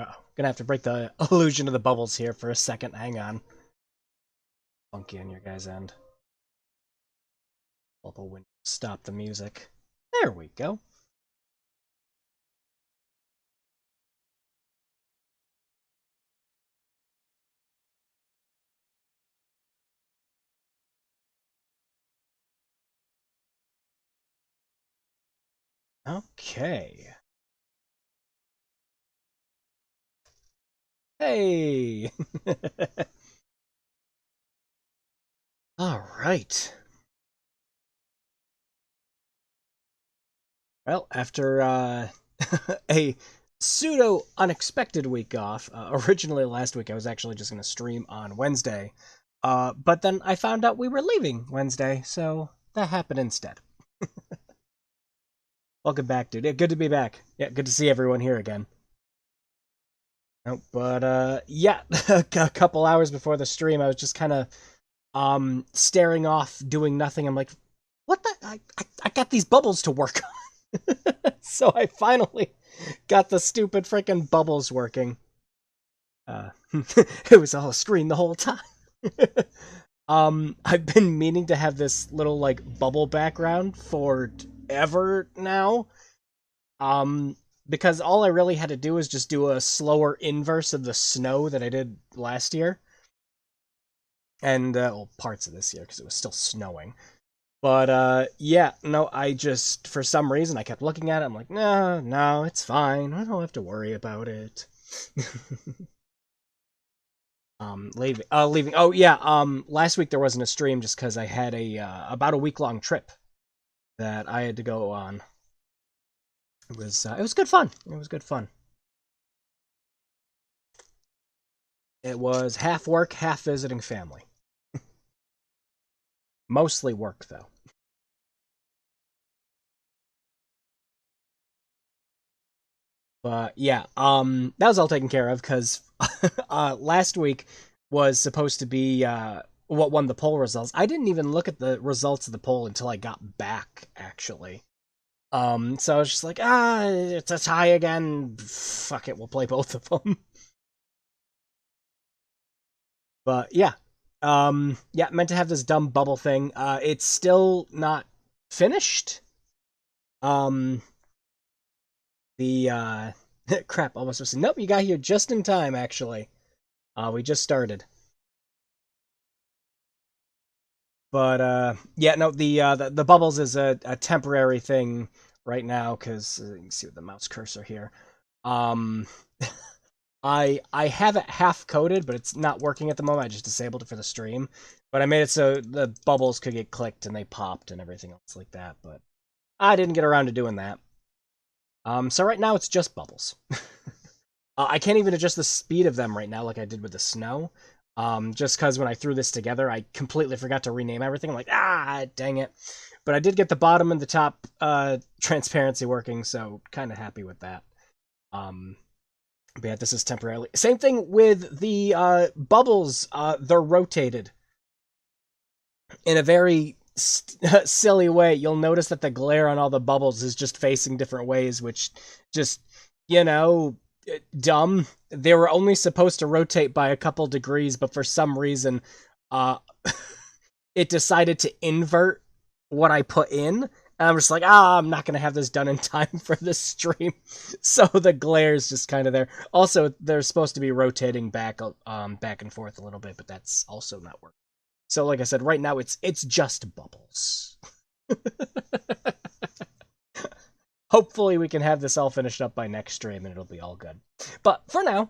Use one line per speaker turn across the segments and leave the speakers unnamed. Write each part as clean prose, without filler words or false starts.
Uh-oh. Gonna have to break the illusion of the bubbles here for a second. Hang on. Funky on your guys' end. Bubble window. Stop the music. There we go. Okay. Hey! Alright. Well, after a pseudo-unexpected week off, originally last week I was actually just going to stream on Wednesday, but then I found out we were leaving Wednesday, so that happened instead. Welcome back, dude. Yeah, good to be back. Yeah, good to see everyone here again. Oh, but, yeah, a couple hours before the stream, I was just kind of, staring off, doing nothing. I'm like, what the? I got these bubbles to work on. So I finally got the stupid freaking bubbles working. It was all a screen the whole time. I've been meaning to have this little, like, bubble background forever now. Because all I really had to do was just do a slower inverse of the snow that I did last year. And, well, parts of this year, because it was still snowing. But, yeah, no, I just, for some reason, I kept looking at it. I'm like, no, it's fine. I don't have to worry about it. Leaving. Oh, yeah, last week there wasn't a stream just because I had about a week-long trip that I had to go on. It was good fun. It was good fun. It was half work, half visiting family. Mostly work, though. But yeah, that was all taken care of because last week was supposed to be what won the poll results. I didn't even look at the results of the poll until I got back, actually. So I was just like, it's a tie again. Fuck it, we'll play both of them. But yeah, yeah, meant to have this dumb bubble thing. It's still not finished. Um, the crap, almost was. Nope, you got here just in time. Actually, we just started. But yeah, no, the bubbles is a temporary thing right now because you can see with the mouse cursor here. Um, I have it half coded, but it's not working at the moment. I just disabled it for the stream. But I made it so the bubbles could get clicked and they popped and everything else like that. But I didn't get around to doing that. So right now it's just bubbles. I can't even adjust the speed of them right now like I did with the snow. Just because when I threw this together, I completely forgot to rename everything. I'm like, dang it. But I did get the bottom and the top transparency working, so kind of happy with that. But yeah, this is temporarily. Same thing with the bubbles. They're rotated in a very silly way. You'll notice that the glare on all the bubbles is just facing different ways, which just, dumb. They were only supposed to rotate by a couple degrees, but for some reason, it decided to invert what I put in. And I'm just like, I'm not going to have this done in time for this stream. So the glare is just kind of there. Also, they're supposed to be rotating back and forth a little bit, but that's also not working. So like I said, right now it's just bubbles. Hopefully we can have this all finished up by next stream and it'll be all good. But for now,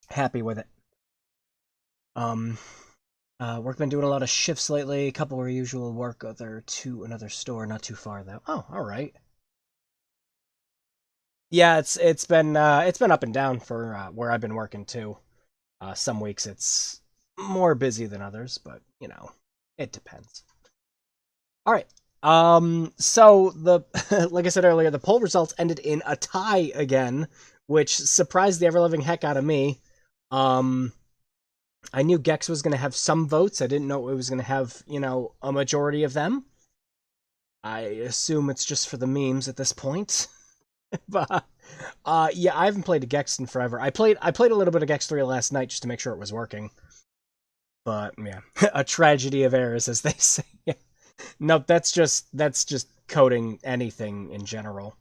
happy with it. Work been doing a lot of shifts lately. A couple were usual work, other to another store, not too far though. Oh, all right. Yeah, it's been up and down for where I've been working too. Some weeks it's more busy than others, but it depends. All right. So the like I said earlier, the poll results ended in a tie again, which surprised the ever-living heck out of me. I knew Gex was going to have some votes. I didn't know it was going to have, a majority of them. I assume it's just for the memes at this point. But Yeah, I haven't played a Gex in forever. I played a little bit of Gex 3 last night just to make sure it was working. But yeah, a tragedy of errors, as they say. Nope, that's just coding anything in general.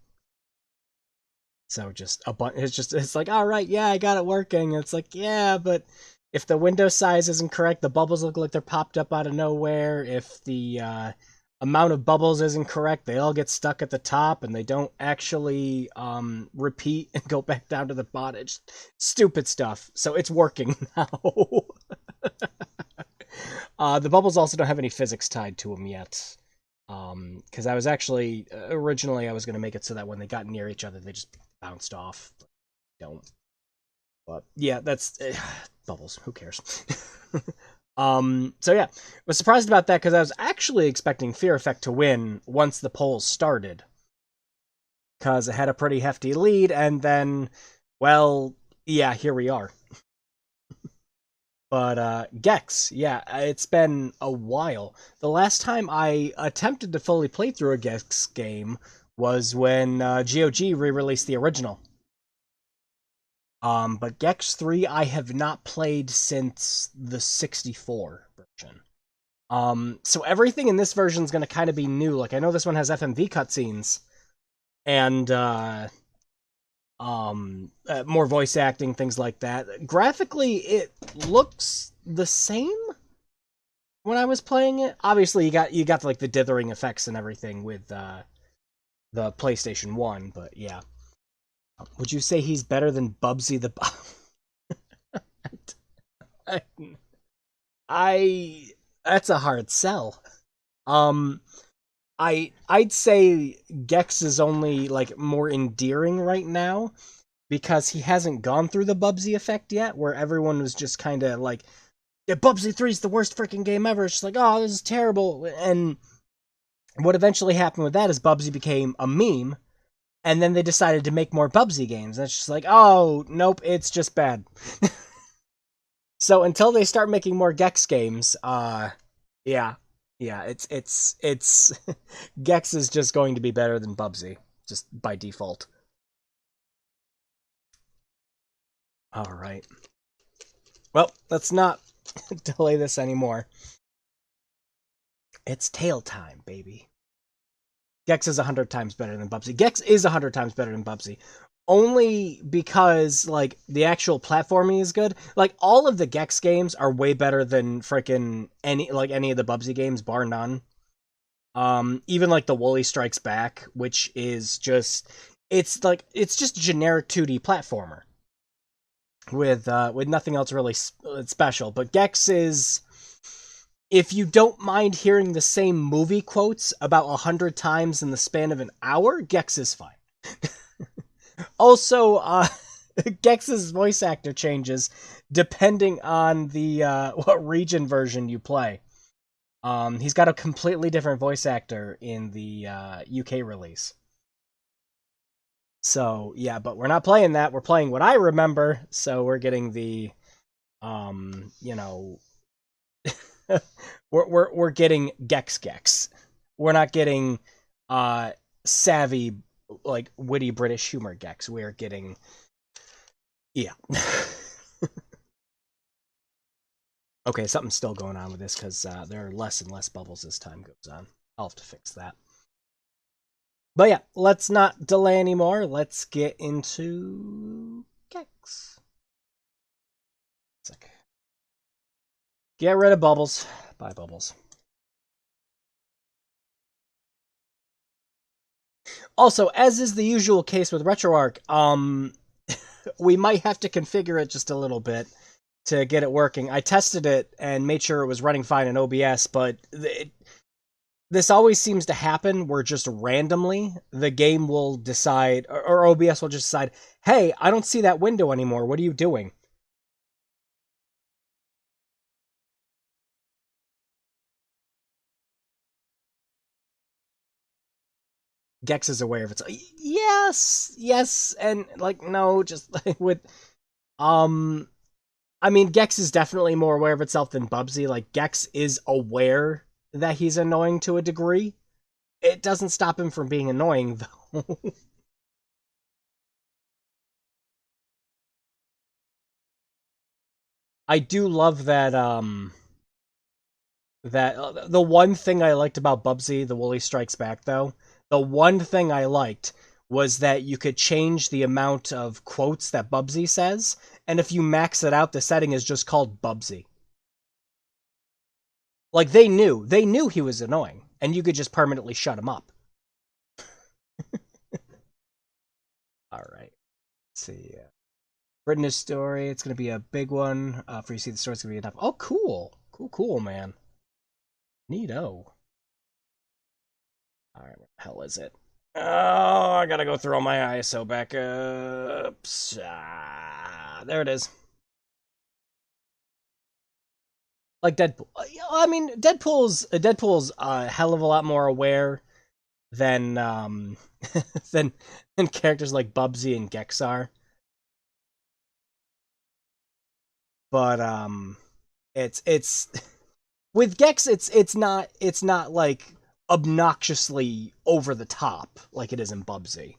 So just a button. It's like, all right, yeah, I got it working. It's like, yeah, but if the window size isn't correct, the bubbles look like they're popped up out of nowhere. If the amount of bubbles isn't correct, they all get stuck at the top and they don't actually repeat and go back down to the bottom. It's stupid stuff. So it's working now. The bubbles also don't have any physics tied to them yet. Because I was actually originally I was going to make it so that when they got near each other, they just bounced off. Don't. But yeah, that's bubbles. Who cares? So yeah, I was surprised about that because I was actually expecting Fear Effect to win once the polls started, because it had a pretty hefty lead, and then, well, yeah, here we are. But Gex, yeah, it's been a while. The last time I attempted to fully play through a Gex game was when GOG re-released the original. But Gex 3 I have not played since the 64 version. So everything in this version is going to kind of be new. Like, I know this one has FMV cutscenes, and more voice acting, things like that. Graphically, it looks the same when I was playing it. Obviously, you got like the dithering effects and everything with the PlayStation 1, but yeah. Would you say he's better than Bubsy the I that's a hard sell. I'd say Gex is only like more endearing right now because he hasn't gone through the Bubsy effect yet, where everyone was just kind of like, yeah, Bubsy 3 is the worst freaking game ever. It's just like, oh, this is terrible. And what eventually happened with that is Bubsy became a meme, and then they decided to make more Bubsy games. And it's just like, oh, nope, it's just bad. So until they start making more Gex games, yeah, it's Gex is just going to be better than Bubsy, just by default. All right. Well, let's not delay this anymore. It's tail time, baby. Gex is 100 times better than Bubsy. Gex is 100 times better than Bubsy. Only because, like, the actual platforming is good. Like, all of the Gex games are way better than frickin' any of the Bubsy games, bar none. Even, like, the Woolly Strikes Back, which is just... it's just a generic 2D platformer. With nothing else really special. But Gex is... if you don't mind hearing the same movie quotes about 100 times in the span of an hour, Gex is fine. Also, Gex's voice actor changes depending on the what region version you play. He's got a completely different voice actor in the UK release. So, yeah, but we're not playing that. We're playing what I remember, so we're getting the you know, we're getting Gex. We're not getting savvy, like, witty British humor Gex. We're getting, yeah. Okay, something's still going on with this because there are less and less bubbles as time goes on. I'll have to fix that. But yeah, let's not delay anymore. Let's get into Gex. It's like, get rid of bubbles. Bye, bubbles. Also, as is the usual case with RetroArch, we might have to configure it just a little bit to get it working. I tested it and made sure it was running fine in OBS, but this always seems to happen where just randomly the game will decide, or OBS will just decide, hey, I don't see that window anymore. What are you doing? Gex is aware of it. Yes, and like, no, just like with, I mean, Gex is definitely more aware of itself than Bubsy. Like, Gex is aware that he's annoying to a degree. It doesn't stop him from being annoying, though. I do love that, the one thing I liked about Bubsy, the Woolly Strikes Back, though, the one thing I liked was that you could change the amount of quotes that Bubsy says, and if you max it out, the setting is just called Bubsy. Like, they knew he was annoying, and you could just permanently shut him up. Alright. Let's see. Written his story, it's going to be a big one. For you to see the story, it's going to be enough. Oh, cool. Cool, man. Neato. Alright, what the hell is it? Oh, I gotta go through all my ISO backups. There it is. Like Deadpool. I mean, Deadpool's a hell of a lot more aware than than characters like Bubsy and Gex are. But it's with Gex, it's not like obnoxiously over the top like it is in Bubsy.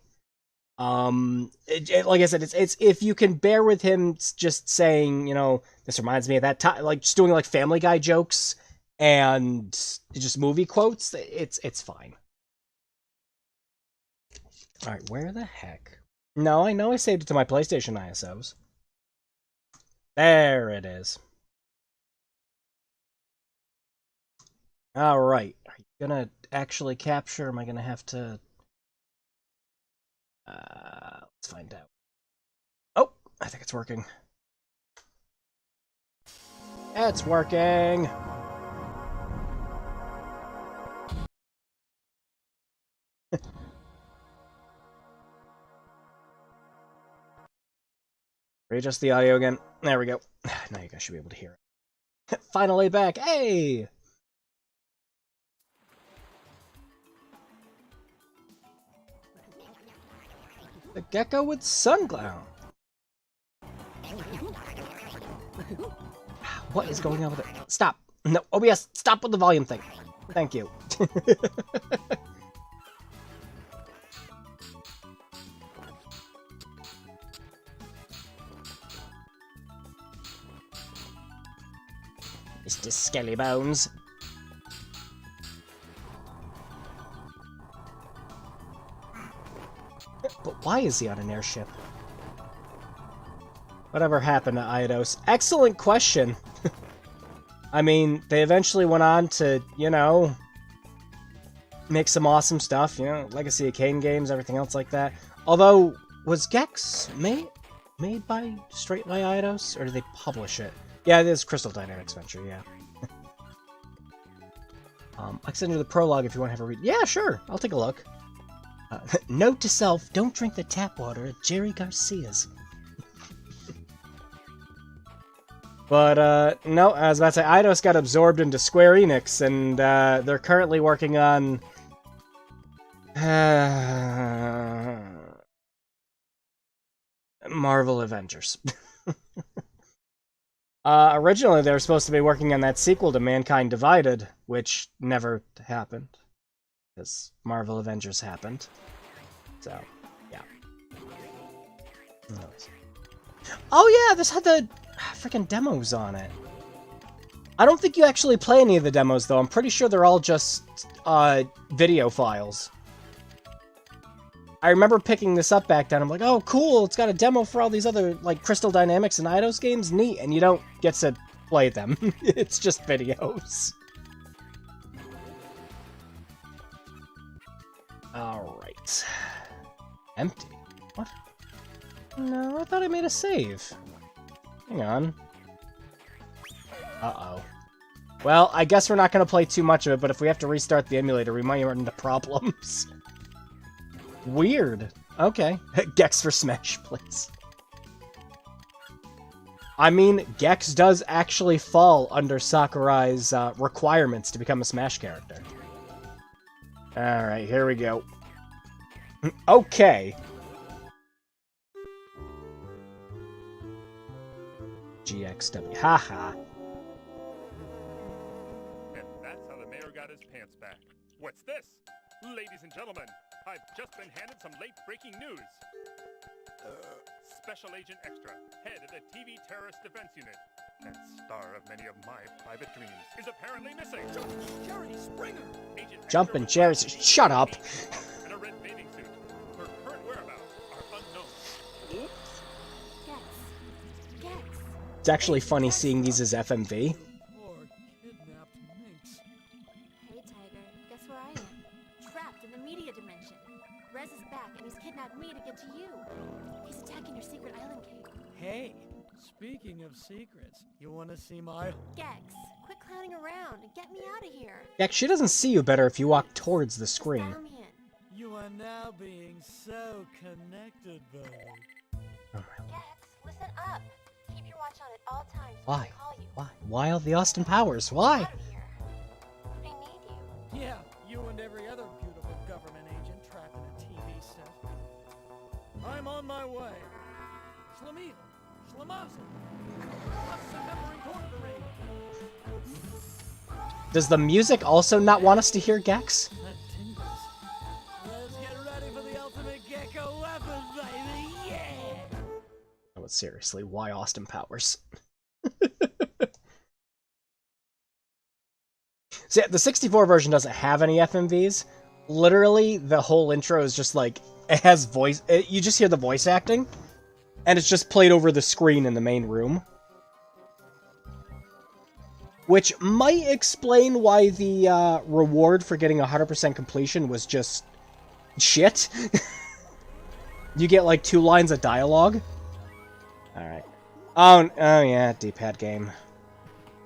Like I said, it's if you can bear with him just saying, you know, this reminds me of that time, like just doing like Family Guy jokes and just movie quotes, it's fine. All right, where the heck? No, I know I saved it to my PlayStation ISOs. There it is. All right, are you gonna actually capture? Am I gonna have to? Let's find out. Oh, I think it's working. It's working! Readjust the audio again. There we go. Now you guys should be able to hear it. Finally back! Hey! The gecko with sunglasses. What is going on with it? Stop! No, OBS, stop with the volume thing. Thank you. Mr. Skelly Bones. But why is he on an airship? Whatever happened to EIDOS? Excellent question. I mean, they eventually went on to, you know, make some awesome stuff, you know, Legacy of Kain games, everything else like that. Although, was Gex made straight by EIDOS, or did they publish it? Yeah, it is Crystal Dynamics Venture, yeah. I can send you the prologue if you want to have a read. Yeah, sure, I'll take a look. Note to self, don't drink the tap water at Jerry Garcia's. But, no, I was about to say, EIDOS got absorbed into Square Enix, and they're currently working on... Marvel Avengers. Originally, they were supposed to be working on that sequel to Mankind Divided, which never happened. Because Marvel Avengers happened. So, yeah. Oh yeah, this had the freaking demos on it. I don't think you actually play any of the demos, though. I'm pretty sure they're all just video files. I remember picking this up back then. I'm like, oh, cool, it's got a demo for all these other, like, Crystal Dynamics and EIDOS games. Neat. And you don't get to play them. It's just videos. Alright. Empty. What? No, I thought I made a save. Hang on. Uh-oh. Well, I guess we're not going to play too much of it, but if we have to restart the emulator, we might run into problems. Weird. Okay. Gex for Smash, please. I mean, Gex does actually fall under Sakurai's requirements to become a Smash character. Alright, here we go. Okay. GXW. Haha.
And that's how the mayor got his pants back. What's this? Ladies and gentlemen, I've just been handed some late-breaking news. Special Agent Extra, head of the TV Terrorist Defense Unit, and star of many of my private dreams, is apparently missing. Charity Springer! Agent
Jumpin' chairs. Shut up.
in a red bathing suit. Her current whereabouts are unknown.
Gex.
It's actually funny seeing these as FMV.
Poor kidnapped minx.
Hey, Tiger. Guess where I am? Trapped in the media dimension. Rez is back, and he's kidnapped me to get to you. He's attacking your secret island cave.
Hey, speaking of secrets, you want to see my...
Gex, quit clowning around and get me out of here.
Yeah, she doesn't see you better if you walk towards the screen.
Found me in.
You are now being so connected, babe.
Gex, listen up. Keep your watch on at all times.
Why?
I'll call you.
Why? Why all the Austin Powers? Why?
Out of here. I need you.
Yeah, you and every other beautiful government agent trapped in a TV set. I'm on my way. Slamil, Slamazel,
Does the music also not want us to hear Gex?
that tingles. Let's get ready for the ultimate gecko weapon, baby, yeah!
Oh, but seriously, why Austin Powers? See, the 64 version doesn't have any FMVs. Literally, the whole intro is just like, it has voice, you just hear the voice acting, and it's just played over the screen in the main room. Which might explain why the reward for getting 100% completion was just shit. You get like 2 lines of dialogue. Alright. Oh yeah, D-pad game.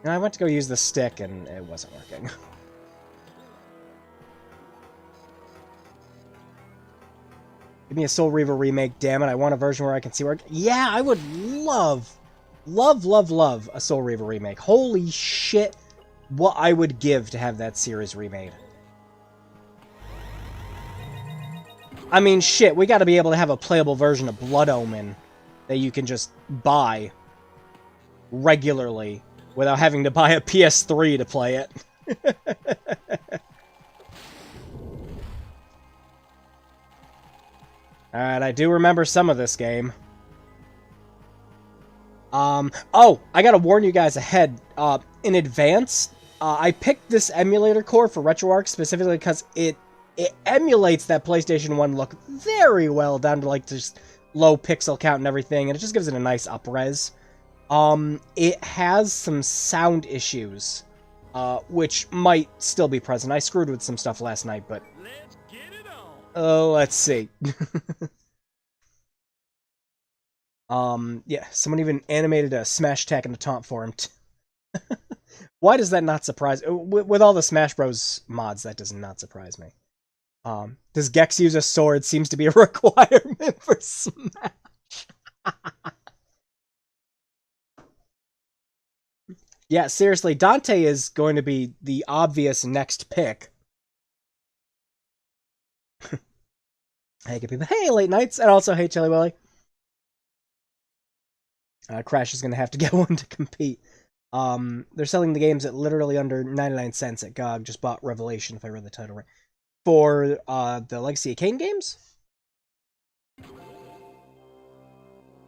And I went to go use the stick and it wasn't working. Give me a Soul Reaver remake, damn it. I want a version where I can see where... Yeah, I would love a Soul Reaver remake. Holy shit, what I would give to have that series remade. I mean, shit, we gotta be able to have a playable version of Blood Omen that you can just buy regularly without having to buy a PS3 to play it. Alright, I do remember some of this game. Oh, I gotta warn you guys ahead, in advance, I picked this emulator core for RetroArch specifically because it emulates that PlayStation 1 look very well, down to, like, just low pixel count and everything, and it just gives it a nice up-res. It has some sound issues, which might still be present. I screwed with some stuff last night, but...
Let's get it on.
Let's see. Yeah, someone even animated a smash attack in the taunt for him. Why does that not surprise... With all the Smash Bros. Mods, that does not surprise me. Does Gex use a sword? Seems to be a requirement for Smash. Yeah, seriously, Dante is going to be the obvious next pick. Hey, good people. Hey, Late Nights, and also hey, Chili Willy. Crash is going to have to get one to compete. They're selling the games at literally under 99 cents at GOG. Just bought Revelation, if I read the title right. For the Legacy of Kain games?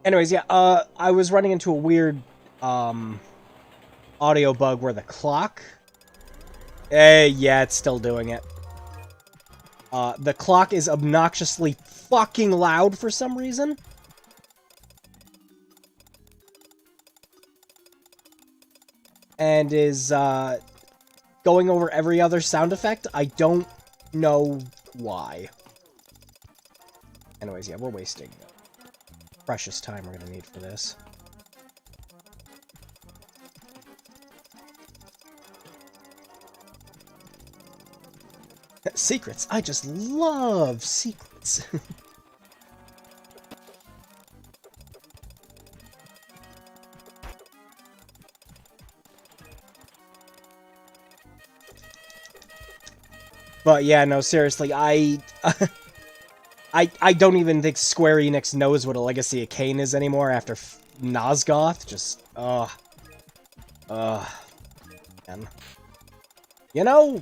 Anyways, yeah, I was running into a weird audio bug where the clock... yeah, it's still doing it. The clock is obnoxiously fucking loud for some reason. And is going over every other sound effect. I don't know why. Anyways, yeah, we're wasting precious time we're gonna need for this. Secrets. I just love secrets. But yeah, no, seriously, I don't even think Square Enix knows what a Legacy of Kain is anymore after Nosgoth. Just, man. You know,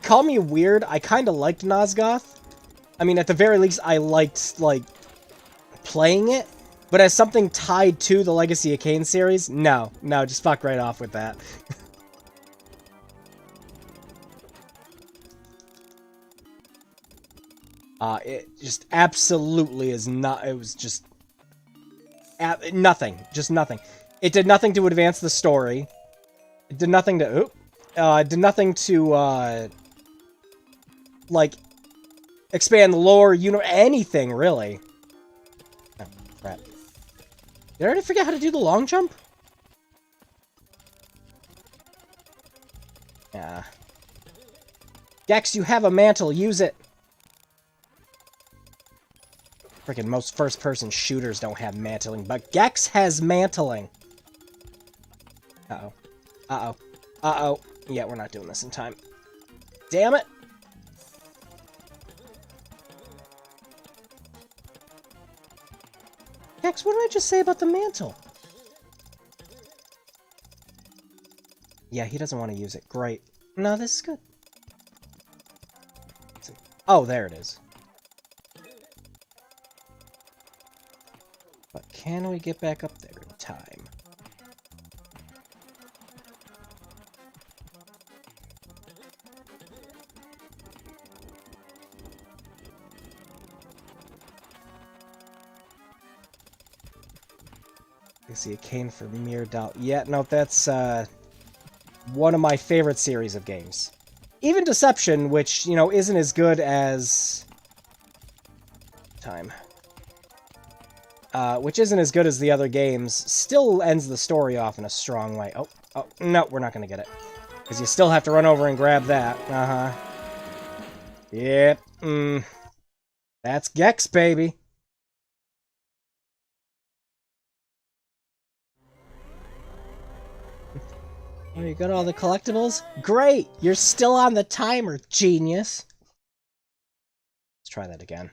call me weird, I kinda liked Nosgoth. I mean, at the very least, I liked, like, playing it. But as something tied to the Legacy of Kain series, no, just fuck right off with that. It just absolutely is not. It was just nothing, just nothing. It did nothing to advance the story. It did nothing to. It did nothing to like expand the lore. Anything really. Oh crap! Did I already forget how to do the long jump? Yeah. Gex, you have a mantle. Use it. Freaking most first-person shooters don't have mantling, but Gex has mantling. Uh-oh. Uh-oh. Uh-oh. Yeah, we're not doing this in time. Damn it! Gex, what did I just say about the mantle? Yeah, he doesn't want to use it. Great. No, this is good. Oh, there it is. But can we get back up there in time? I see a Kain for Mere Doubt. Yeah, no, that's one of my favorite series of games. Even Deception, which, isn't as good as... Time. Which isn't as good as the other games, still ends the story off in a strong way. Oh, no, we're not gonna get it. Because you still have to run over and grab that. Uh-huh. Yep. That's Gex, baby. Oh, you got all the collectibles? Great! You're still on the timer, genius! Let's try that again.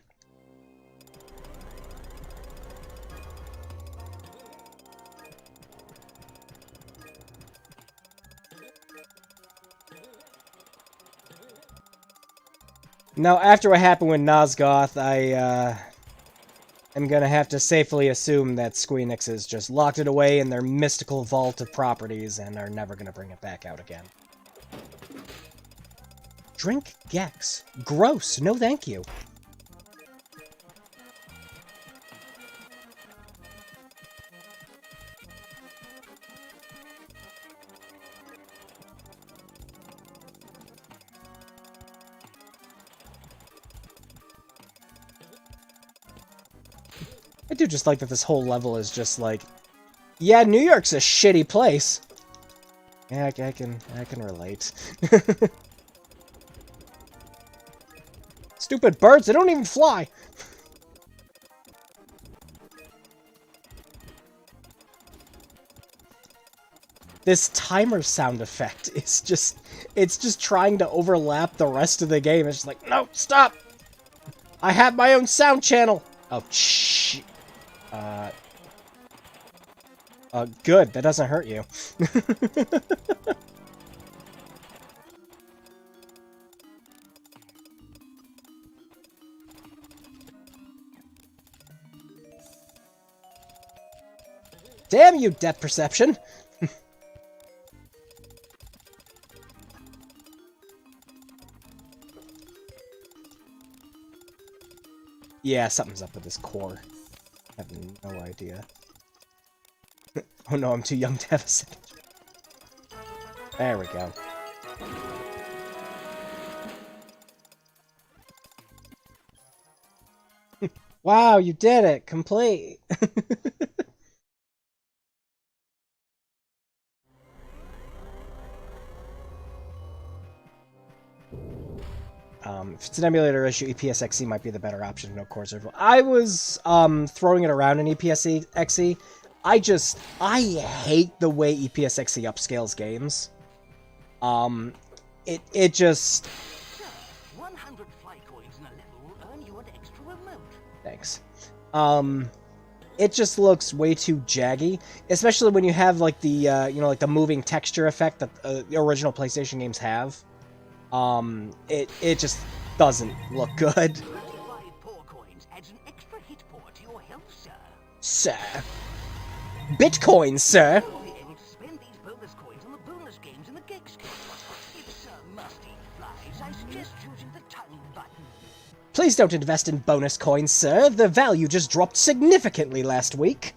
Now, after what happened with Nosgoth, I am gonna have to safely assume that Squeenix has just locked it away in their mystical vault of properties and are never gonna bring it back out again. Drink Gex. Gross. No thank you. I do just like that this whole level is just like, yeah, New York's a shitty place. Yeah, I can relate. Stupid birds, they don't even fly. This timer sound effect is just, it's just trying to overlap the rest of the game. It's just like, no, stop. I have my own sound channel. Oh, shit. Good. That doesn't hurt you. Damn you, depth perception! Yeah, something's up with this core. I have no idea. Oh no, I'm too young to have a second. There we go. Wow, you did it! Complete! If it's an emulator issue, EPSXE might be the better option. No core server. I was throwing it around in EPSXE. I hate the way EPSXE upscales games. It just.
100 fly coins in a level will earn you an extra remote.
Thanks. It just looks way too jaggy, especially when you have like the like the moving texture effect that the original PlayStation games have. It just doesn't look good.
25 poor coins adds an extra hit point to your health, sir.
Sir. Bitcoin, sir.
You'll be able to spend these bonus coins on the bonus games in the Gex game. If Sir must eat flies, I suggest choosing the tongue button.
Please don't invest in bonus coins, sir. The value just dropped significantly last week.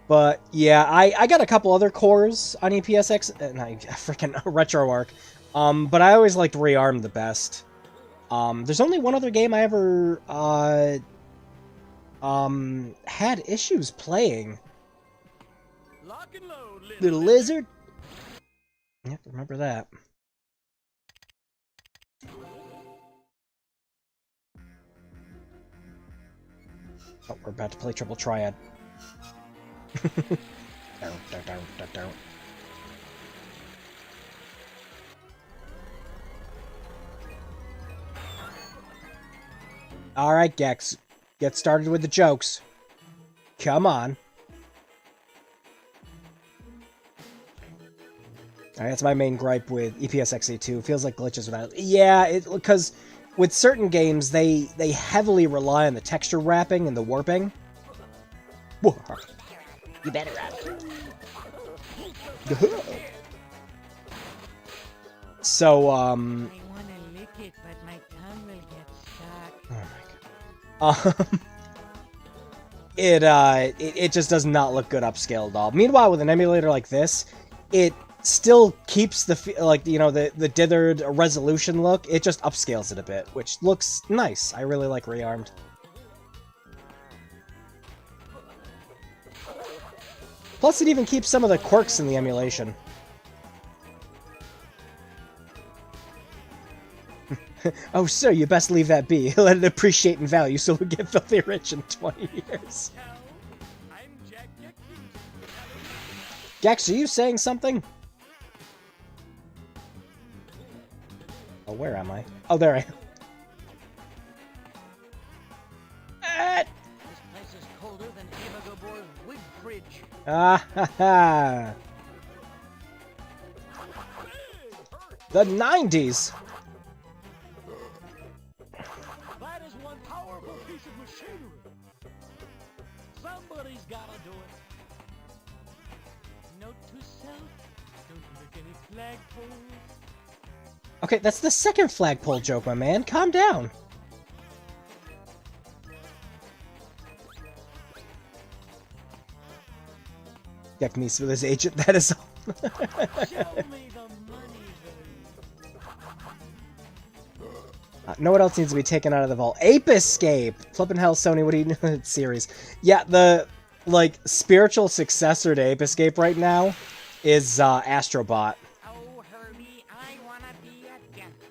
But yeah, I got a couple other cores on EPSX, freaking RetroArch. But I always liked Rearm the best. There's only one other game I ever had issues playing.
Lock and load,
Little lizard. Yep, remember that. Oh, we're about to play Triple Triad. Don't. Alright, Gex. Get started with the jokes. Come on. Alright, that's my main gripe with EPSXE2. It feels like glitches without... Yeah, because with certain games, they heavily rely on the texture wrapping and the warping. Whoa. You better run. So,
I wanna lick it, but my tongue will get stuck.
oh my god. It just does not look good upscaled at all. Meanwhile, with an emulator like this, it still keeps the, like, you know, the dithered resolution look. It just upscales it a bit, which looks nice. I really like Rearmed. Plus, it even keeps some of the quirks in the emulation. Oh, sir, you best leave that be. Let it appreciate in value so we'll get filthy rich in 20 years.
I'm Jack
Gex, are you saying something? Oh, where am I? Oh, there I am.
This place is colder than Eva Gabor's wig fridge.
Ah ha ha! The 90s!
That is one powerful piece of machinery. Somebody's gotta do it. Note to self, don't lick any flagpoles.
Okay, that's the second flagpole joke, my man. Calm down. Gex meets with his agent, that is all.
Show me the money, baby.
Know what else needs to be taken out of the vault? Ape Escape! Flippin' hell, Sony, what do you know? Series. Yeah, the, like, spiritual successor to Ape Escape right now is, Astrobot.
Oh, Herbie, I wanna be a dentist.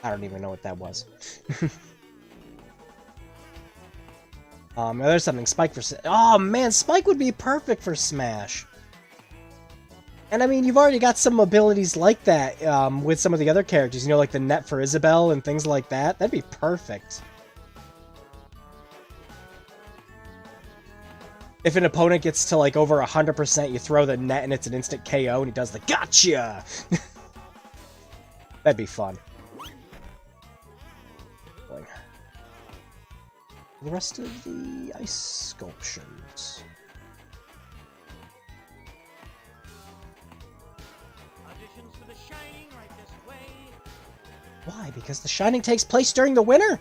I don't even know what that was. There's something. Spike for... Oh, man, Spike would be perfect for Smash. And, I mean, you've already got some abilities like that, with some of the other characters. You know, like the net for Isabelle and things like that. That'd be perfect. If an opponent gets to, like, over 100%, you throw the net and it's an instant KO, and he does the gotcha! That'd be fun. The rest of the ice sculptures.
Auditions for The Shining right this way.
Why? Because The Shining takes place during the winter?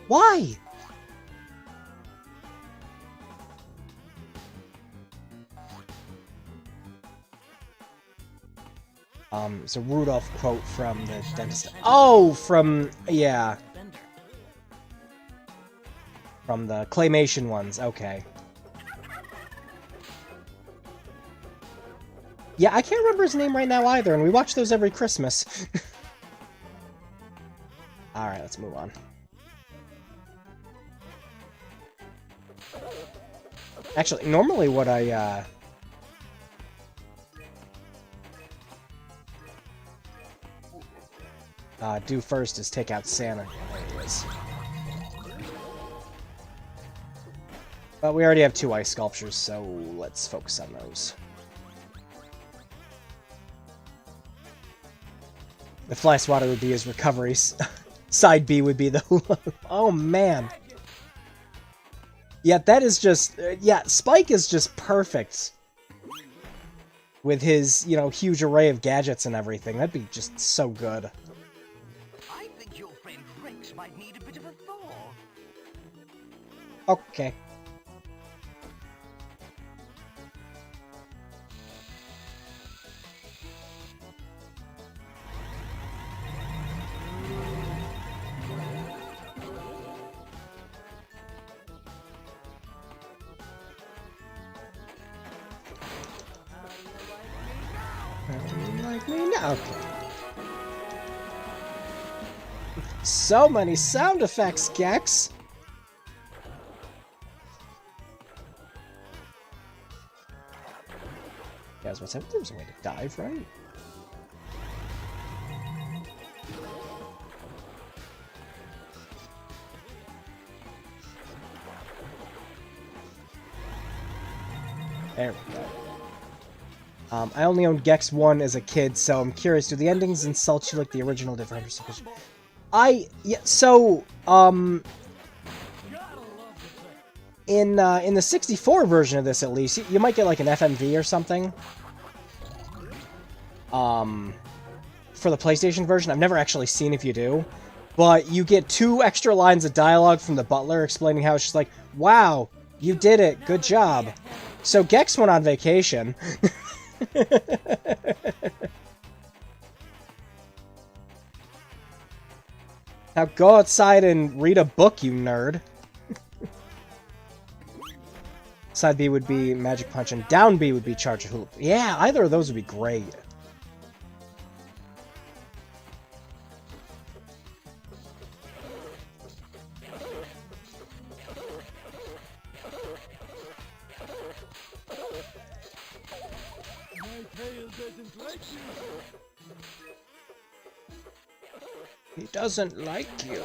Why? It's a Rudolph quote from the dentist. Oh, from, yeah. From the claymation ones, okay. Yeah, I can't remember his name right now either, and we watch those every Christmas. Alright, let's move on. Actually, normally what I, do first is take out Santa. There he is. But we already have 2 ice sculptures, so let's focus on those. The fly swatter would be his recoveries. Side B would be the hula hoop. Oh, man. Yeah, that is just... yeah, Spike is just perfect. With his, you know, huge array of gadgets and everything. That'd be just so good.
I think your friend Rex might need a bit of a thaw.
Okay. Like me now. Okay. So many sound effects, Gex. Guys, what's up? There's a way to dive, right? There we go. I only owned Gex 1 as a kid, so I'm curious, do the endings insult you like the original did for Hunter? In the 64 version of this, at least, you might get like an FMV or something. For the PlayStation version, I've never actually seen if you do. But you get 2 extra lines of dialogue from the butler explaining how it's just like, wow, you did it, good job. So Gex went on vacation. Now go outside and read a book, you nerd. Side B would be Magic Punch, and down B would be Charge a Hoop. Yeah, either of those would be great. He doesn't like you.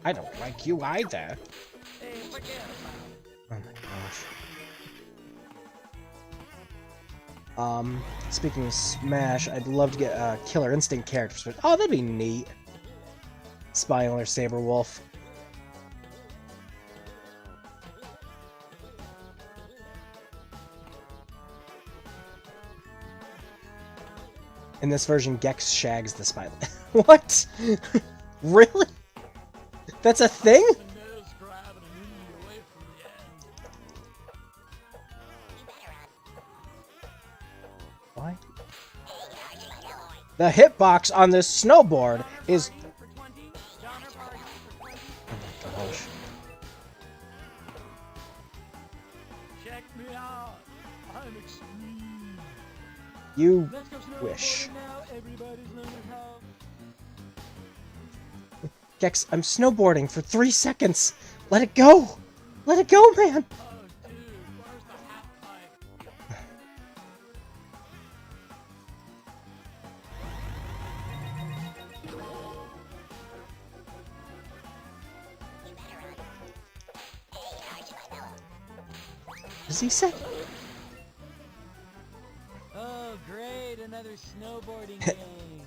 I don't like you either. Oh my gosh. Speaking of Smash, I'd love to get Killer Instinct characters. Oh, that'd be neat. Spinal or Saberwolf. In this version, Gex shags the Spinal. What? Really? That's a thing? Why? The hitbox on this snowboard is... Oh my gosh.
Check me out. I'm extreme.
You wish. Gex, I'm snowboarding for 3 seconds. Let it go. Let it go, man.
Oh, dude, where's the half pipe?
Does he say?
Oh, great, another snowboarding game.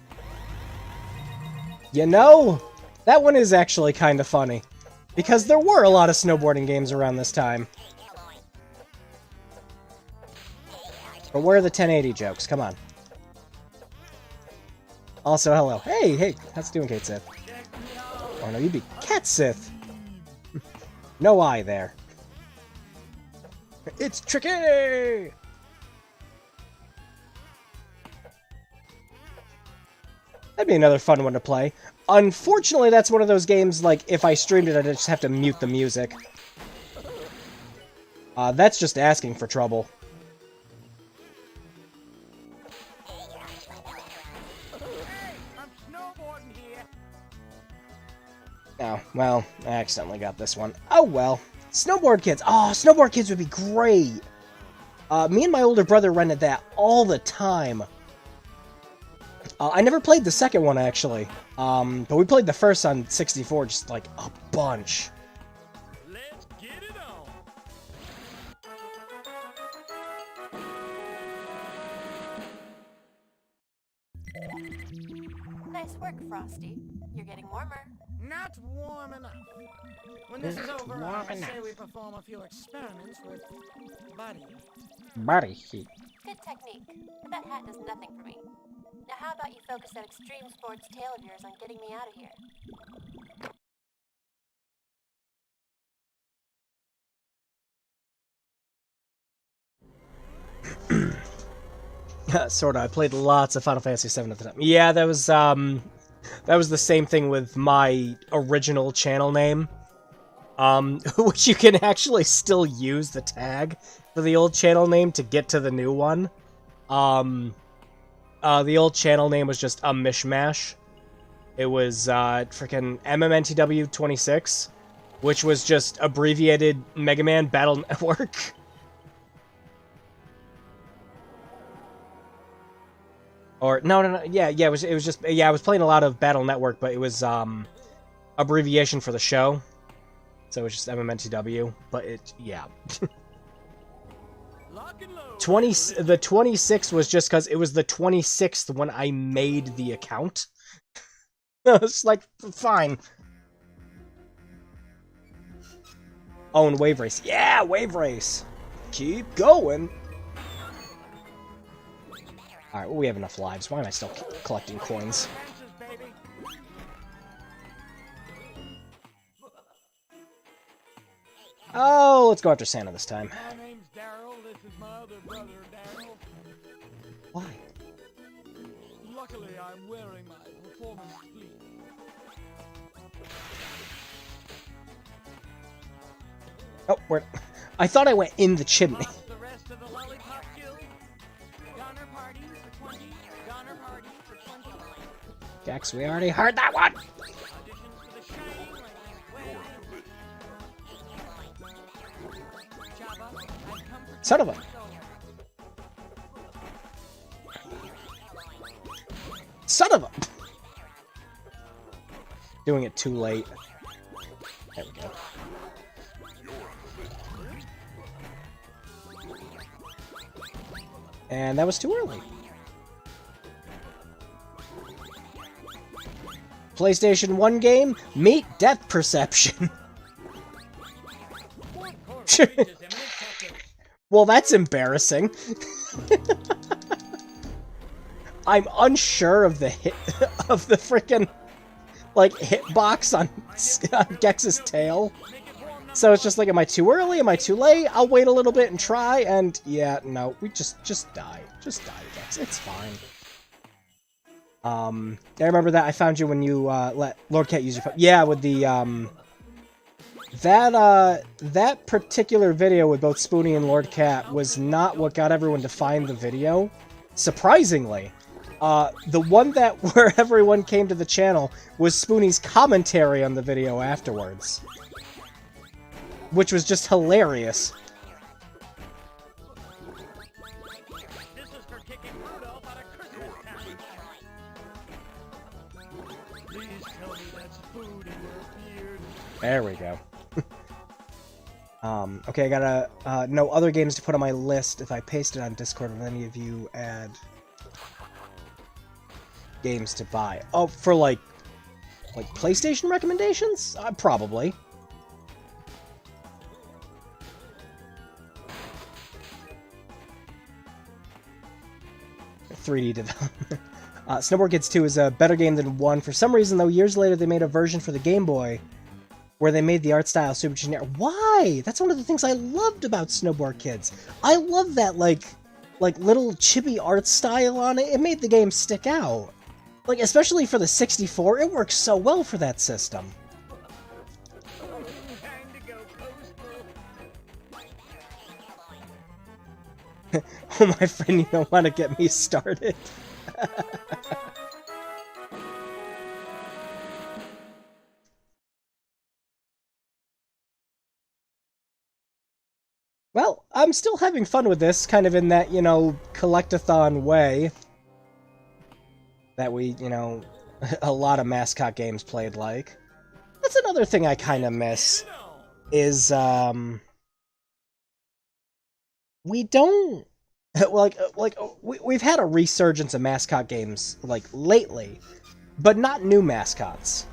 You know, that one is actually kind of funny. Because there were a lot of snowboarding games around this time. But where are the 1080 jokes? Come on. Also, hello. Hey, hey, how's it doing, Kate Sith? Oh no, you'd be Cat Sith. No eye there. It's tricky! That'd be another fun one to play. Unfortunately, that's one of those games, like, if I streamed it, I'd just have to mute the music. That's just asking for trouble. Oh, well, I accidentally got this one. Oh, well. Snowboard Kids. Oh, Snowboard Kids would be great. Me and my older brother rented that all the time. I never played the second one, actually. But we played the first on 64 just, like, a bunch.
Let's get it on.
Nice work, Frosty. You're getting warmer.
Not warm enough. When this is over, I say we perform a few experiments with Buddy.
Body heat.
Good technique, but that hat does nothing for me. Now how about you focus that extreme sports tail of yours on getting me out of here?
Sorta. I played lots of Final Fantasy VII at the time. Yeah, that was the same thing with my original channel name. Which you can actually still use the tag for the old channel name to get to the new one. The old channel name was just a mishmash. It was, freaking MMNTW26, which was just abbreviated Mega Man Battle Network. Or, no, yeah, it was just, yeah, I was playing a lot of Battle Network, but it was, abbreviation for the show. So it's just MMNTW, but it, yeah. The 26th was just because it was the 26th when I made the account. It's like, fine. Oh, and Wave Race. Yeah, Wave Race! Keep going! Alright, well, we have enough lives. Why am I still collecting coins? Oh, let's go after Santa this time.
My name's Daryl. This is my other brother, Daryl.
Why?
Luckily, I'm wearing my performance fleet.
Oh, where? I thought I went in the chimney.
The rest of the Lollipop Guild. Donner party for 20. Donner party for 20.
Jax, we already heard that one!
Auditions for the Shine like Jabba, I've come for
Son of a... Son of a... Doing it too late. There we go. And that was too early. PlayStation 1 game, meet Death Perception. Well, that's embarrassing. I'm unsure of the hit of the frickin' like hitbox on Gex's tail. So it's just like, am I too early? Am I too late? I'll wait a little bit and try. And yeah, no, we just die. Just die, Gex. It's fine. I remember that I found you when you let Lord Cat use your phone. Yeah, with the that particular video with both Spoonie and Lord Cat was not what got everyone to find the video. Surprisingly, the one that where everyone came to the channel was Spoonie's commentary on the video afterwards, which was just hilarious.
This is for kicking Rudolph out of Christmas Town. Please tell me that's food in your beard.
There we go. Okay, I gotta, no other games to put on my list. If I paste it on Discord, will any of you add games to buy? Oh, for like PlayStation recommendations? Probably. .3D development. Snowboard Kids 2 is a better game than 1. For some reason, though, years later they made a version for the Game Boy where they made the art style super generic. Why? That's one of the things I loved about Snowboard Kids. I love that, like little chibi art style on it. It made the game stick out. Like, especially for the 64, it works so well for that system. Oh, my friend, you don't want to get me started. Well, I'm still having fun with this, kind of in that, you know, collect-a-thon way that we, you know, a lot of mascot games played like. That's another thing I kind of miss, is, we don't We've had a resurgence of mascot games like lately, but not new mascots.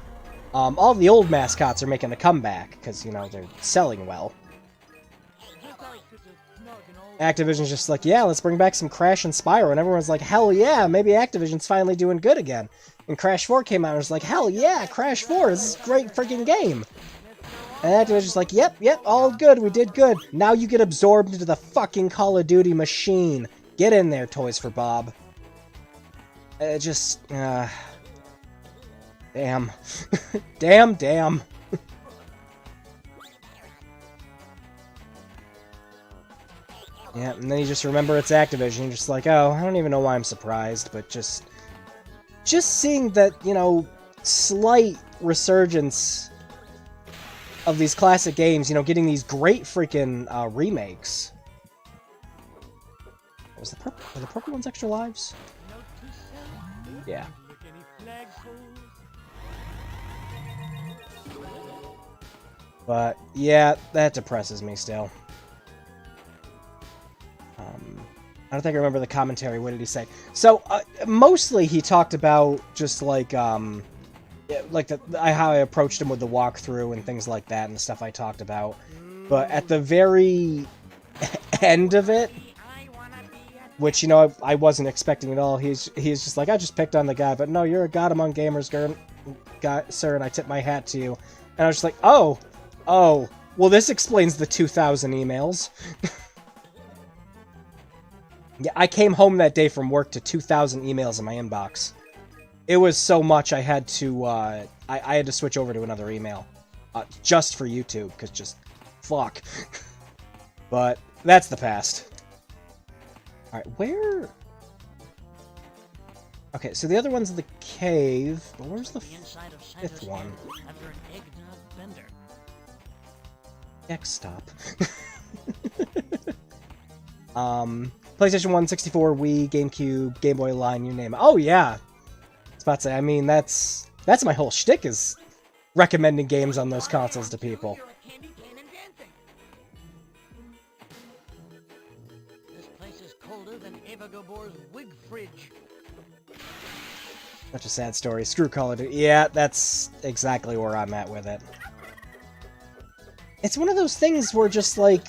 All the old mascots are making a comeback because you know they're selling well. Activision's just like, yeah, let's bring back some Crash and Spyro, and everyone's like, hell yeah, maybe Activision's finally doing good again. And Crash 4 came out and was like, hell yeah, Crash 4 is a great freaking game. And Activision's like, yep, all good, we did good. Now you get absorbed into the fucking Call of Duty machine. Get in there, Toys for Bob. Damn. damn. Yeah, and then you just remember it's Activision, you're just like, oh, I don't even know why I'm surprised, but just seeing that, you know, slight resurgence of these classic games, you know, getting these great freaking remakes. Were the purple ones extra lives? Yeah. But, yeah, that depresses me still. I don't think I remember the commentary. What did he say? So, mostly he talked about just like, how I approached him with the walkthrough and things like that and the stuff I talked about. But at the very end of it, which, you know, I wasn't expecting at all, he's just like, I just picked on the guy, but no, you're a god among gamers, sir, and I tip my hat to you. And I was just like, oh, well, this explains the 2,000 emails. Yeah, I came home that day from work to 2,000 emails in my inbox. It was so much I had to, I had to switch over to another email. Just for YouTube, because just, fuck. But, that's the past. Alright, where... Okay, so the other one's the cave, but where's the fifth one? X-stop. PlayStation 1, 64, Wii, GameCube, Game Boy Line, you name it. Oh, yeah! I was about to say, I mean, that's my whole shtick, is recommending games on those consoles to people.
This place is colder than Eva Gabor's wig fridge.
Such a sad story. Screw Call of Duty. Yeah, that's exactly where I'm at with it. It's one of those things where just, like...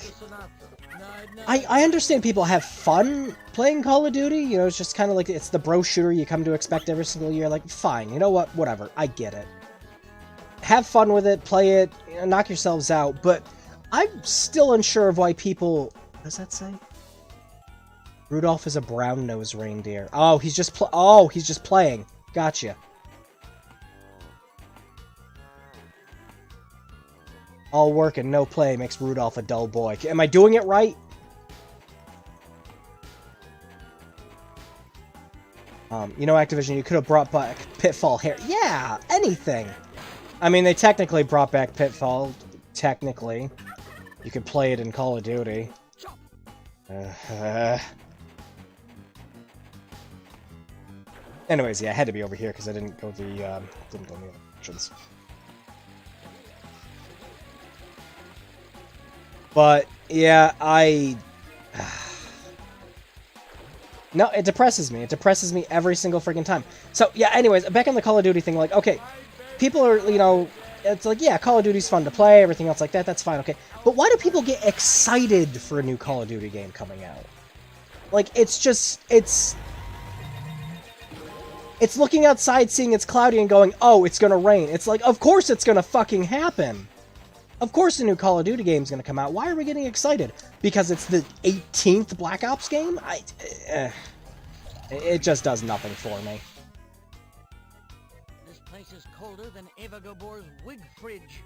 I understand people have fun playing Call of Duty, you know, it's just kind of like, it's the bro shooter you come to expect every single year, like, fine, you know what, whatever, I get it. Have fun with it, play it, you know, knock yourselves out, but I'm still unsure of why people... What does that say? Rudolph is a brown-nosed reindeer. Oh, he's just playing. Gotcha. All work and no play makes Rudolph a dull boy. Am I doing it right? You know, Activision, you could have brought back Pitfall here. Yeah, anything. I mean, they technically brought back Pitfall. Technically. You could play it in Call of Duty. Anyways, yeah, I had to be over here because I didn't go the other options. But, yeah, No, it depresses me. It depresses me every single freaking time. So, yeah, anyways, back on the Call of Duty thing, like, okay, people are, you know, it's like, yeah, Call of Duty's fun to play, everything else like that, that's fine, okay. But why do people get excited for a new Call of Duty game coming out? Like, it's just, it's looking outside, seeing it's cloudy, and going, oh, it's gonna rain. It's like, of course it's gonna fucking happen. Of course a new Call of Duty game is going to come out. Why are we getting excited? Because it's the 18th Black Ops game? It just does nothing for me.
This place is colder than Eva Gabor's wig fridge.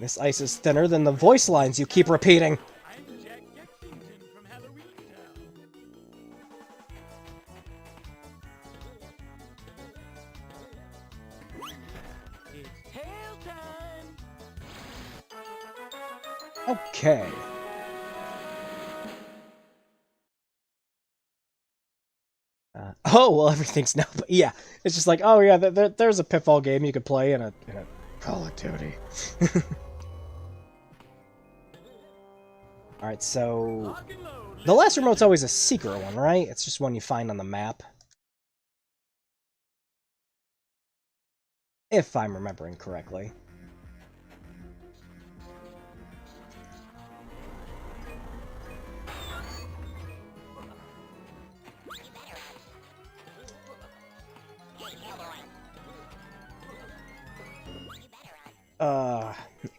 This ice is thinner than the voice lines you keep repeating. Okay. Oh, well, everything's now... Yeah, it's just like, oh, yeah, there's a Pitfall game you could play in a Call of Duty. Alright, so...
Lock and load.
The last remote's always a secret one, right? It's just one you find on the map. If I'm remembering correctly.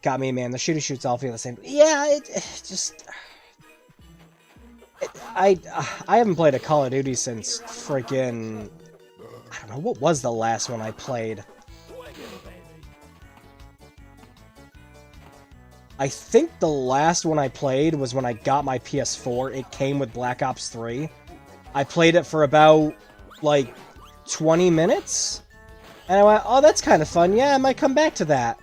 Got me, man. The shooty shoots all feel the same. Yeah, it just... I haven't played a Call of Duty since freaking... I don't know, what was the last one I played? I think the last one I played was when I got my PS4. It came with Black Ops 3. I played it for about, like, 20 minutes? And I went, oh, that's kind of fun. Yeah, I might come back to that.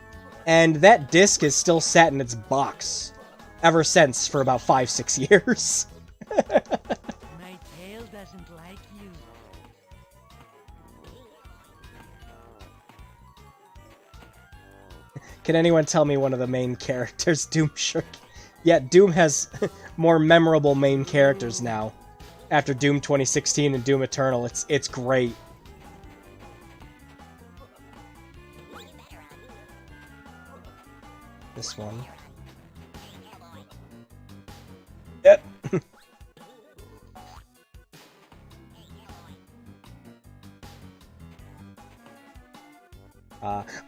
And that disc is still sat in its box. Ever since, for about 5-6 years.
My tail doesn't like you.
Can anyone tell me one of the main characters Doom shook? Yeah, Doom has more memorable main characters now. After Doom 2016 and Doom Eternal, it's great. This one. Yep.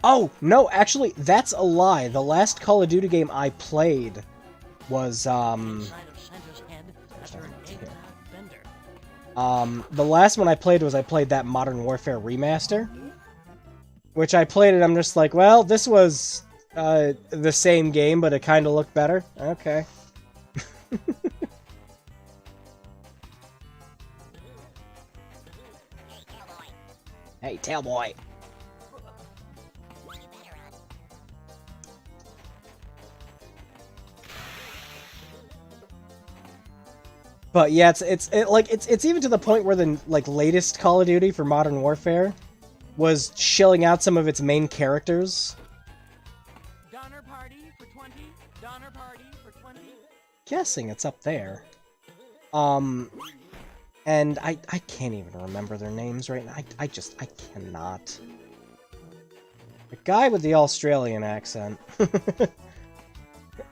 Oh, no, actually, that's a lie. The last Call of Duty game I played was, the last one I played was I played that Modern Warfare Remaster. Which I played and I'm just like, well, this was, the same game, but it kind of looked better. Okay. Hey, Tailboy. But yeah, it's even to the point where the latest Call of Duty for Modern Warfare was shilling out some of its main characters.
Donner party for 20. Donner party for 20.
Guessing it's up there. And I can't even remember their names right now. I cannot. The guy with the Australian accent.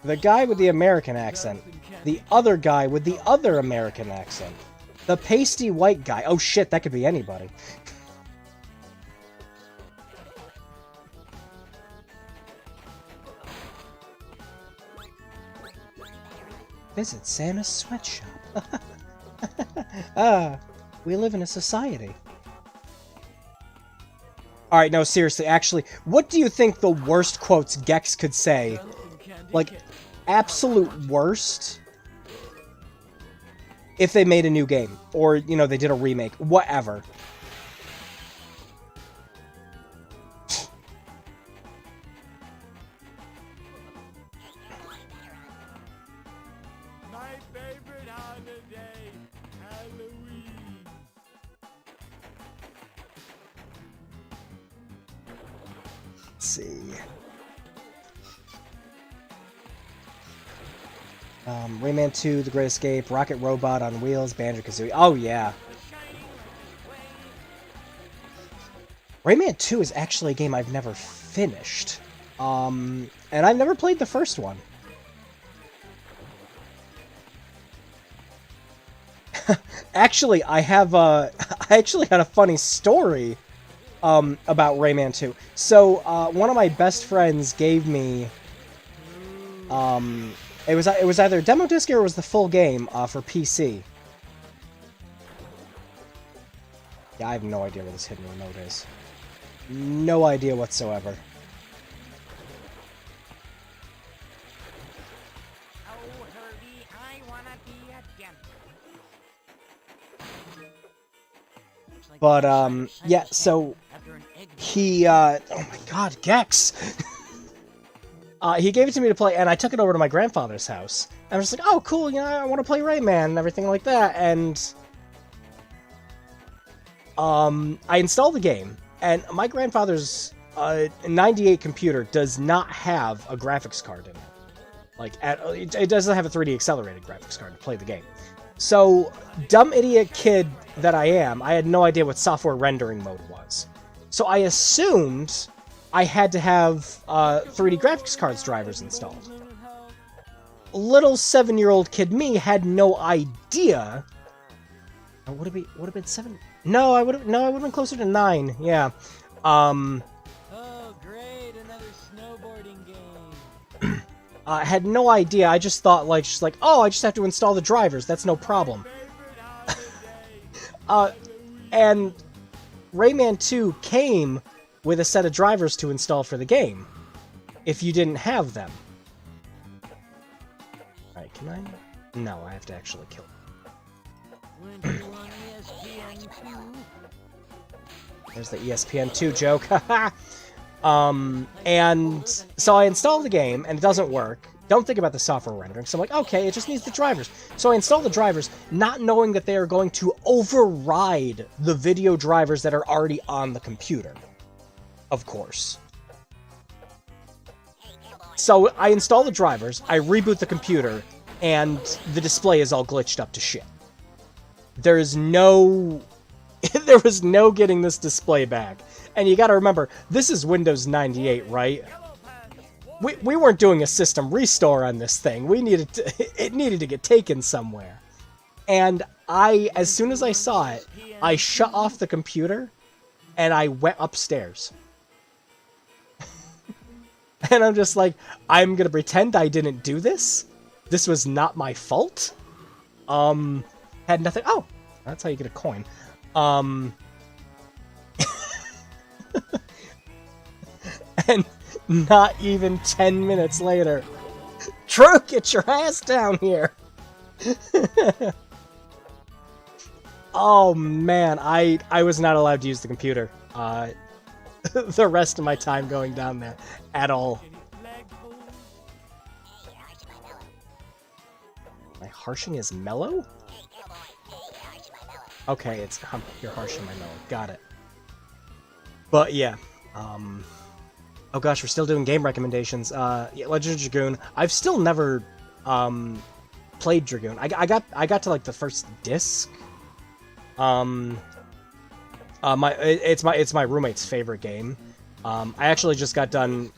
The guy with the American accent. The other guy with the other American accent. The pasty white guy. Oh shit, that could be anybody. Visit Santa's sweatshop. We live in a society. Alright, no, seriously, actually, what do you think the worst quotes Gex could say? Like, absolute worst? If they made a new game. Or, you know, they did a remake. Whatever.
My favorite holiday, Halloween.
Let's see. Rayman 2, The Great Escape, Rocket Robot on Wheels, Banjo-Kazooie. Oh, yeah. Rayman 2 is actually a game I've never finished. And I've never played the first one. Actually, I actually had a funny story about Rayman 2. So, one of my best friends gave me it was either a demo disc or it was the full game for PC. Yeah, I have no idea where this hidden remote is. No idea whatsoever.
Oh, Herbie, I wanna be a gem.
But, yeah, so he, oh my god, Gex! He gave it to me to play, and I took it over to my grandfather's house. And I was just like, oh, cool, you know, I want to play Rayman and everything like that, and I installed the game, and my grandfather's 98 computer does not have a graphics card in it. Like, it doesn't have a 3D accelerated graphics card to play the game. So, dumb idiot kid that I am, I had no idea what software rendering mode was. So I assumed I had to have 3D graphics cards drivers installed. Little 7-year-old kid me had no idea. Would have been 7? No, I would have been closer to 9. Yeah.
Oh, great, another snowboarding game.
I had no idea. I just thought, like, oh, I just have to install the drivers. That's no problem. And Rayman 2 came with a set of drivers to install for the game, if you didn't have them. Alright, can I? No, I have to actually kill him. There's the ESPN2 joke. And so I installed the game, and it doesn't work. Don't think about the software rendering. So I'm like, okay, it just needs the drivers. So I install the drivers, not knowing that they are going to override the video drivers that are already on the computer. Of course. So I install the drivers, I reboot the computer, and the display is all glitched up to shit. There was no getting this display back. And you gotta remember, this is Windows 98, right? We weren't doing a system restore on this thing. It needed to get taken somewhere. And as soon as I saw it, I shut off the computer, and I went upstairs. And I'm just like, I'm gonna pretend I didn't do this? This was not my fault? Had nothing. Oh, that's how you get a coin. And not even 10 minutes later, Drew, get your ass down here! Oh man, I was not allowed to use the computer the rest of my time going down there at all. My harshing is mellow? Okay, you're harshing my mellow. Got it. But yeah, oh gosh, we're still doing game recommendations. Yeah, Legend of Dragoon. I've still never played Dragoon. I got to like the first disc. It's my roommate's favorite game. I actually just got done.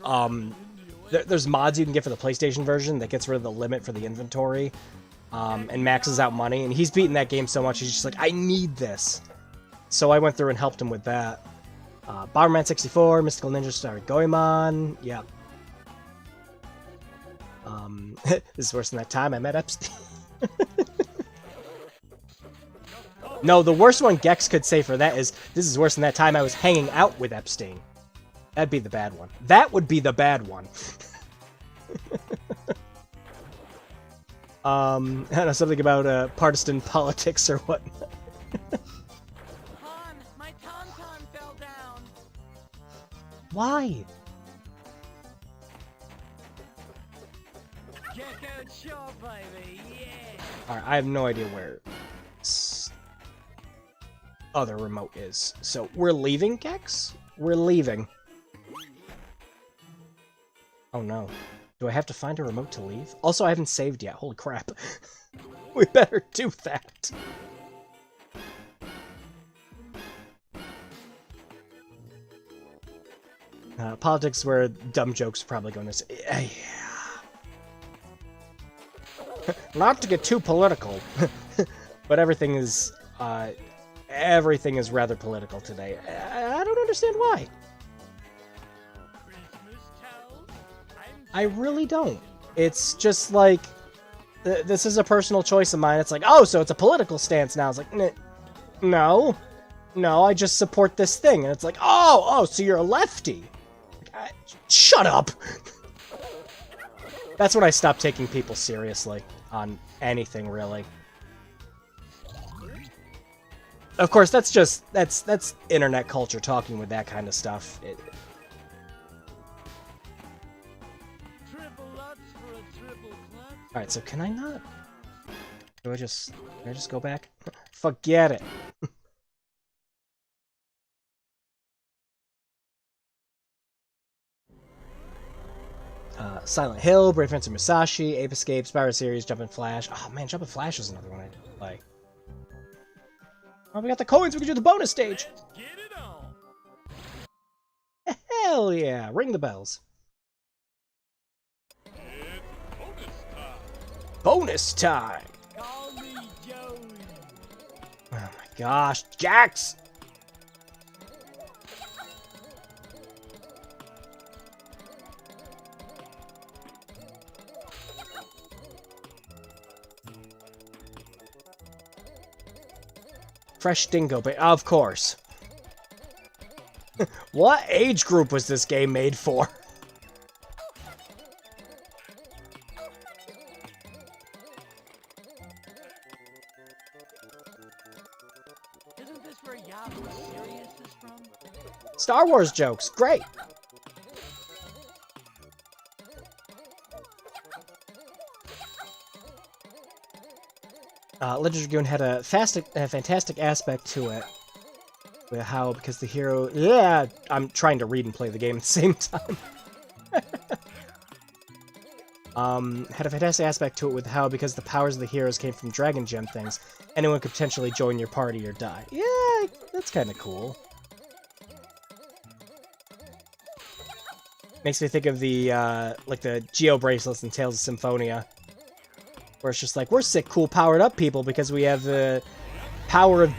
There's mods you can get for the PlayStation version that gets rid of the limit for the inventory, and maxes out money. And he's beaten that game so much, he's just like, I need this. So I went through and helped him with that. Bomberman 64, Mystical Ninja Star Goemon, yeah. This is worse than that time I met Epstein. No, the worst one Gex could say for that is, this is worse than that time I was hanging out with Epstein. That'd be the bad one. That would be the bad one. I don't know, something about partisan politics or what.
Han, my tauntaun fell down.
Why?
Check out Shaw, baby, yeah.
Alright, I have no idea where other remote is. So, we're leaving, Gex? We're leaving. Oh no. Do I have to find a remote to leave? Also, I haven't saved yet. Holy crap. We better do that. Politics where dumb jokes are probably going to say, yeah. Not to get too political, but everything is rather political today. I don't understand why. I really don't. It's just like, this is a personal choice of mine. It's like, oh, so it's a political stance now. It's like, no, I just support this thing. And it's like, oh, so you're a lefty. Shut up. That's when I stopped taking people seriously on anything, really. Of course, that's internet culture talking with that kind of stuff. Alright, so can I not? Can I just go back? Forget it. Silent Hill, Brave Fencer Musashi, Ape Escape, Spyro Series, Jumpin' Flash. Oh man, Jumpin' Flash is another one I didn't play. Oh, we got the coins, we can do the bonus stage!
Let's get it on.
Hell yeah! Ring the bells.
It's bonus time.
Bonus time!
Call me Joey.
Oh my gosh, Jax! Fresh Dingo, but of course. What age group was this game made for?
Isn't this where Yahoo Serious is from?
Star Wars jokes, great! Legend Dragoon had a fantastic aspect to it. With how, because the hero... Yeah, I'm trying to read and play the game at the same time. Had a fantastic aspect to it with how, because the powers of the heroes came from Dragon Gem things, anyone could potentially join your party or die. Yeah, that's kind of cool. Makes me think of the, like the Geo bracelets in Tales of Symphonia. Where it's just like, we're sick, cool, powered up people because we have the power of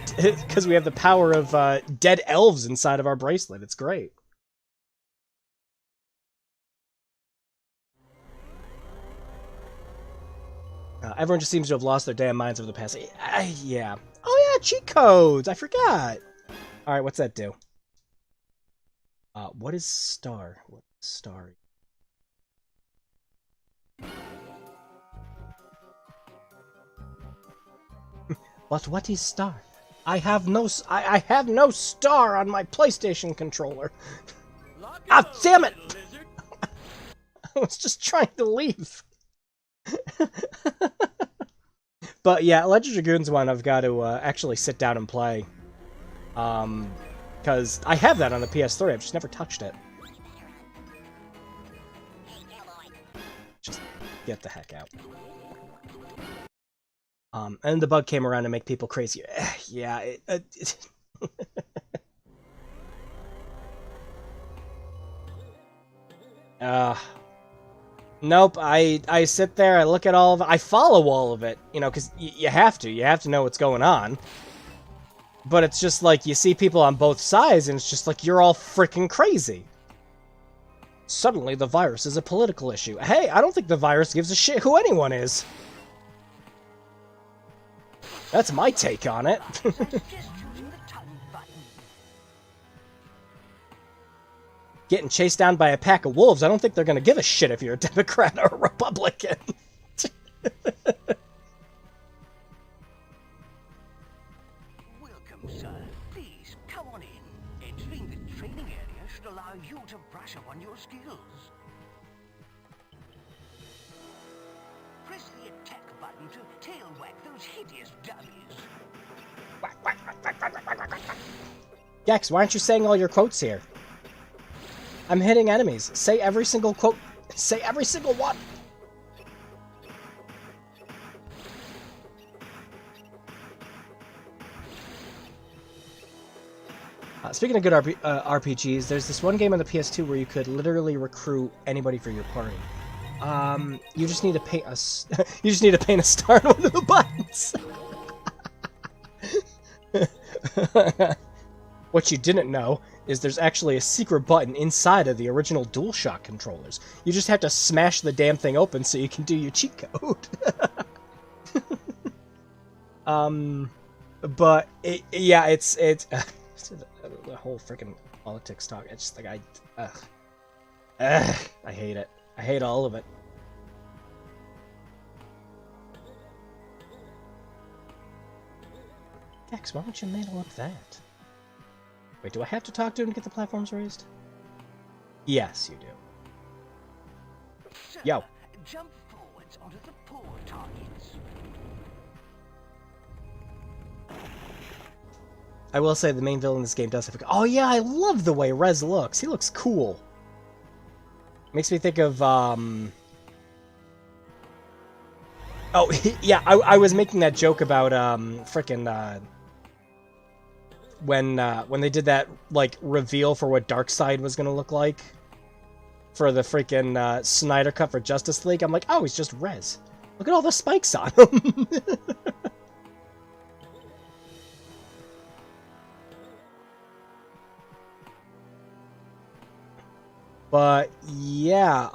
dead elves inside of our bracelet. It's great. Everyone just seems to have lost their damn minds over the past... yeah. Oh yeah, cheat codes! I forgot! Alright, what's that do? What is star? What is star? But what is star? I have no star on my PlayStation controller. Ah, damn it! I was just trying to leave. But yeah, Legend of Dragoon's one I've got to actually sit down and play. Because I have that on the PS3, I've just never touched it. Just get the heck out. And the bug came around to make people crazy. Yeah, nope, I sit there, I look at all of it, I follow all of it, you know, because you have to know what's going on. But it's just like, you see people on both sides, and it's just like, you're all freaking crazy. Suddenly, the virus is a political issue. Hey, I don't think the virus gives a shit who anyone is. That's my take on it. Getting chased down by a pack of wolves, I don't think they're gonna give a shit if you're a Democrat or a Republican.
Welcome, sir. Please, come on in. Entering the training area should allow you to brush up on your skills. Press the attack button to tail whack those hideous dummies.
Gex, why aren't you saying all your quotes here? I'm hitting enemies. Say every single quote. Say every single one. Speaking of good RPGs, there's this one game on the PS2 where you could literally recruit anybody for your party. You just need to paint a you just need to paint a star on one of the buttons. What you didn't know is there's actually a secret button inside of the original DualShock controllers. You just have to smash the damn thing open so you can do your cheat code. But it's the whole freaking politics talk. It's just like I hate it. I hate all of it. Gex, why don't you mantle up that? Wait, do I have to talk to him to get the platforms raised? Yes, you do.
Sir,
Yo.
Jump forwards onto the poor targets.
I will say the main villain in this game does have a... Oh yeah, I love the way Rez looks. He looks cool. Makes me think of, Oh, yeah, I was making that joke about, frickin', when they did that, like, reveal for what Darkseid was gonna look like for the freaking Snyder Cut for Justice League. I'm like, oh, he's just Rez. Look at all the spikes on him. But yeah,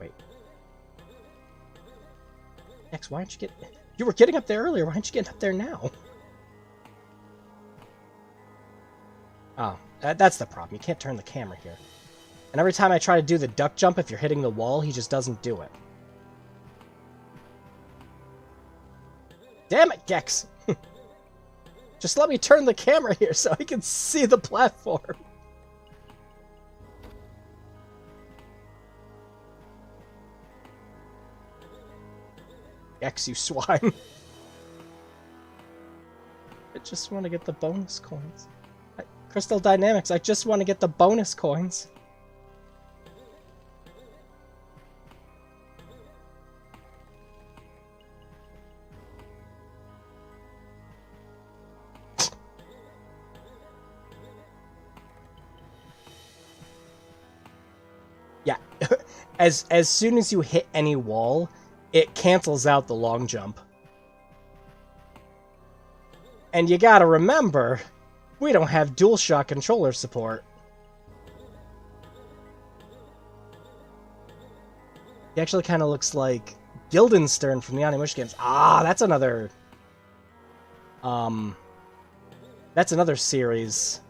wait. X, why didn't you get... You were getting up there earlier, why aren't you getting up there now? Oh, that's the problem. You can't turn the camera here. And every time I try to do the duck jump, if you're hitting the wall, he just doesn't do it. Damn it, Gex! Just let me turn the camera here so I can see the platform. Gex, you swine. I just want to get the bonus coins. Crystal Dynamics, I just want to get the bonus coins. Yeah, as soon as you hit any wall, it cancels out the long jump. And you gotta remember, we don't have DualShock controller support. He actually kind of looks like Guildenstern from the Onimusha games. Ah, that's another... That's another series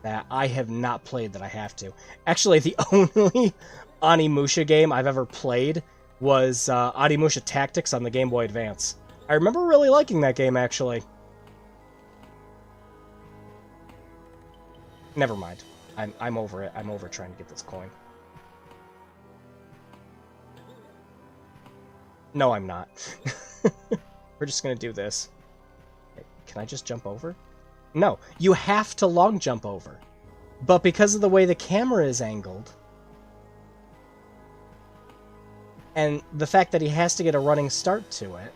that I have not played that I have to. Actually, the only Onimusha game I've ever played was Onimusha Tactics on the Game Boy Advance. I remember really liking that game, actually. Never mind. I'm over it. I'm over trying to get this coin. No, I'm not. We're just gonna do this. Can I just jump over? No, you have to long jump over. But because of the way the camera is angled, and the fact that he has to get a running start to it,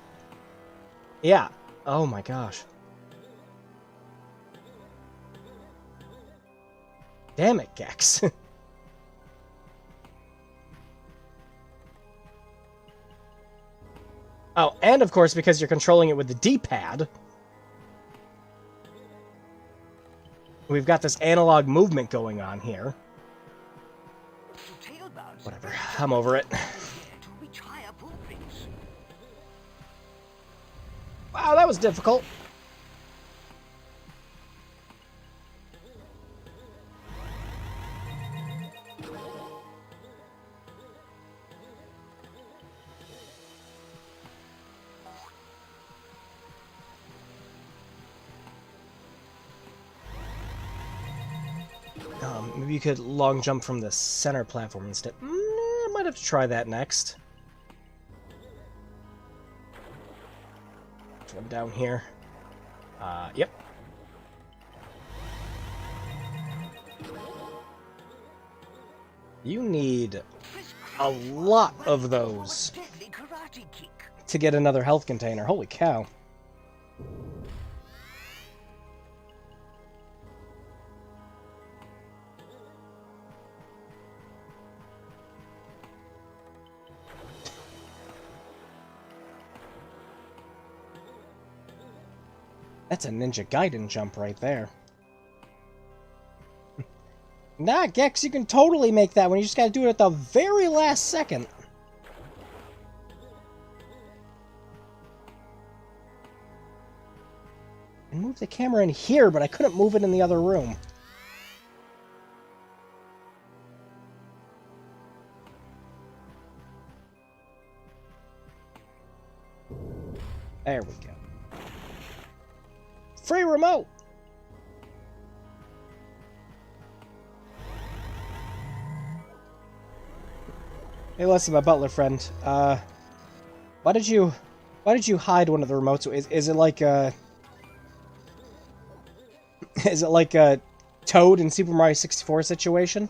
yeah. Oh my gosh. Damn it, Gex. Oh, and of course, because you're controlling it with the D-pad, we've got this analog movement going on here. Whatever, I'm over it. Wow, that was difficult. Maybe you could long jump from the center platform instead. I might have to try that next. One down here. Yep. You need a lot of those to get another health container. Holy cow. That's a Ninja Gaiden jump right there. Nah, Gex, you can totally make that one. You just gotta do it at the very last second. I moved the camera in here, but I couldn't move it in the other room. There we go. Free remote! Hey, listen, my butler friend. Why did you hide one of the remotes? Is it like is it like Toad in Super Mario 64 situation.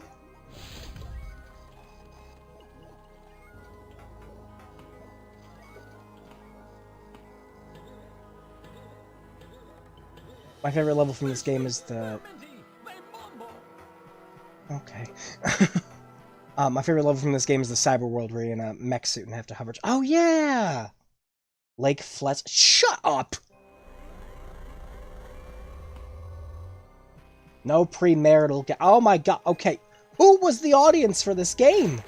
My favorite level from this game is the... Okay. My favorite level from this game is the Cyber World where you're in a mech suit and have to hover... Oh, yeah! Lake Flats... Shut up! No premarital... Oh my god, okay. Who was the audience for this game?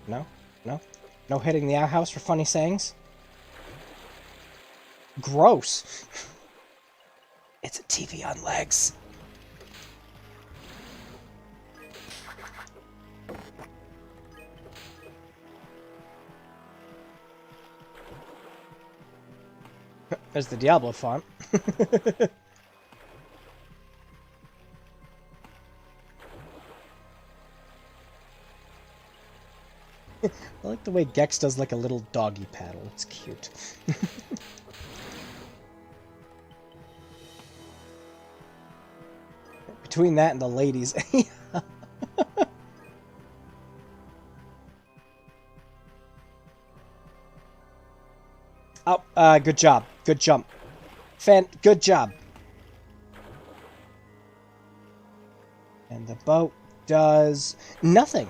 No? No? No hitting the outhouse for funny sayings? Gross. It's a TV on legs. There's the Diablo font. I like the way Gex does like a little doggy paddle. It's cute. Between that and the ladies. Oh, good job. Good jump. Good job. And the boat does nothing.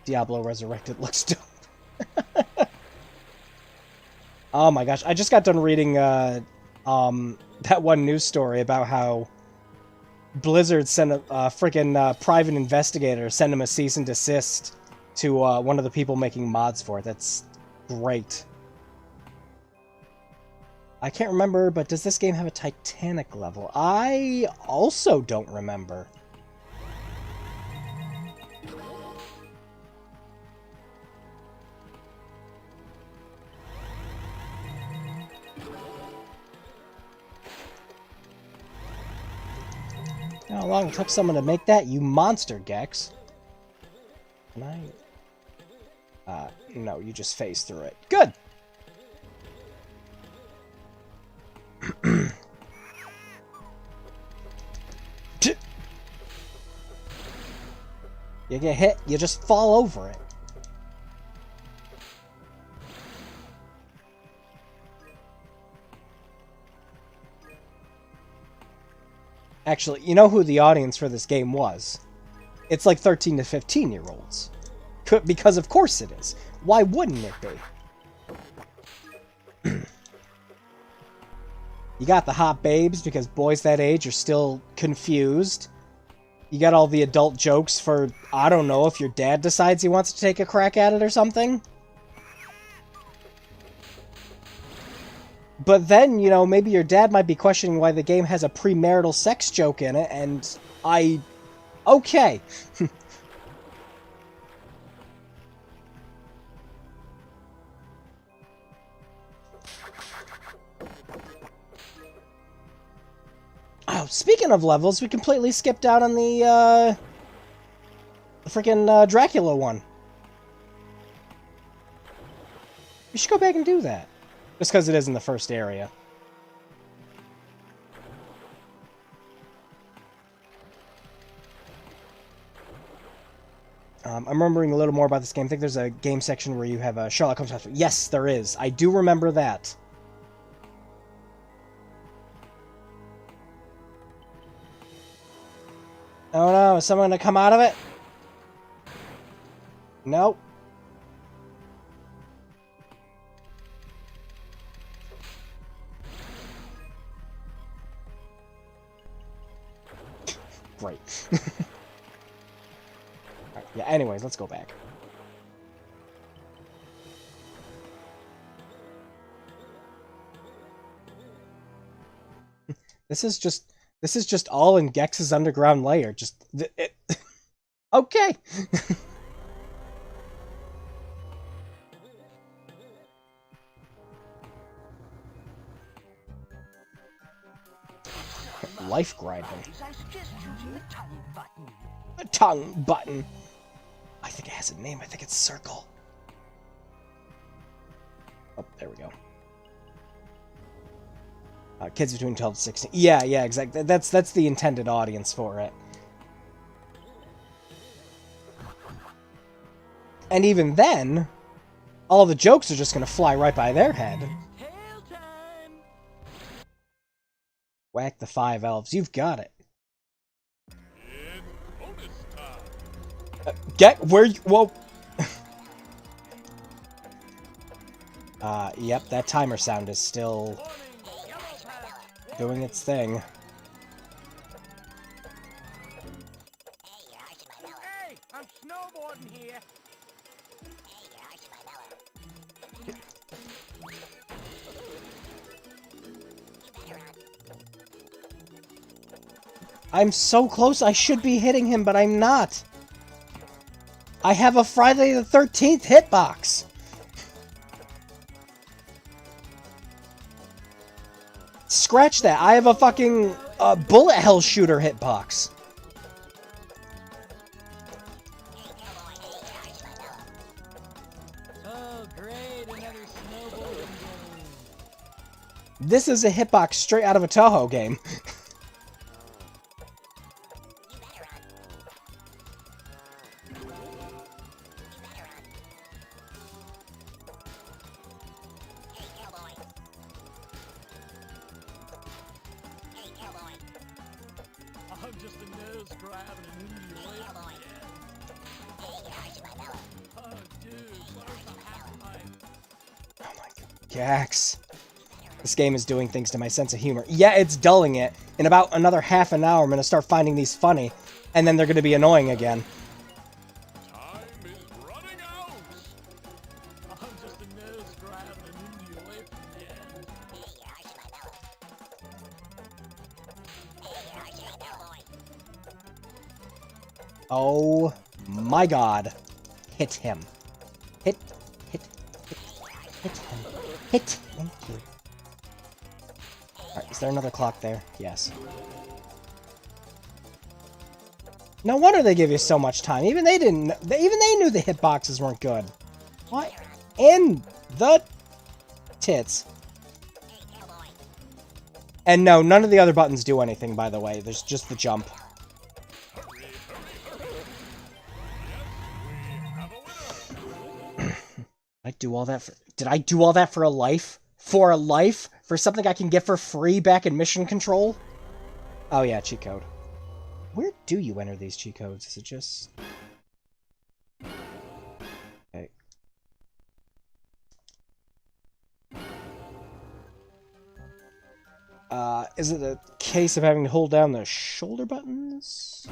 Diablo Resurrected looks dope. Oh my gosh, I just got done reading that one news story about how Blizzard sent a freaking private investigator, sent him a cease and desist to one of the people making mods for it. That's great. I can't remember, but does this game have a Titanic level? I also don't remember. How long it took someone to make that, you monster, Gex? Can I... no, you just phased through it. Good! You get hit, you just fall over it. Actually, you know who the audience for this game was? It's like 13 to 15-year-olds. Because of course it is. Why wouldn't it be? You got the hot babes because boys that age are still confused. You got all the adult jokes for, I don't know, if your dad decides he wants to take a crack at it or something. But then, you know, maybe your dad might be questioning why the game has a premarital sex joke in it, and okay. Oh, speaking of levels, we completely skipped out on the freaking Dracula one. We should go back and do that. Just because it is in the first area. I'm remembering a little more about this game. I think there's a game section where you have a Sherlock Holmes hospital. Yes, there is. I do remember that. Oh no, is someone gonna come out of it? Nope. Great. Right, yeah, anyways, let's go back. This is just all in Gex's underground layer. Okay. Life grinding.
I suggest choosing the tongue button.
The tongue button. I think it has a name. I think it's circle. Oh, there we go. Kids between 12 and 16. Yeah, exactly. That's the intended audience for it. And even then, all the jokes are just gonna fly right by their head.
Tail time!
Whack the 5 elves. You've got it.
It's bonus time.
Get where you... Whoa. Yep, that timer sound is still doing its thing.
Hey, I'm snowboarding here.
I'm so close, I should be hitting him, but I'm not. I have a Friday the 13th hitbox. Scratch that. I have a fucking bullet hell shooter hitbox.
Oh, great, another snowboarding game.
This is a hitbox straight out of a Toho game.
I'm just a nose grab and an indie away from the end. Oh, dude, where's the half pipe?
Oh my god. Gax. This game is doing things to my sense of humor. Yeah, it's dulling it. In about another half an hour, I'm gonna start finding these funny. And then they're gonna be annoying again.
Time is running out.
I'm just a nose grab and an indie away from the end.
Oh my god. Hit him. Hit him. Hit. Thank you. Alright, is there another clock there? Yes. No wonder they give you so much time. Even they didn't. Even they knew the hitboxes weren't good. What in the tits? And no, none of the other buttons do anything. By the way, there's just the jump. I do all that for. Did I do all that for a life? For a life? For something I can get for free back in Mission Control? Oh yeah, cheat code. Where do you enter these cheat codes? Is it just... Okay. Is it a case of having to hold down the shoulder buttons?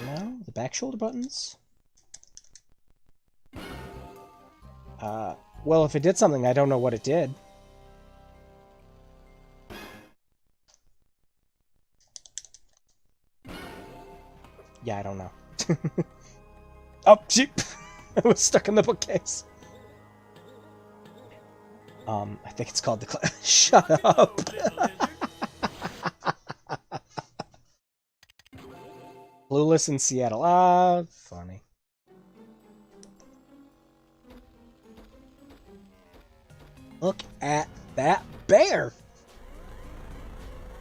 No? The back shoulder buttons? Well, if it did something, I don't know what it did. Yeah, I don't know. Oh, jeep! I was stuck in the bookcase. I think it's called the Shut up! Clueless in Seattle. Ah, funny. Look at that bear!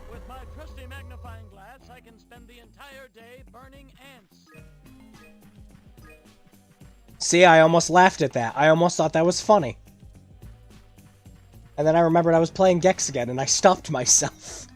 With my trusty magnifying glass, I can spend the entire day burning ants.
See, I almost laughed at that. I almost thought that was funny. And then I remembered I was playing Gex again, and I stopped myself.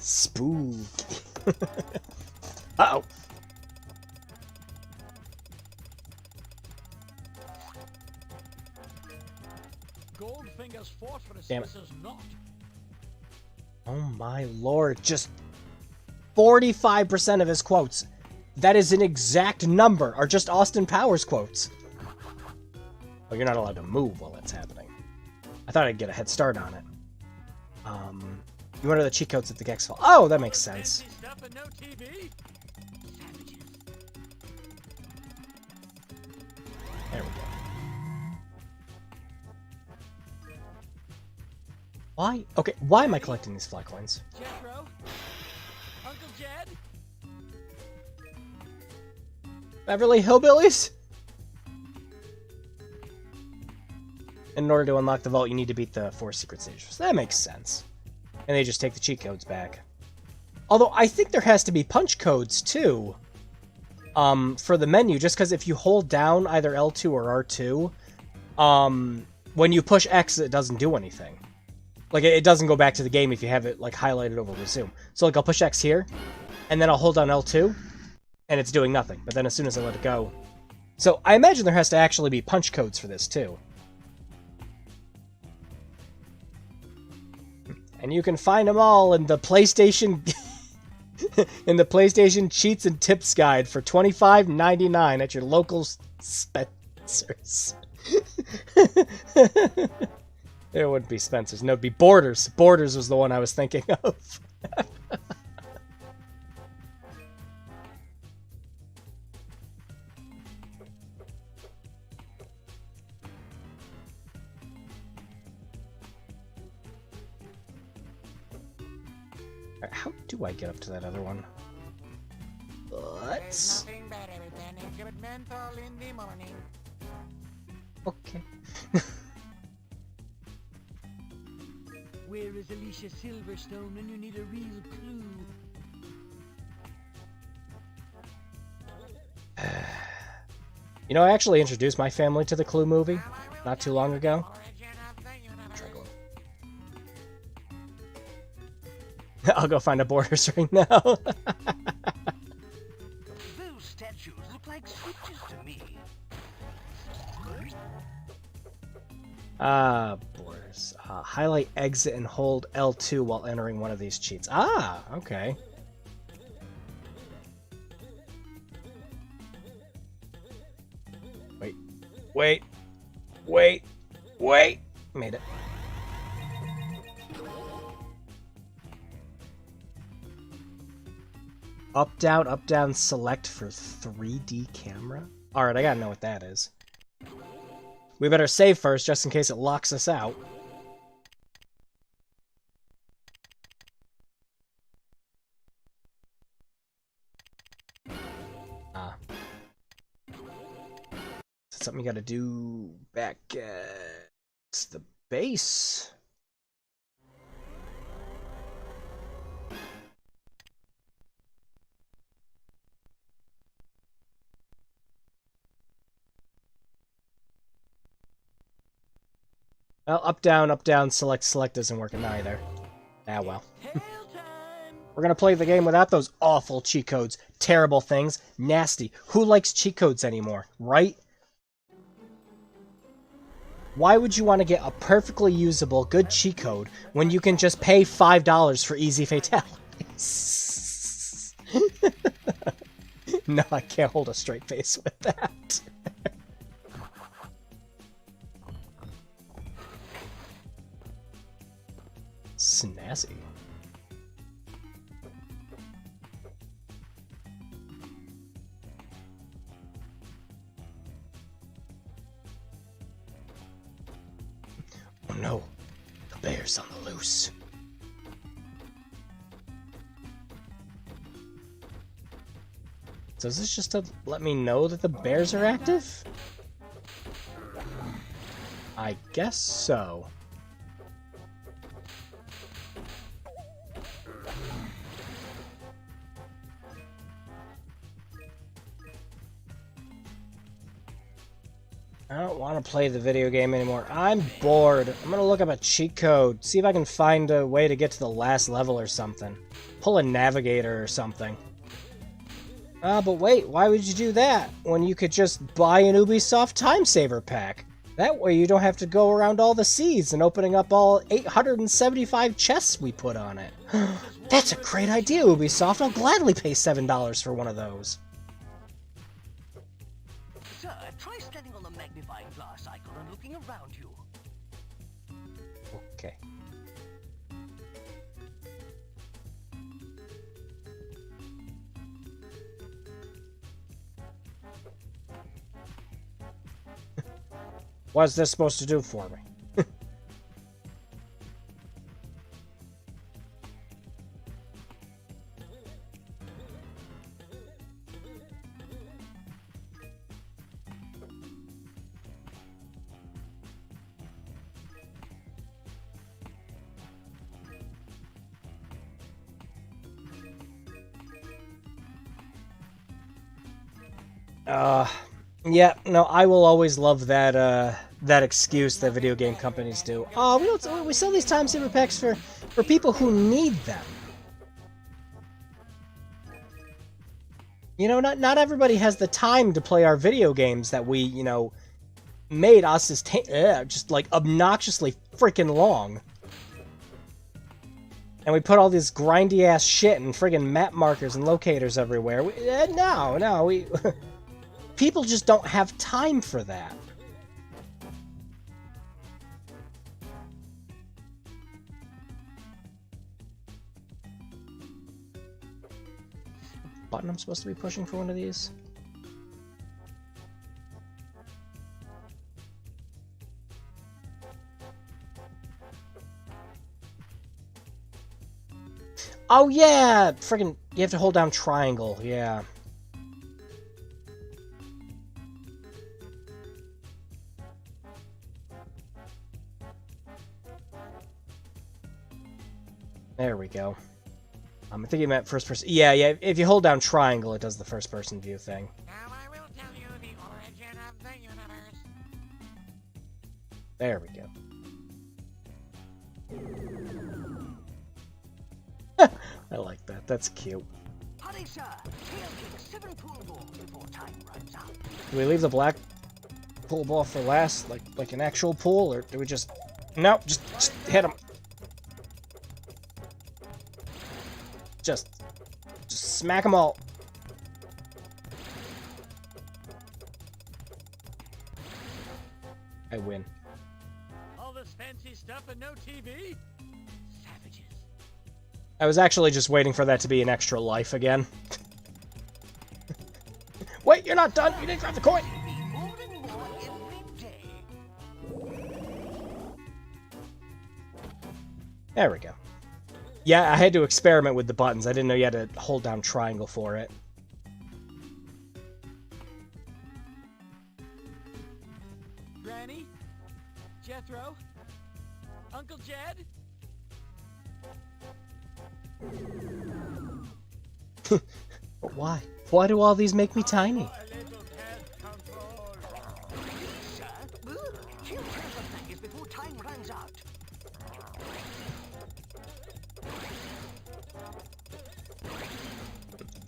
Spooky. Uh-oh.
Goldfinger's fortress
Damn it.
is not.
Oh my lord, just 45% of his quotes. That is an exact number, are just Austin Powers quotes. Oh, you're not allowed to move while that's happening. I thought I'd get a head start on it. You enter the cheat codes at the Gex file. Oh, that makes sense.
Fancy stuff and no TV?
There we go. Why? Okay, why am I collecting these fly coins?
Jethro? Uncle Jed?
Beverly Hillbillies? In order to unlock the vault, you need to beat the 4 secret stages. That makes sense. And they just take the cheat codes back. Although, I think there has to be punch codes, too. For the menu, just because if you hold down either L2 or R2, when you push X, it doesn't do anything. Like, it doesn't go back to the game if you have it, like, highlighted over resume. So, like, I'll push X here, and then I'll hold down L2, and it's doing nothing. But then as soon as I let it go... So, I imagine there has to actually be punch codes for this, too. And you can find them all in the PlayStation... in the PlayStation Cheats and Tips Guide for $25.99 at your local Spencer's. It wouldn't be Spencer's. No, it'd be Borders. Borders was the one I was thinking of. Alright, how do I get up to that other one? Let's...
Nothing better than a good menthol in the morning.
Okay.
Where is Alicia Silverstone when you need a real clue?
You know, I actually introduced my family to the Clue movie not too long ago. I'll go find a Borders ring now.
Those statues look like switches to me.
Borders. Highlight exit and hold L2 while entering one of these cheats. Ah, okay. Wait. Made it. Up, down, select for 3D camera? Alright, I gotta know what that is. We better save first, just in case it locks us out. Is that something you gotta do back at the base? Well, up, down, select isn't working either. Ah, well. We're gonna play the game without those awful cheat codes. Terrible things. Nasty. Who likes cheat codes anymore, right? Why would you want to get a perfectly usable, good cheat code when you can just pay $5 for easy fatalities? No, I can't hold a straight face with that. Snazzy. Oh no, the bear's on the loose. So is this just to let me know that the bears are active? I guess so. I don't want to play the video game anymore. I'm bored. I'm gonna look up a cheat code. See if I can find a way to get to the last level or something. Pull a navigator or something. But wait, why would you do that when you could just buy an Ubisoft time saver pack? That way you don't have to go around all the seas and opening up all 875 chests we put on it. That's a great idea, Ubisoft. I'll gladly pay $7 for one of those.
Sir, try standing on the magnifying glass icon and looking around you.
Okay. What's this supposed to do for me? Yeah, no, I will always love that, that excuse that video game companies do. Oh, we sell these time saver packs for people who need them. You know, not everybody has the time to play our video games that we, you know, made us as just like obnoxiously freaking long. And we put all this grindy ass shit and friggin' map markers and locators everywhere. We people just don't have time for that. Button I'm supposed to be pushing for one of these? Oh yeah! Friggin' you have to hold down triangle, yeah. There we go. I think you meant first person. Yeah, if you hold down triangle, it does the first person view thing.
Now I will tell you the origin of the universe.
There we go. I like that. That's cute.
Hurry, sir. Tail kick 7 pool balls before time runs out.
Do we leave the black pool ball for last, like an actual pool, or do we just... Nope, just hit him. Just smack them all. I win.
All this fancy stuff and no TV? Savages.
I was actually just waiting for that to be an extra life again. Wait, you're not done. You didn't grab the coin.
More and more every day.
There we go. Yeah, I had to experiment with the buttons. I didn't know you had to hold down triangle for it.
Granny? Jethro? Uncle Jed?
But why? Why do all these make me tiny?
A little pest control.
Sir, she'll tell the things before time runs out.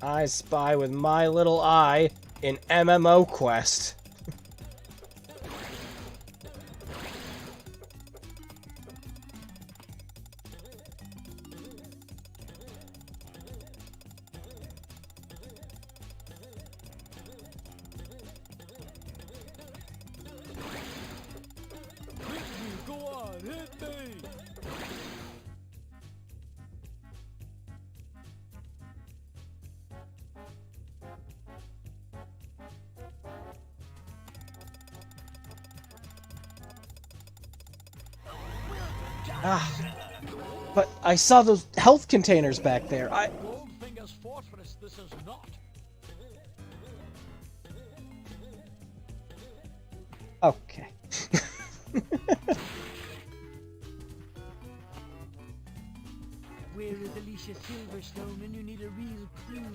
I spy with my little eye in MMO Quest.
Go on, hit me!
But I saw those health containers back there.
Goldfinger's fortress, this is not.
Okay.
Where is Alicia Silverstone when you need a real clue?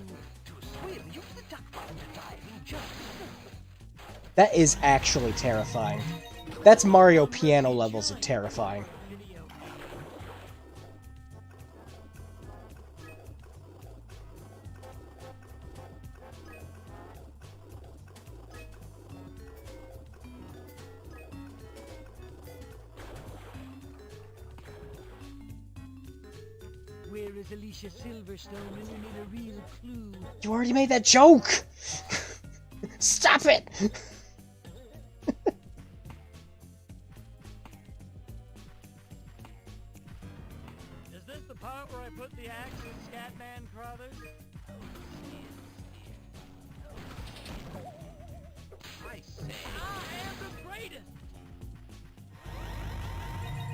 To swim, use the duck button to dive and jump.
That is actually terrifying. That's Mario piano levels of terrifying.
Where is Alicia Silverstone when you need a real clue?
You already made that joke! Stop it!
part where I put the axe in Scatman Crothers?
I say.
I am the greatest!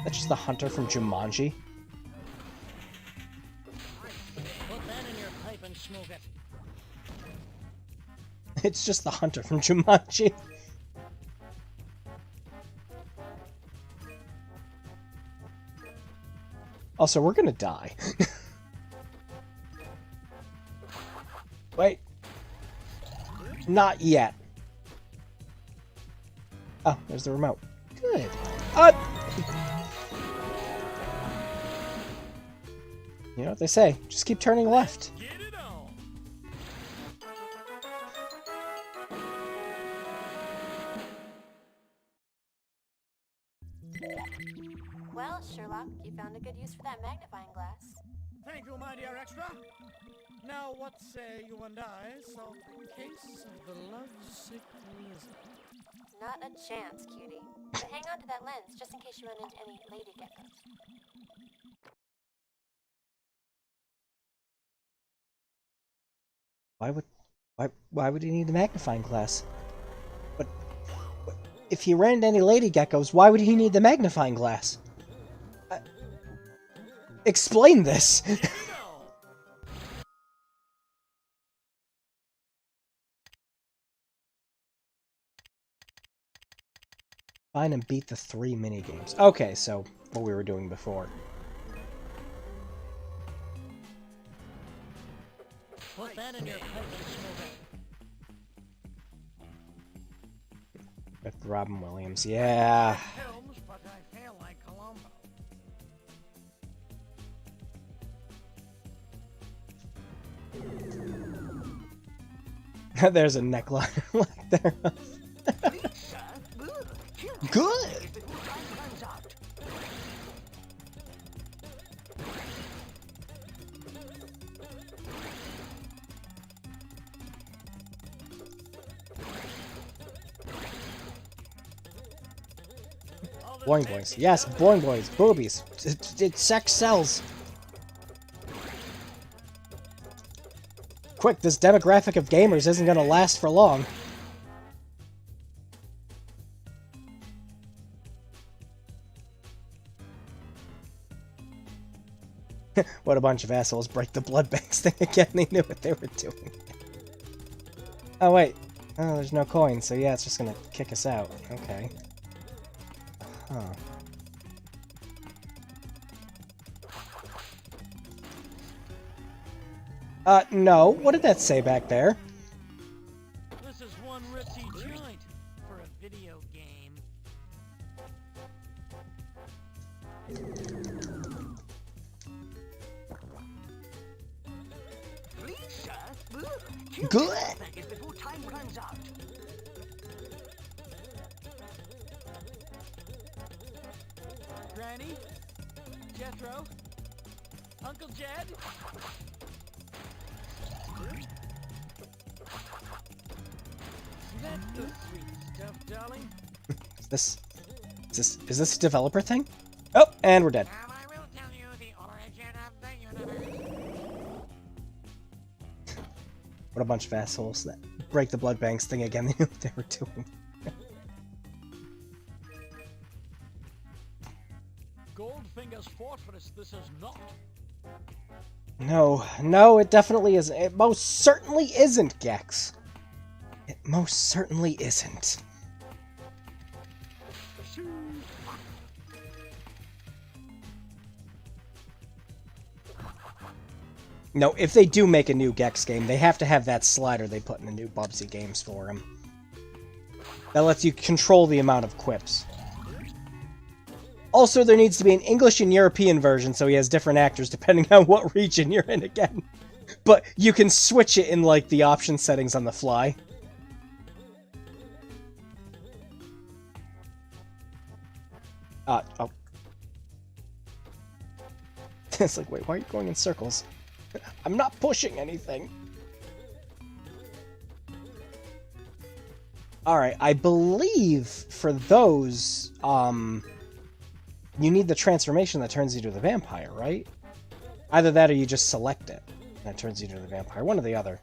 That's just the hunter from Jumanji.
Put that in your pipe and smoke it.
It's just the hunter from Jumanji. Also, we're gonna die. Wait. Not yet. Oh, there's the remote. Good. You know what they say, just keep turning left.
Get it on!
Well, Sherlock, you found a good use for that magnifying glass.
Thank you, my dear extra. Now, what say you and I solve the case of the lovesick lizard?
Not a chance, cutie. But hang on to that lens just in case you run into any lady geckos.
Why would he need the magnifying glass? But if he ran into any lady geckos, why would he need the magnifying glass? Explain this. Find and beat the 3 minigames. Okay, so what we were doing before.
Put that in your pipe and smoke it.
With Robin Williams, yeah.
Films, but I feel like Columbo.
There's a neckline like there. Good. Boing boys. Yes, boing boys. Boobies. It sex sells. Quick, this demographic of gamers isn't gonna last for long. What a bunch of assholes break the blood banks thing again. They knew what they were doing. Oh, wait. Oh, there's no coin, so yeah, it's just gonna kick us out. Okay. Huh. No. What did that say back there?
This is one ritzy joint for a video game.
Good.
Before time runs out.
Granny? Jethro? Uncle Jed? That's the sweet stuff, darling.
Is this a developer thing? Oh, and we're dead.
Now I will tell you the origin of the universe.
What a bunch of assholes that break the blood banks thing again. They knew what they were doing.
Goldfinger's Fortress, this is not.
No, it definitely isn't. It most certainly isn't, Gex. It most certainly isn't. No, if they do make a new Gex game, they have to have that slider they put in the new Bubsy games for him. That lets you control the amount of quips. Also, there needs to be an English and European version so he has different actors depending on what region you're in again. But you can switch it in, like, the option settings on the fly. Oh. It's like, wait, why are you going in circles? I'm not pushing anything. Alright, I believe for those, you need the transformation that turns you to the vampire, right? Either that or you just select it, and it turns you into the vampire. One or the other.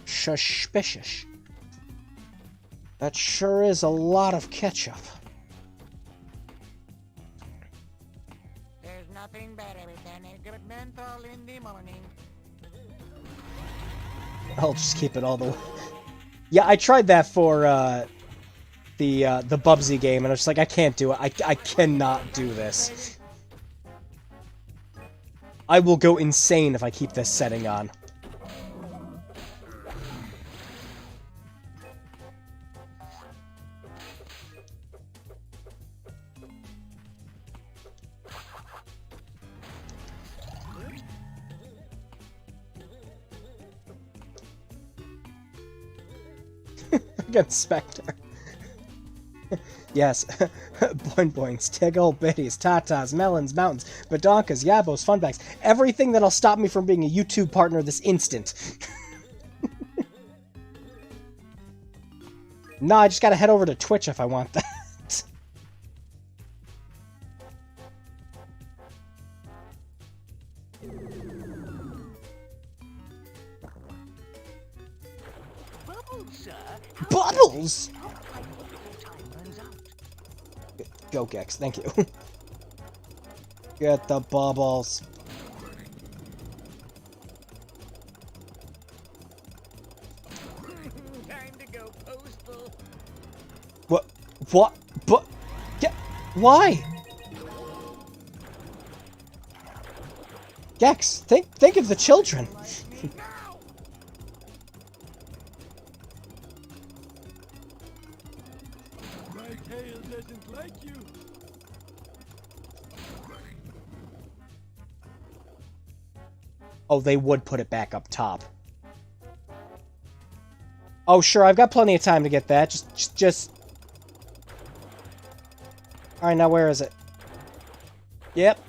Suspicious. That sure is a lot of ketchup.
There's nothing better than a good menthol in the morning.
I'll just keep it all the way. Yeah, I tried that for the Bubsy game, and I was just like, I can't do it. I cannot do this. I will go insane if I keep this setting on. Against Spectre. Yes. Boing boings, tiggle, bitties, tatas, melons, mountains, badonkas, yabos, funbags. Everything that'll stop me from being a YouTube partner this instant. Nah, I just gotta head over to Twitch if I want that. Bubbles! Go, Gex. Thank you. Get the bubbles.
Time to go postal.
What? What? But... Get... Why? Gex, think of the children. Oh, they would put it back up top. Oh, sure, I've got plenty of time to get that. Just... Alright, now where is it? Yep.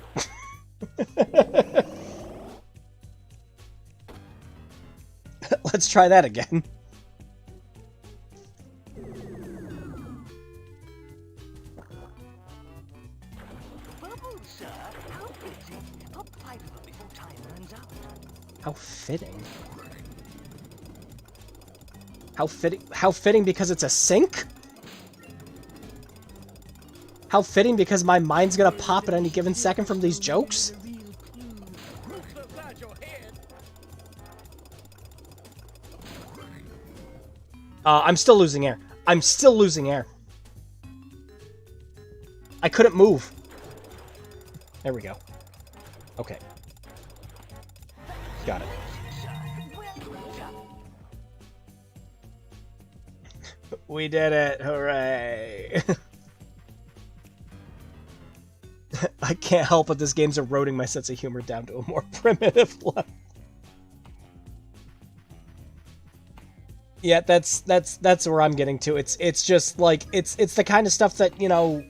Let's try that again. How fitting. How fitting because it's a sink? How fitting because my mind's gonna pop at any given second from these jokes? I'm still losing air. I'm still losing air. I couldn't move. There we go. Okay. Got it. We did it! Hooray! I can't help but this game's eroding my sense of humor down to a more primitive level. Yeah, that's where I'm getting to. It's just like it's the kind of stuff that, you know,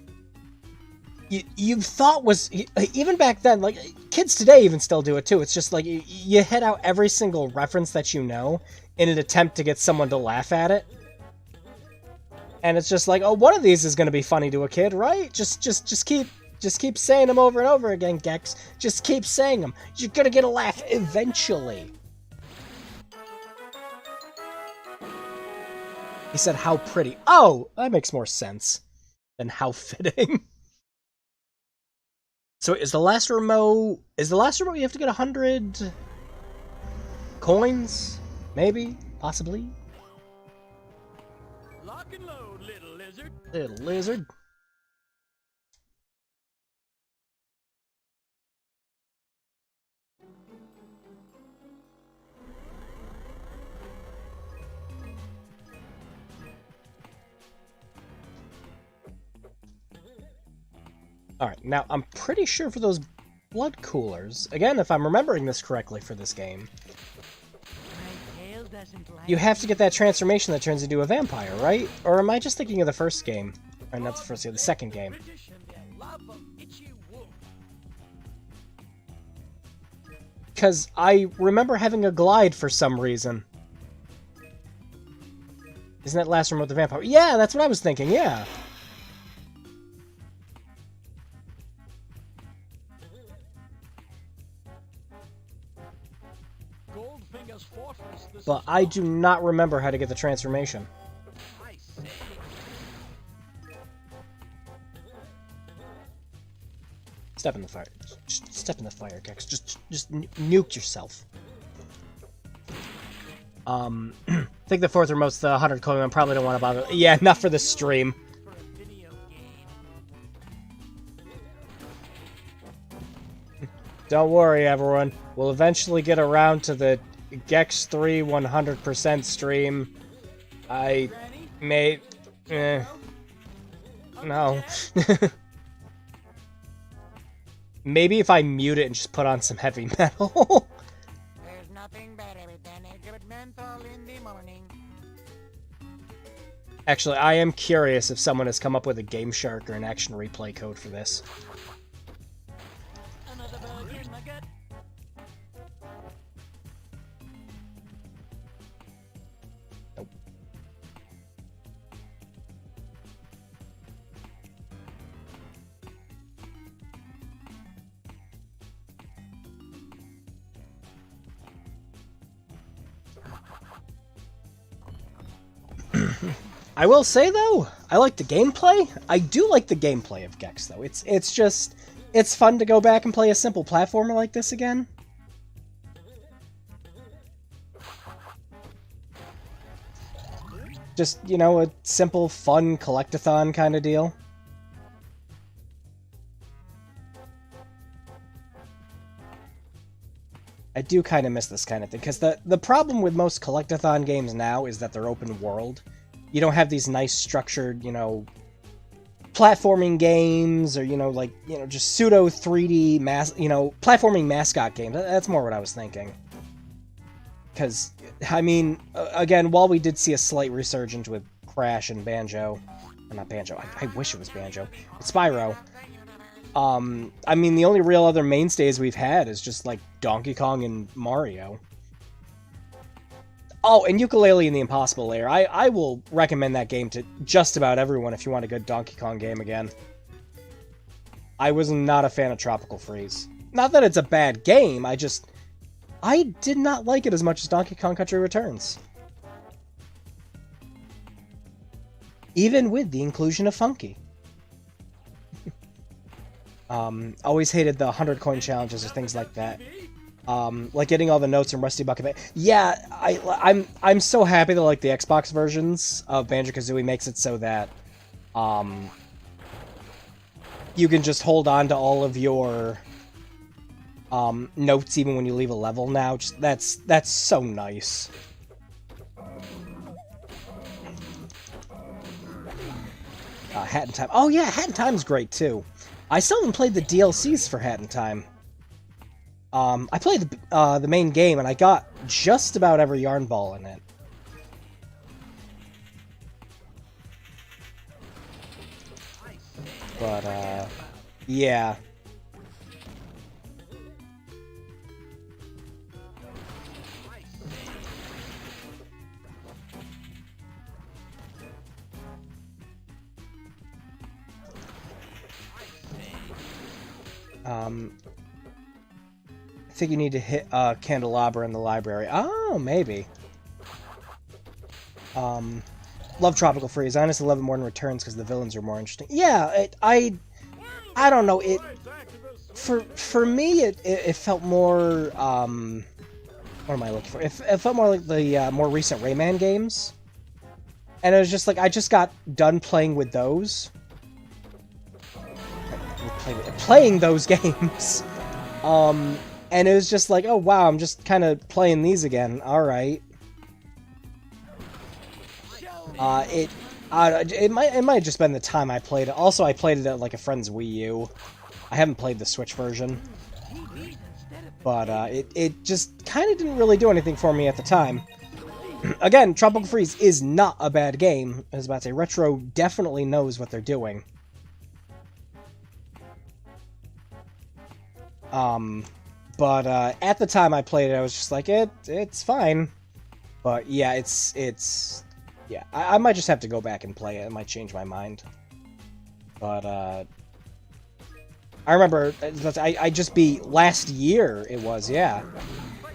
you thought was, even back then, like, kids today even still do it too. It's just like, you hit out every single reference that you know in an attempt to get someone to laugh at it. And it's just like, oh, one of these is going to be funny to a kid, right? Just keep saying them over and over again, Gex. Just keep saying them. You're going to get a laugh eventually. He said, how pretty. Oh, that makes more sense than how fitting. So is the last remote you have to get 100 coins? Maybe? Possibly?
Lock and load, little lizard.
Little lizard. Alright, now I'm pretty sure for those blood coolers, again, if I'm remembering this correctly for this game, you have to get that transformation that turns into a vampire, right? Or am I just thinking of the first game? Or not the first game, the second game. Because I remember having a glide for some reason. Isn't that last room with the vampire? Yeah, that's what I was thinking, yeah. but I do not remember how to get the transformation. Step in the fire. Just step in the fire, Gex. Just nuke yourself. I think the fourth remote's the 100 coin. I probably don't want to bother. Yeah, not for the stream.
For a video game.
Don't worry, everyone. We'll eventually get around to the Gex 3 100% stream. I
Granny?
may... no. Maybe if I mute it and just put on some heavy metal.
There's nothing better than a good menthol in the morning.
Actually, I am curious if someone has come up with a Game Shark or an Action Replay code for this.
Another bug in my gut.
Nope. I will say though, I like the gameplay. I do like the gameplay of Gex though. It's fun to go back and play a simple platformer like this again. Just, you know, a simple, fun collectathon kind of deal. I do kind of miss this kind of thing, because the problem with most collectathon games now is that they're open world. You don't have these nice structured, you know, platforming games, or, you know, like, you know, just pseudo 3D platforming mascot games. That's more what I was thinking. Because, I mean, again, while we did see a slight resurgence with Crash and Banjo, or not Banjo, I wish it was Banjo, but Spyro. I mean, the only real other mainstays we've had is just, like, Donkey Kong and Mario. Oh, and Yooka-Laylee and the Impossible Lair. I will recommend that game to just about everyone if you want a good Donkey Kong game again. I was not a fan of Tropical Freeze. Not that it's a bad game, I did not like it as much as Donkey Kong Country Returns. Even with the inclusion of Funky. Always hated the 100 coin challenges or things like that. Like getting all the notes in Rusty Bucket. Yeah, I'm so happy that like the Xbox versions of Banjo-Kazooie makes it so that you can just hold on to all of your notes even when you leave a level now. Just that's so nice. Hat in Time. Oh yeah, Hat in Time's great too. I still haven't played the DLCs for Hat in Time. I played the main game, and I got just about every yarn ball in it. But, yeah. I think you need to hit Candelabra in the library. Oh, maybe. Love Tropical Freeze. I honestly love it more than Returns because the villains are more interesting. Yeah, I don't know. For me, it felt more. What am I looking for? It felt more like the more recent Rayman games, and it was just like I just got done playing with those. Playing those games. And it was just like, oh wow, I'm just kind of playing these again. All right. It might have just been the time I played it. Also, I played it at like a friend's Wii U. I haven't played the Switch version, but it just kind of didn't really do anything for me at the time. Again, Tropical Freeze is not a bad game. I was about to say, Retro definitely knows what they're doing. But at the time I played it, I was just like, it's fine. But yeah, yeah, I might just have to go back and play it. It might change my mind. But I remember I just beat last year. It was, yeah.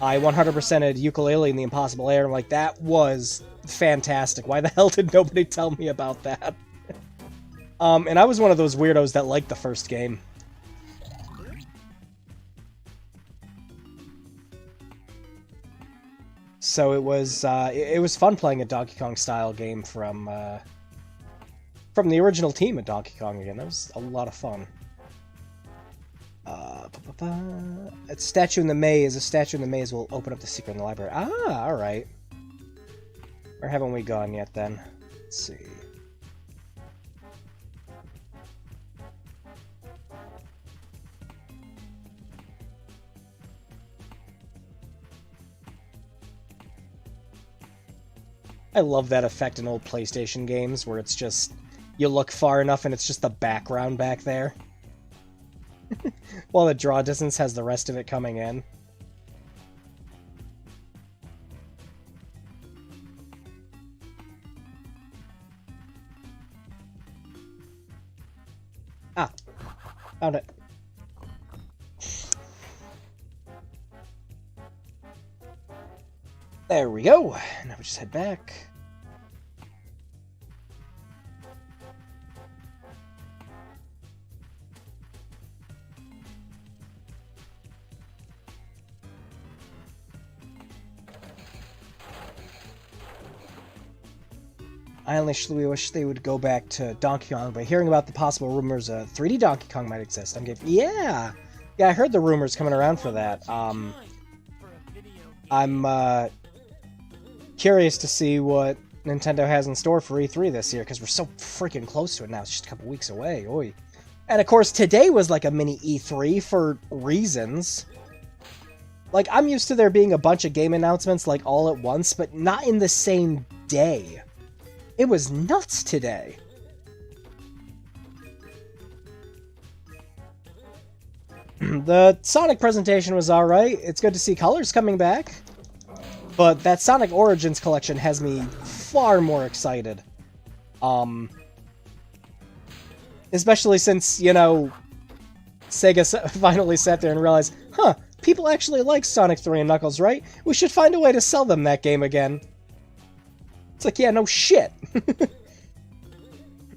I 100%ed Ukulele in the Impossible Air. I'm like, that was fantastic. Why the hell did nobody tell me about that? And I was one of those weirdos that liked the first game. So it was fun playing a Donkey Kong style game from the original team of Donkey Kong again. That was a lot of fun. A statue in the maze. A statue in the maze will open up the secret in the library. Ah, alright. Where haven't we gone yet, then? Let's see. I love that effect in old PlayStation games, where it's just... You look far enough and it's just the background back there. While the draw distance has the rest of it coming in. Ah, found it. There we go. Now we just head back. I only wish they would go back to Donkey Kong, but hearing about the possible rumors 3D Donkey Kong might exist, I'm getting... Yeah! Yeah, I heard the rumors coming around for that. I'm curious to see what Nintendo has in store for E3 this year, because we're so freaking close to it now. It's just a couple weeks away. Oy. And of course, today was like a mini E3 for reasons. Like, I'm used to there being a bunch of game announcements like all at once, but not in the same day. It was nuts today. The Sonic presentation was alright. It's good to see Colors coming back. But that Sonic Origins collection has me far more excited. Especially since, you know, Sega finally sat there and realized, huh, people actually like Sonic 3 and Knuckles, right? We should find a way to sell them that game again. It's like, yeah, no shit.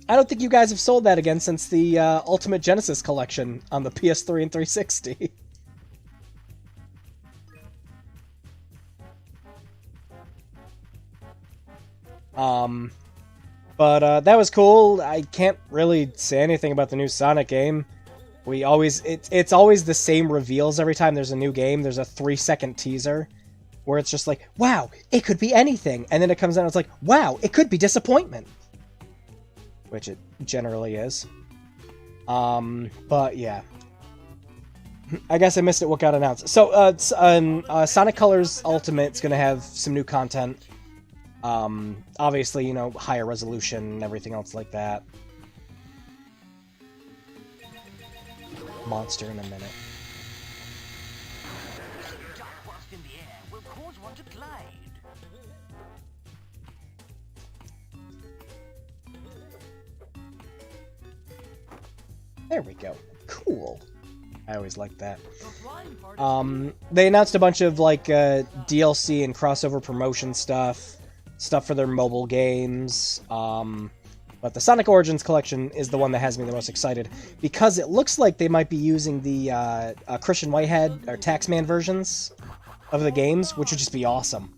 I don't think you guys have sold that again since the Ultimate Genesis collection on the PS3 and 360. But that was cool. I can't really say anything about the new Sonic game. It's always the same reveals every time there's a new game. There's a 3-second teaser where it's just like, wow, it could be anything. And then it comes out and it's like, wow, it could be disappointment. Which it generally is. But yeah. I guess I missed it what got announced. So, Sonic Colors Ultimate's gonna have some new content. Obviously, you know, higher resolution and everything else like that. Monster in a minute.
In the air will cause one to glide.
There we go. Cool. I always like that. They announced a bunch of like DLC and crossover promotion stuff for their mobile games. But the Sonic Origins collection is the one that has me the most excited because it looks like they might be using the Christian Whitehead or Taxman versions of the games, which would just be awesome.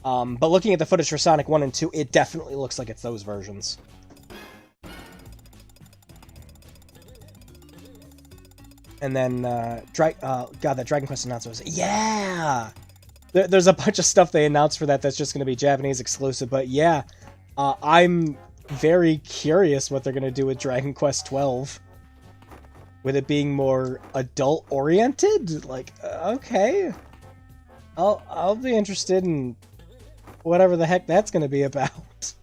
But looking at the footage for Sonic 1 and 2, it definitely looks like it's those versions. And then, God, that Dragon Quest announcement was... Yeah! There's a bunch of stuff they announced for that's just going to be Japanese exclusive, but yeah. I'm very curious what they're going to do with Dragon Quest 12. With it being more adult-oriented? Like, okay. I'll be interested in whatever the heck that's going to be about.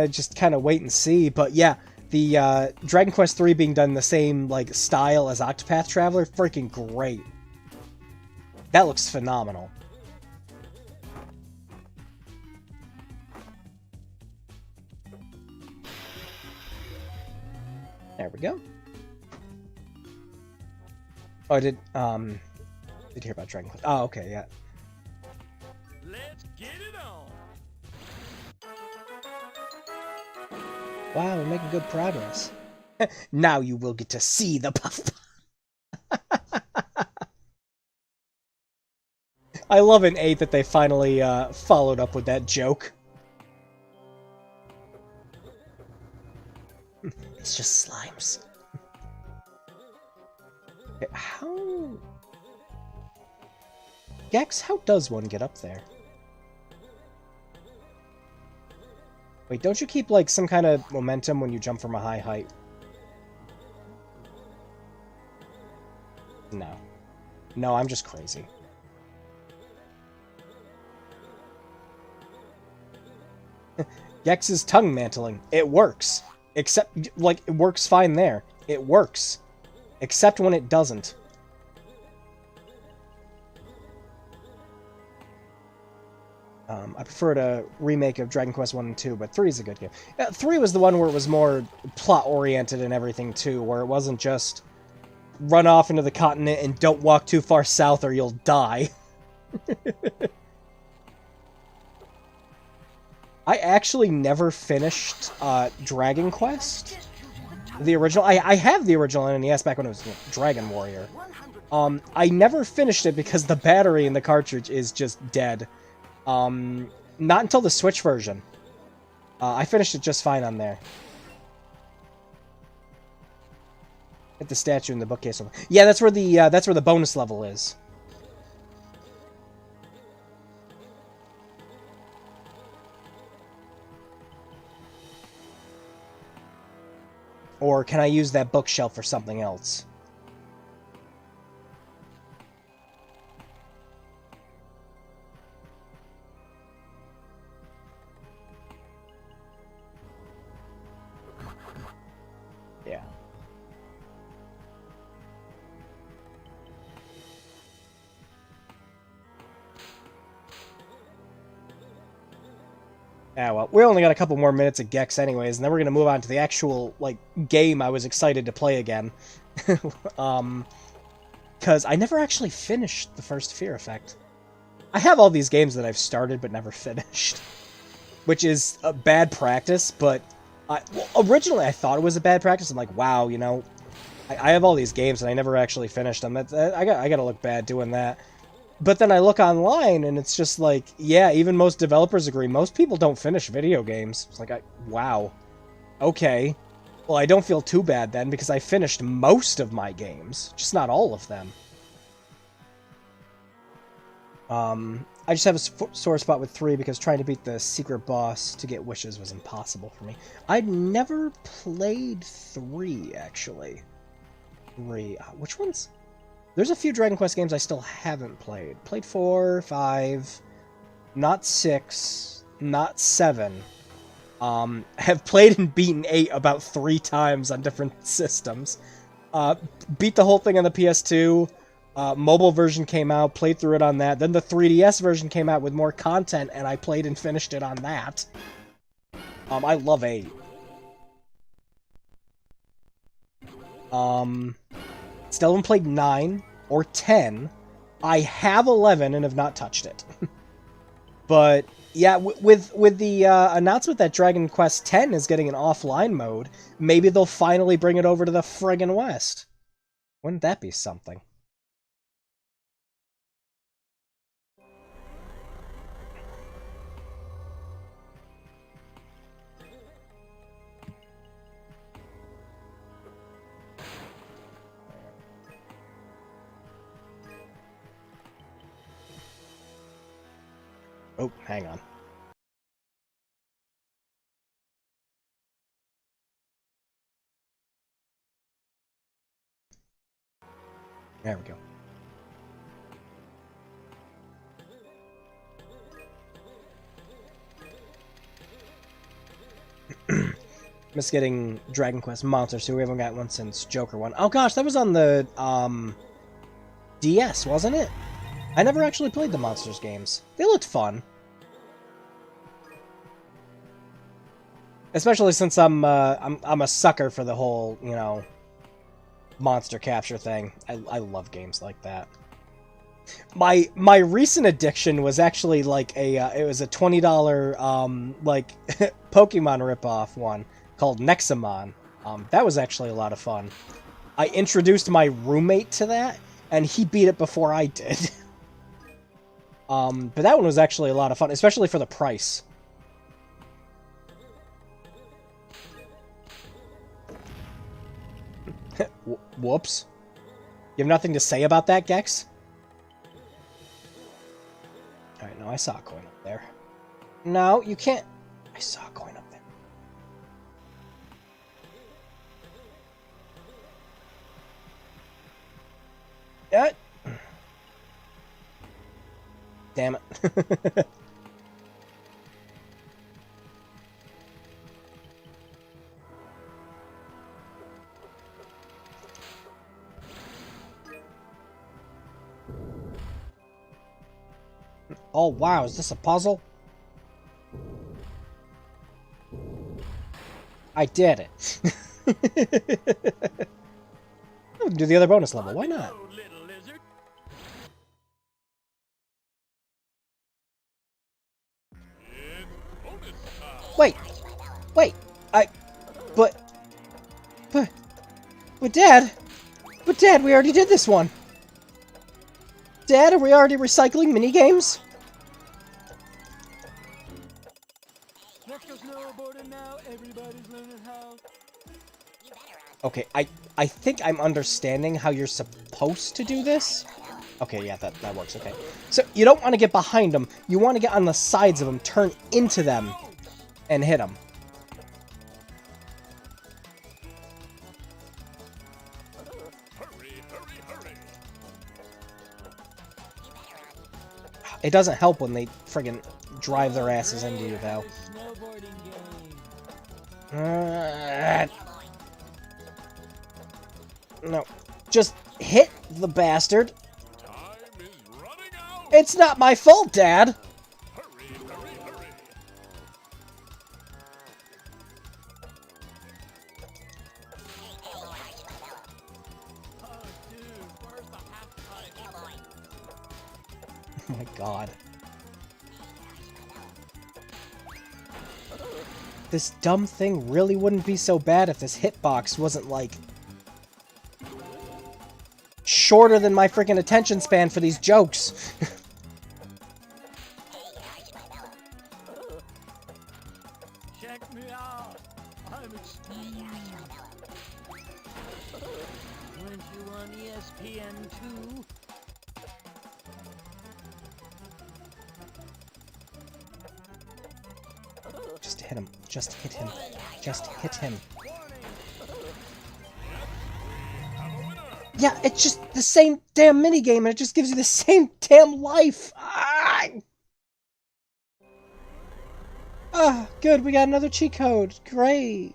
Just kind of wait and see, but yeah. The Dragon Quest 3 being done in the same like style as Octopath Traveler, freaking great. That looks phenomenal. There we go. Oh, I did hear about Dragon Quest. Oh, okay, yeah.
Let's get it on.
Wow, we're making good progress. Now you will get to see the puff. I love in 8 that they finally followed up with that joke. It's just slimes. Okay, how... Gex, how does one get up there? Wait, don't you keep, like, some kind of momentum when you jump from a high height? No. No, I'm just crazy. Gex's tongue mantling. It works. Except, like, it works fine there. It works. Except when it doesn't. I preferred a remake of Dragon Quest 1 and 2, but 3 is a good game. 3 was the one where it was more plot-oriented and everything, too, where it wasn't just run off into the continent and don't walk too far south or you'll die. I actually never finished Dragon Quest. The original. I have the original NES back when it was Dragon Warrior. I never finished it because the battery in the cartridge is just dead. Not until the Switch version. I finished it just fine on there. Hit the statue in the bookcase. Yeah, that's where the bonus level is. Or can I use that bookshelf for something else? Yeah. Ah, well, we only got a couple more minutes of Gex anyways, and then we're going to move on to the actual, like, game I was excited to play again. Because I never actually finished the first Fear Effect. I have all these games that I've started but never finished. Which is a bad practice, but... well, originally I thought it was a bad practice. I'm like, wow, you know, I have all these games and I never actually finished them. I gotta look bad doing that. But then I look online, and it's just like, yeah, even most developers agree. Most people don't finish video games. It's like, wow. Okay. Well, I don't feel too bad then, because I finished most of my games. Just not all of them. I just have a sore spot with 3, because trying to beat the secret boss to get wishes was impossible for me. I'd never played 3, actually. 3. Which ones? There's a few Dragon Quest games I still haven't played. Played 4, 5, not 6, not 7. Have played and beaten 8 about 3 times on different systems. Beat the whole thing on the PS2. Mobile version came out, played through it on that. Then the 3DS version came out with more content, and I played and finished it on that. I love 8. Still haven't played 9 or 10. I have 11 and have not touched it. But, yeah, with the announcement that Dragon Quest X is getting an offline mode, maybe they'll finally bring it over to the friggin' West. Wouldn't that be something? Oh, hang on. There we go. Miss getting Dragon Quest Monsters 2. We haven't got one since Joker 1. Oh gosh, that was on the DS, wasn't it? I never actually played the Monsters games. They looked fun. Especially since I'm a sucker for the whole, you know, monster capture thing. I love games like that. My recent addiction was actually like it was a $20 like Pokemon ripoff one called Nexamon. That was actually a lot of fun. I introduced my roommate to that, and he beat it before I did. But that one was actually a lot of fun, especially for the price. Whoops. You have nothing to say about that, Gex? Alright, no, I saw a coin up there. No, you can't... I saw a coin up there. Damn it. Oh, wow, is this a puzzle? I did it. Do the other bonus level, why not?
Hello, little lizard. It's bonus time.
Wait, but Dad, we already did this one. Dad, are we already recycling minigames?
Let's go snowboarding now. Everybody's learning how.
Okay, I think I'm understanding how you're supposed to do this. Okay, yeah, that works, okay. So, you don't want to get behind them. You want to get on the sides of them, turn into them, and hit them.
Hurry, hurry, hurry.
It doesn't help when they friggin' drive their asses into you, though.
Snowboarding game.
No. Just hit the bastard.
Time is running out.
It's not my fault, Dad!
Hurry, hurry, hurry.
Oh, dude, where's the half-pipe?
Oh my god. This dumb thing really wouldn't be so bad if this hitbox wasn't, like, shorter than my freaking attention span for these jokes.
Check me out. I'm extreme. Weren't you on ESPN2?
Just hit him. Just hit him. Just hit him. Yeah, it's just the same damn minigame, and it just gives you the same damn life. Ah, good, we got another cheat code. Great.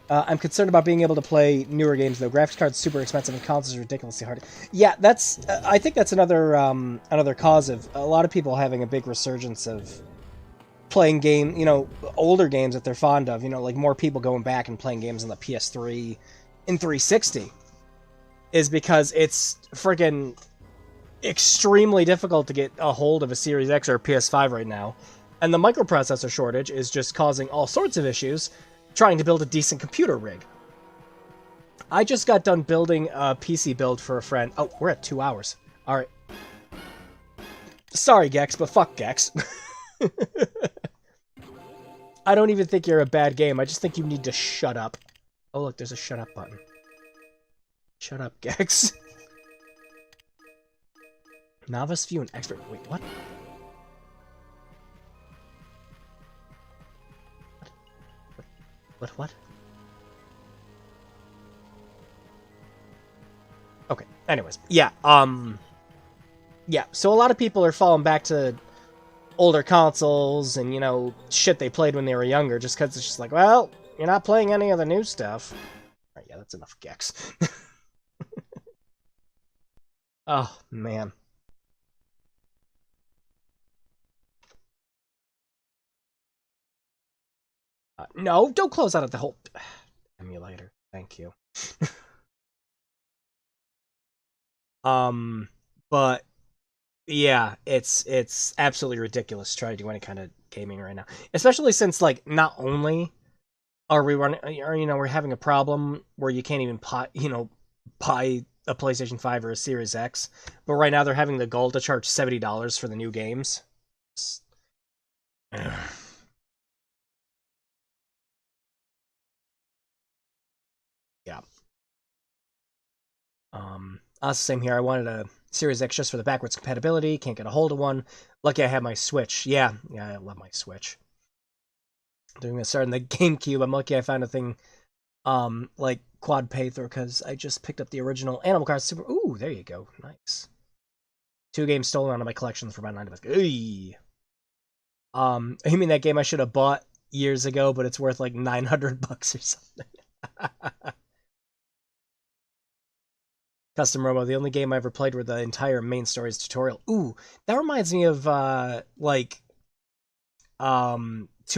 I'm concerned about being able to play newer games, though. Graphics cards super expensive and consoles are ridiculously hard. Yeah, that's. I think that's another another cause of a lot of people having a big resurgence of playing older games that they're fond of. Like more people going back and playing games on the PS3 and 360 is because it's freaking extremely difficult to get a hold of a Series X or a PS5 right now, and the microprocessor shortage is just causing all sorts of issues trying to build a decent computer rig. I just got done building a PC build for a friend. Oh, we're at 2 hours. Alright. Sorry, Gex, but fuck Gex. I don't even think you're a bad game. I just think you need to shut up. Oh, look, there's a shut up button. Shut up, Gex. Novice view and expert. Wait, what? What? Okay, anyways. Yeah, so a lot of people are falling back to older consoles and, shit they played when they were younger just because it's just like, well, you're not playing any of the new stuff. Alright, yeah, that's enough Gex. Oh, man. no, don't close out of the whole emulator. Thank you. But yeah, it's absolutely ridiculous to try to do any kind of gaming right now, especially since like not only are we running, or we're having a problem where you can't even buy a PlayStation 5 or a Series X, but right now they're having the goal to charge $70 for the new games. Yeah. Same here. I wanted a Series X just for the backwards compatibility. Can't get a hold of one. Lucky I have my Switch. Yeah, I love my Switch. Doing this starting the GameCube. I'm lucky I found a thing, like quad playthrough because I just picked up the original Animal Crossing Super. Ooh, there you go. Nice. 2 games stolen out of my collection for about $9. Hey. I mean that game I should have bought years ago, but it's worth like $900 or something. Custom Robo, the only game I ever played where the entire main story is tutorial. Ooh, that reminds me of 2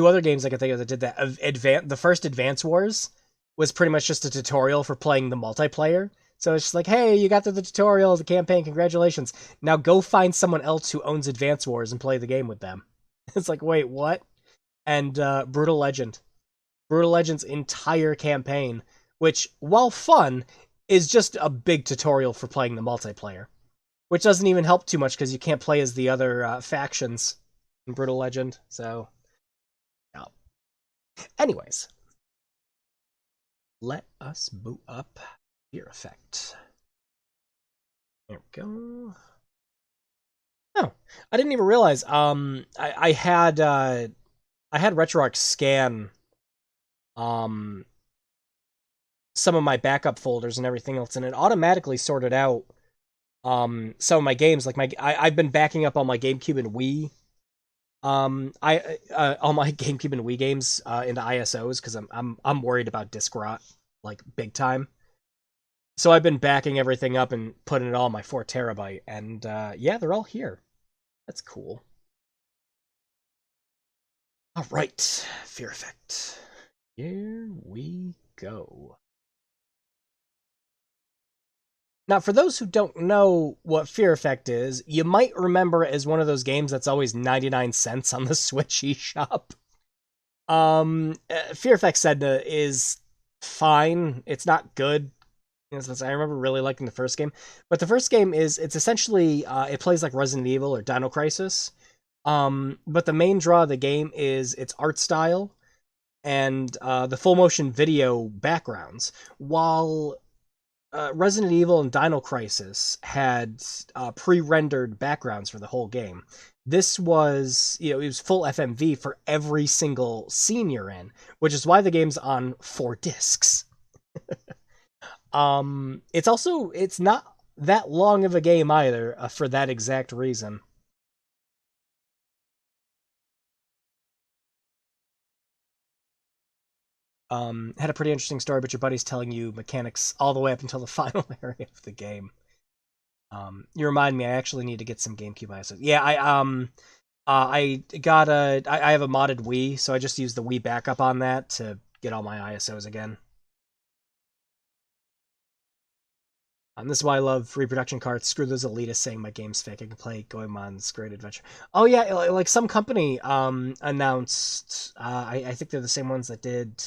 other games I could think of that did that. The first Advance Wars was pretty much just a tutorial for playing the multiplayer. So it's just like, hey, you got through the tutorial, the campaign, congratulations. Now go find someone else who owns Advance Wars and play the game with them. It's like, wait, what? And Brutal Legend. Brutal Legend's entire campaign, which, while fun, is just a big tutorial for playing the multiplayer. Which doesn't even help too much because you can't play as the other factions in Brutal Legend. So, yeah. Anyways, let us boot up Fear Effect. There we go. Oh, I didn't even realize. I had RetroArch scan some of my backup folders and everything else, and it automatically sorted out some of my games. Like I've been backing up all my GameCube and Wii. All my GameCube and Wii games into ISOs because I'm worried about disk rot like big time. So I've been backing everything up and putting it all in my 4 terabyte, and yeah, they're all here. That's cool. All right, Fear Effect. Here we go. Now, for those who don't know what Fear Effect is, you might remember it as one of those games that's always 99 cents on the Switch eShop. Fear Effect said is fine. It's not good. I remember really liking the first game, but the first game it's essentially it plays like Resident Evil or Dino Crisis. But the main draw of the game is its art style and the full motion video backgrounds. While Resident Evil and Dino Crisis had pre-rendered backgrounds for the whole game, this was, it was full FMV for every single scene you're in, which is why the game's on 4 discs. It's not that long of a game either, for that exact reason. Had a pretty interesting story, but your buddy's telling you mechanics all the way up until the final area of the game. You remind me, I actually need to get some GameCube ISOs. Yeah, I have a modded Wii, so I just used the Wii backup on that to get all my ISOs again. This is why I love reproduction cards. Screw those elitists saying my game's fake. I can play Goemon's Great Adventure. Oh yeah, like some company announced. I think they're the same ones that did.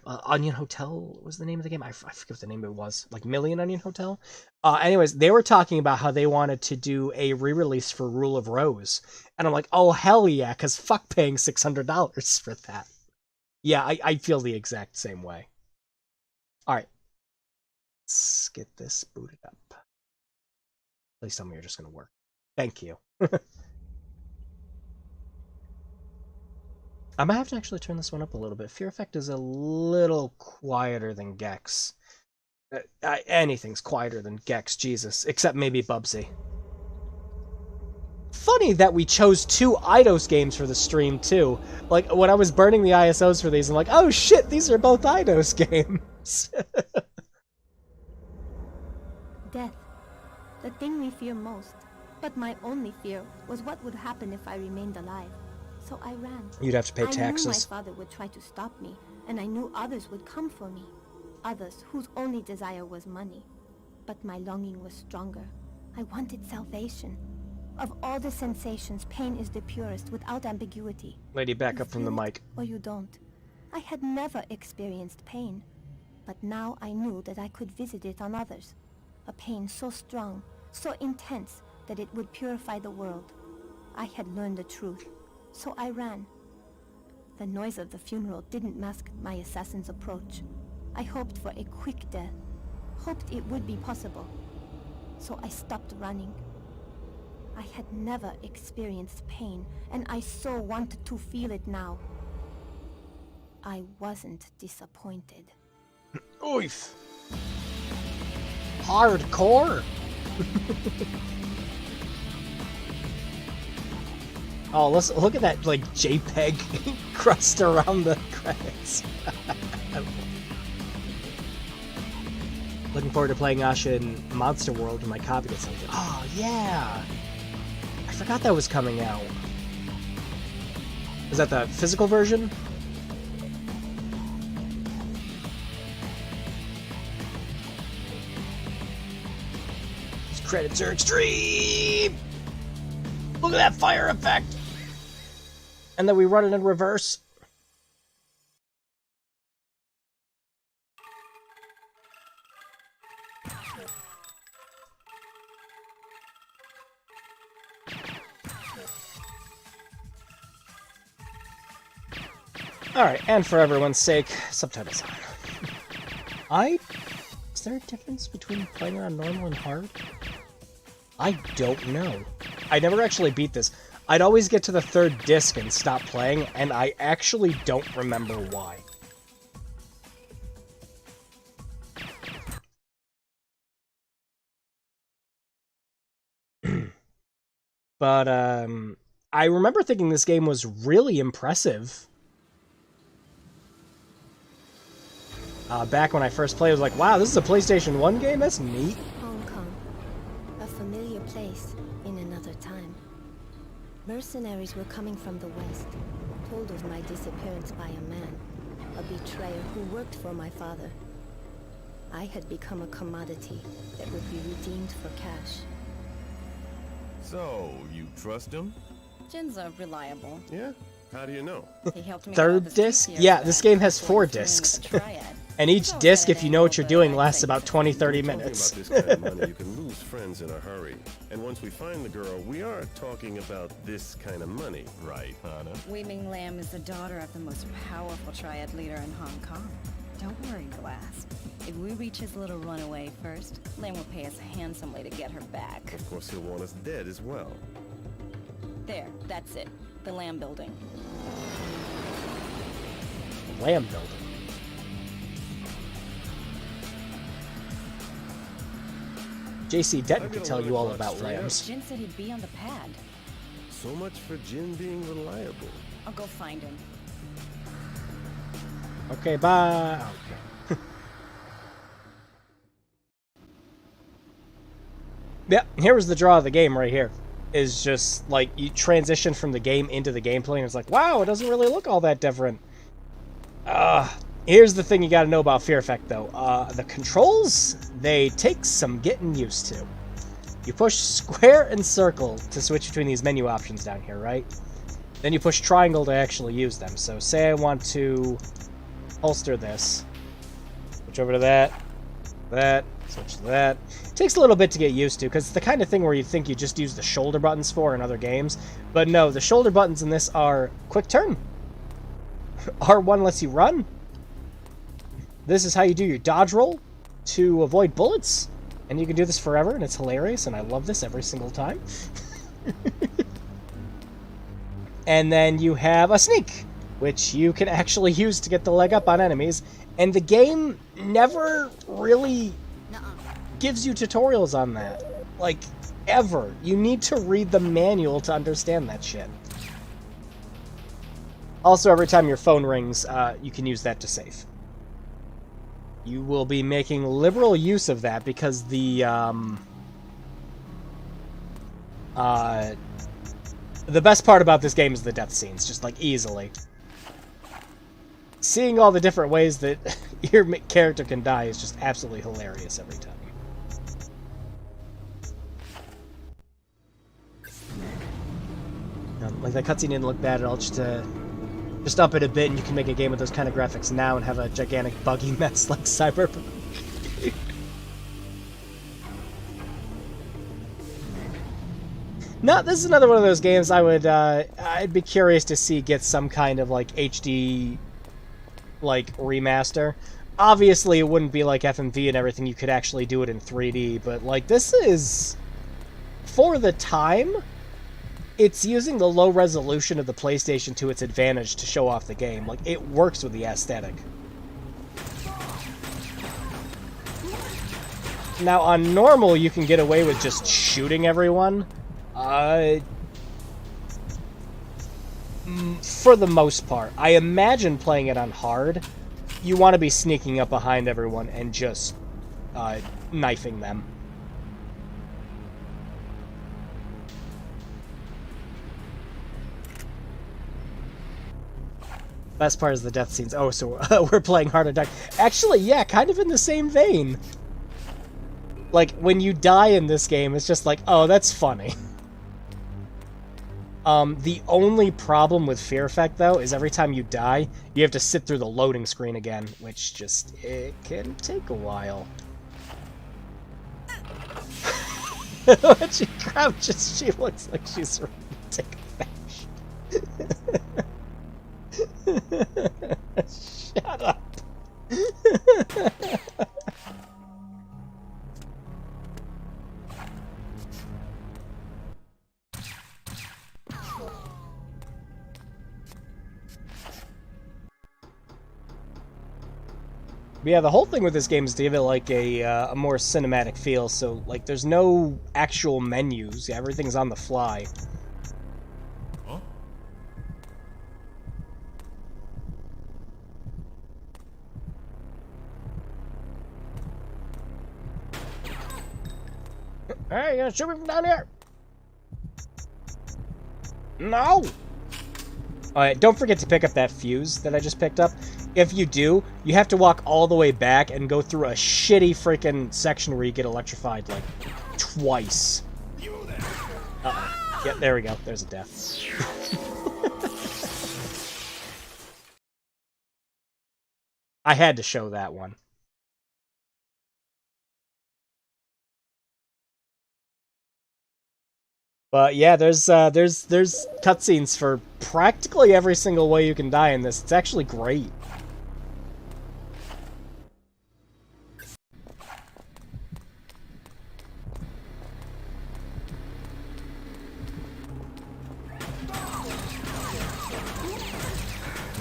Onion Hotel was the name of the game. I forget what the name of it was. Like Million Onion Hotel. Anyways, they were talking about how they wanted to do a re-release for Rule of Rose, and I'm like, oh hell yeah, because fuck paying $600 for that. Yeah, I feel the exact same way. All right. Let's get this booted up. Please tell me you're just going to work. Thank you. I might have to actually turn this one up a little bit. Fear Effect is a little quieter than Gex. Anything's quieter than Gex, Jesus. Except maybe Bubsy. Funny that we chose 2 EIDOS games for the stream, too. Like, when I was burning the ISOs for these, I'm like, oh shit, these are both EIDOS games.
Death. The thing we fear most. But my only fear was what would happen if I remained alive. So I ran.
You'd have to pay
I knew my
taxes.
father would try to stop me, and I knew others would come for me. Others whose only desire was money. But my longing was stronger. I wanted salvation. Of all the sensations, pain is the purest, without ambiguity.
Lady, back
You
up from the
feel it
mic.
or you don't. I had never experienced pain, but now I knew that I could visit it on others. A pain so strong, so intense, that it would purify the world. I had learned the truth, so I ran. The noise of the funeral didn't mask my assassin's approach. I hoped for a quick death, hoped it would be possible. So I stopped running. I had never experienced pain, and I so wanted to feel it now. I wasn't disappointed.
Oof. Hardcore. Oh, let's look at that like JPEG crust around the credits. Looking forward to playing Asha in Monster World when my copy gets something. Oh yeah, I forgot that was coming out. Is that the physical version? These credits are extreme. Look at that fire effect. And then we run it in reverse. Alright, and for everyone's sake, subtitles on. Is there a difference between playing on normal and hard? I don't know. I never actually beat this. I'd always get to the third disc and stop playing, and I actually don't remember why. But, I remember thinking this game was really impressive. Back when I first played, I was like, wow, this is a PlayStation 1 game? That's neat.
Hong Kong. A familiar place in another time. Mercenaries were coming from the west, told of my disappearance by a man, a betrayer who worked for my father. I had become a commodity that would be redeemed for cash.
So, you trust him?
Jin's reliable.
Yeah? How do you know?
He helped me
Third
out with this
disc?
years
Yeah,
back
this game has
before
4
the feeling
discs.
of the triad.
And each
It's
disc,
always
if you know what you're
an
doing,
angle,
lasts
but
about 20-30
Talking
minutes.
about this kind of money, you can lose friends in a hurry. And once we find the girl, we are talking about this kind of money, right, Hana?
Weiming Lam is the daughter of the most powerful triad leader in Hong Kong. Don't worry, Glass. If we reach his little runaway first, Lam will pay us handsomely to get her back.
Of course, he'll want us dead as well.
There, that's it. The Lam building.
Lamb building. JC Denton could tell you all about lambs.
Jin said he'd be on the pad.
So much for Jin being reliable.
I'll go find him.
Okay, bye. Okay. Yeah, here was the draw of the game right here. Is just like you transition from the game into the gameplay, and it's like, wow, it doesn't really look all that different. Here's the thing you gotta know about Fear Effect, though. The controls, they take some getting used to. You push square and circle to switch between these menu options down here, right? Then you push triangle to actually use them. So say I want to holster this. Switch over to that, switch to that. It takes a little bit to get used to, because it's the kind of thing where you think you just use the shoulder buttons for in other games. But no, the shoulder buttons in this are quick turn. R1 lets you run. This is how you do your dodge roll to avoid bullets. And you can do this forever, and it's hilarious, and I love this every single time. And then you have a sneak, which you can actually use to get the leg up on enemies. And the game never really gives you tutorials on that. Like, ever. You need to read the manual to understand that shit. Also, every time your phone rings, you can use that to save. You will be making liberal use of that because the The best part about this game is the death scenes, just like easily. Seeing all the different ways that your character can die is just absolutely hilarious every time. Like, that cutscene didn't look bad at all, just up it a bit and you can make a game with those kind of graphics now and have a gigantic buggy mess like Cyberpunk. No, this is another one of those games I'd be curious to see get some kind of, like, HD, like, remaster. Obviously, it wouldn't be like FMV and everything, you could actually do it in 3D, but, like, this is, for the time, it's using the low resolution of the PlayStation to its advantage to show off the game. Like, it works with the aesthetic. Now, on normal, you can get away with just shooting everyone. For the most part. I imagine playing it on hard, you want to be sneaking up behind everyone and just knifing them. Best part is the death scenes. Oh, so we're playing Heart Attack. Actually, yeah, kind of in the same vein. Like, when you die in this game, it's just like, oh, that's funny. The only problem with Fear Effect, though, is every time you die, you have to sit through the loading screen again, which just, it can take a while. When she crouches, she looks like she's ready to take a bash. Shut up. But yeah, the whole thing with this game is to give it like a more cinematic feel. So like, there's no actual menus. Everything's on the fly.
Huh?
Hey, you gonna shoot me from down here? No! Alright, don't forget to pick up that fuse that I just picked up. If you do, you have to walk all the way back and go through a shitty freaking section where you get electrified, like, twice. Uh-oh. Yep, there we go. There's a death. I had to show that one. But yeah, there's cutscenes for practically every single way you can die in this. It's actually great.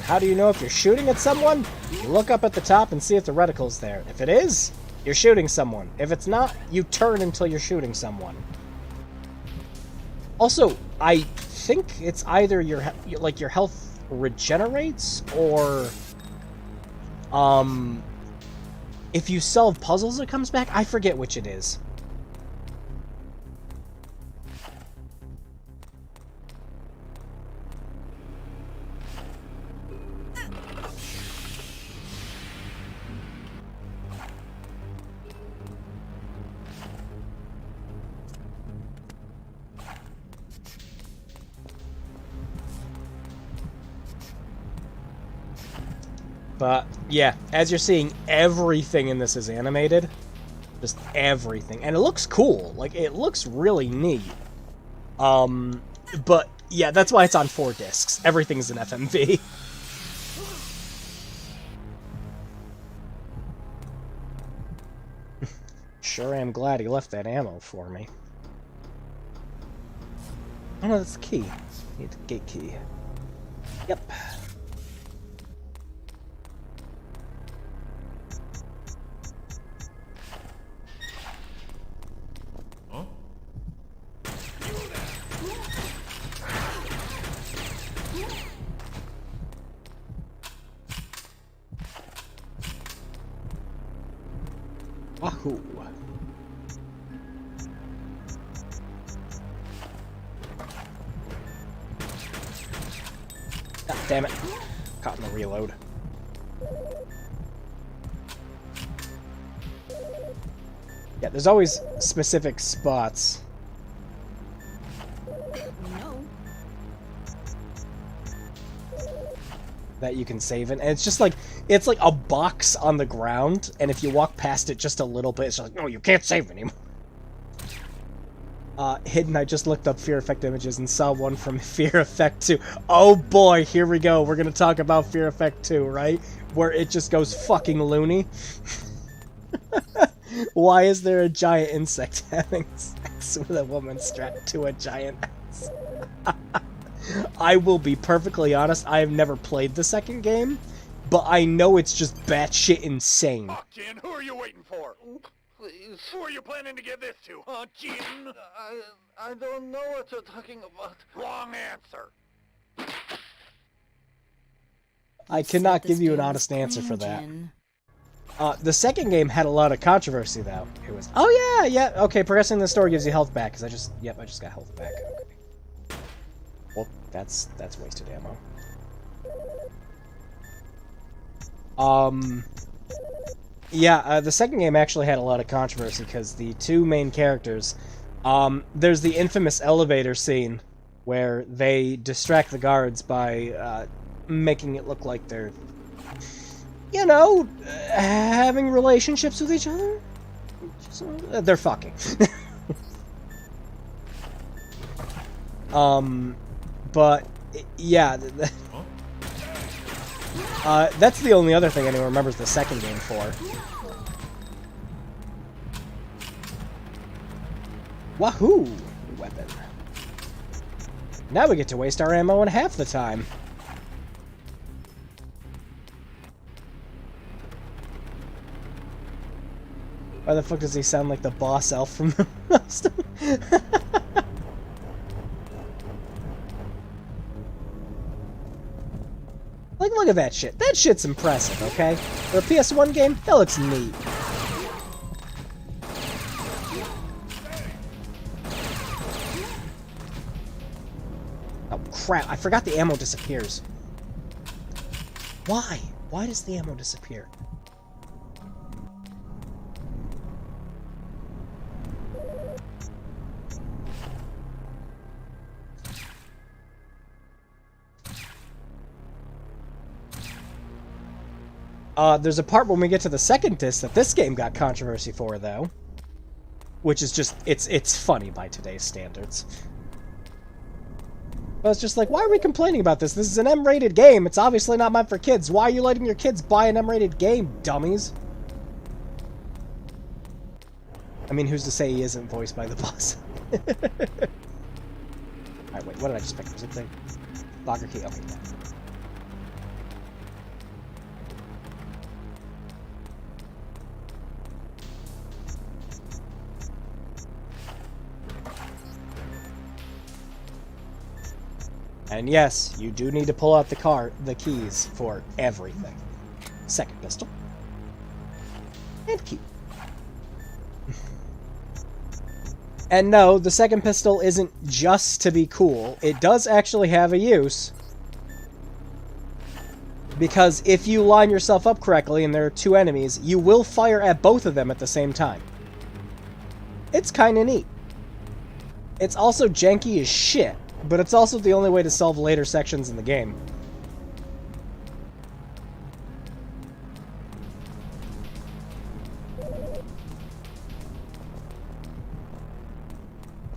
How do you know if you're shooting at someone? You look up at the top and see if the reticle's there. If it is, you're shooting someone. If it's not, you turn until you're shooting someone. Also, I think it's either your health regenerates, or if you solve puzzles it comes back. I forget which it is. But, yeah, as you're seeing, everything in this is animated. Just everything. And it looks cool. Like, it looks really neat. But, yeah, that's why it's on 4 discs. Everything's in FMV. Sure am glad he left that ammo for me. Oh no, that's the key. Need the gate key. Yep. Wahoo! Damn it. Caught in the reload. Yeah, there's always specific spots.
No.
That you can save in. And it's just like, it's like a box on the ground, and if you walk past it just a little bit, it's like, no, you can't save anymore. Hidden, I just looked up Fear Effect images and saw one from Fear Effect 2. Oh boy, here we go. We're gonna talk about Fear Effect 2, right? Where it just goes fucking loony. Why is there a giant insect having sex with a woman strapped to a giant ass? I will be perfectly honest, I have never played the second game, but I know it's just batshit insane.
Oh, Jin, who are you waiting for?
Please.
Who are you planning to give this to, huh, Jin?
I don't know what you're talking about.
Wrong answer.
I cannot
Set this
give you an
game
honest answer for
clean,
that.
Jin.
The second game had a lot of controversy, though. It was, oh yeah, okay, progressing the story gives you health back, because I just got health back. Okay. Well, that's wasted ammo. Yeah, the second game actually had a lot of controversy, because the two main characters, there's the infamous elevator scene, where they distract the guards by, making it look like they're, you know, having relationships with each other? They're fucking. But, yeah. That's the only other thing anyone remembers the second game for. Wahoo! Weapon. Now we get to waste our ammo in half the time. Why the fuck does he sound like the boss elf from the most? Like, look at that shit. That shit's impressive, okay? For a PS1 game, that looks neat. Oh, crap. I forgot the ammo disappears. Why? Why does the ammo disappear? There's a part when we get to the second disc that this game got controversy for, though. Which is just, it's funny by today's standards. But it's just like, why are we complaining about this? This is an M-rated game. It's obviously not meant for kids. Why are you letting your kids buy an M-rated game, dummies? I mean, who's to say he isn't voiced by the boss? Alright, wait, what did I just pick? Was it the locker key? Okay, yeah. And yes, you do need to pull out the keys for everything. Second pistol. And key. And no, the second pistol isn't just to be cool. It does actually have a use. Because if you line yourself up correctly and there are two enemies, you will fire at both of them at the same time. It's kinda neat. It's also janky as shit. But it's also the only way to solve later sections in the game.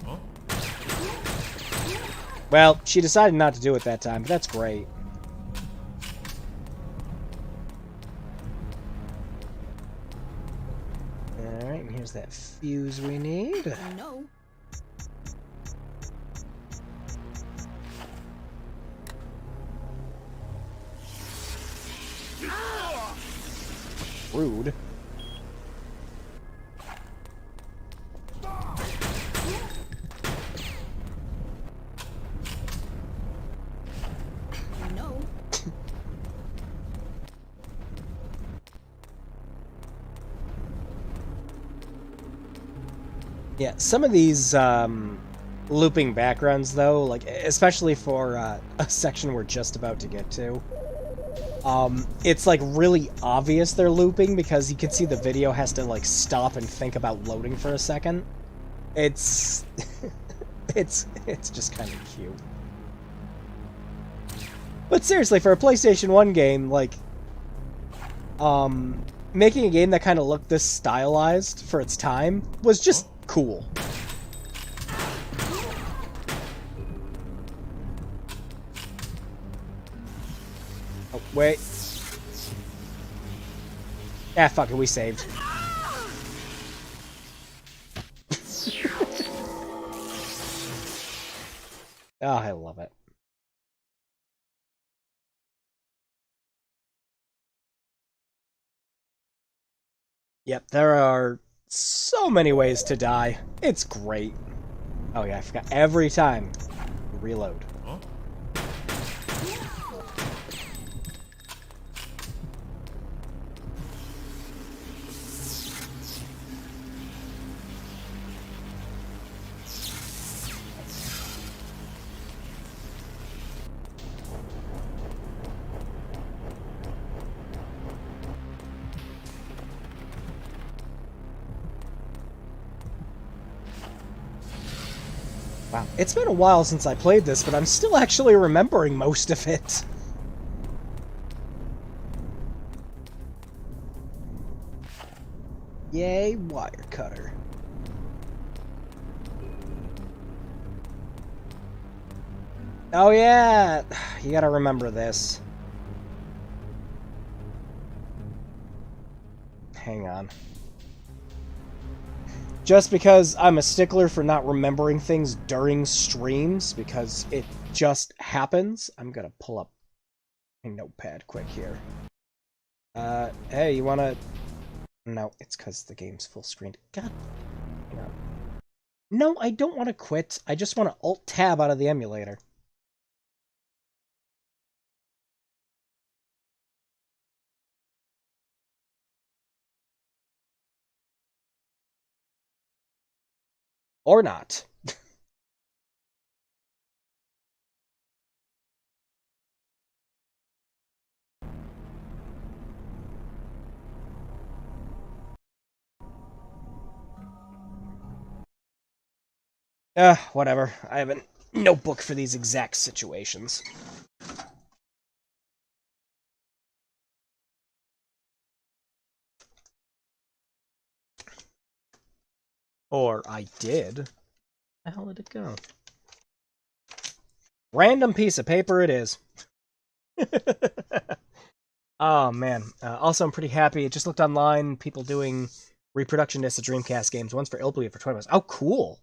Huh?
Well, she decided not to do it that time, but that's great. Alright, and here's that fuse we need.
No.
Rude.
No.
Yeah, some of these looping backgrounds, though, like, especially for a section we're just about to get to. It's, like, really obvious they're looping because you can see the video has to, like, stop and think about loading for a second. It's... it's just kind of cute. But seriously, for a PlayStation 1 game, like, making a game that kind of looked this stylized for its time was just cool. Oh, wait. Ah, fuck it, we saved. Oh, I love it. Yep, there are so many ways to die. It's great. Oh yeah, I forgot. Every time. Reload.
Huh?
Wow, it's been a while since I played this, but I'm still actually remembering most of it. Yay, wire cutter. Oh yeah, you gotta remember this. Hang on. Just because I'm a stickler for not remembering things during streams, because it just happens, I'm gonna pull up a notepad quick here. Hey, you wanna... No, it's because the game's full screened. God, hang on. No, I don't want to quit. I just want to Alt-Tab out of the emulator. Or not. Whatever. I have a notebook for these exact situations. Or I did. Where the hell did it go? Random piece of paper it is. Oh, man. Also, I'm pretty happy. I just looked online. People doing reproduction discs of Dreamcast games. One's for Illbleed for $20. Oh, cool.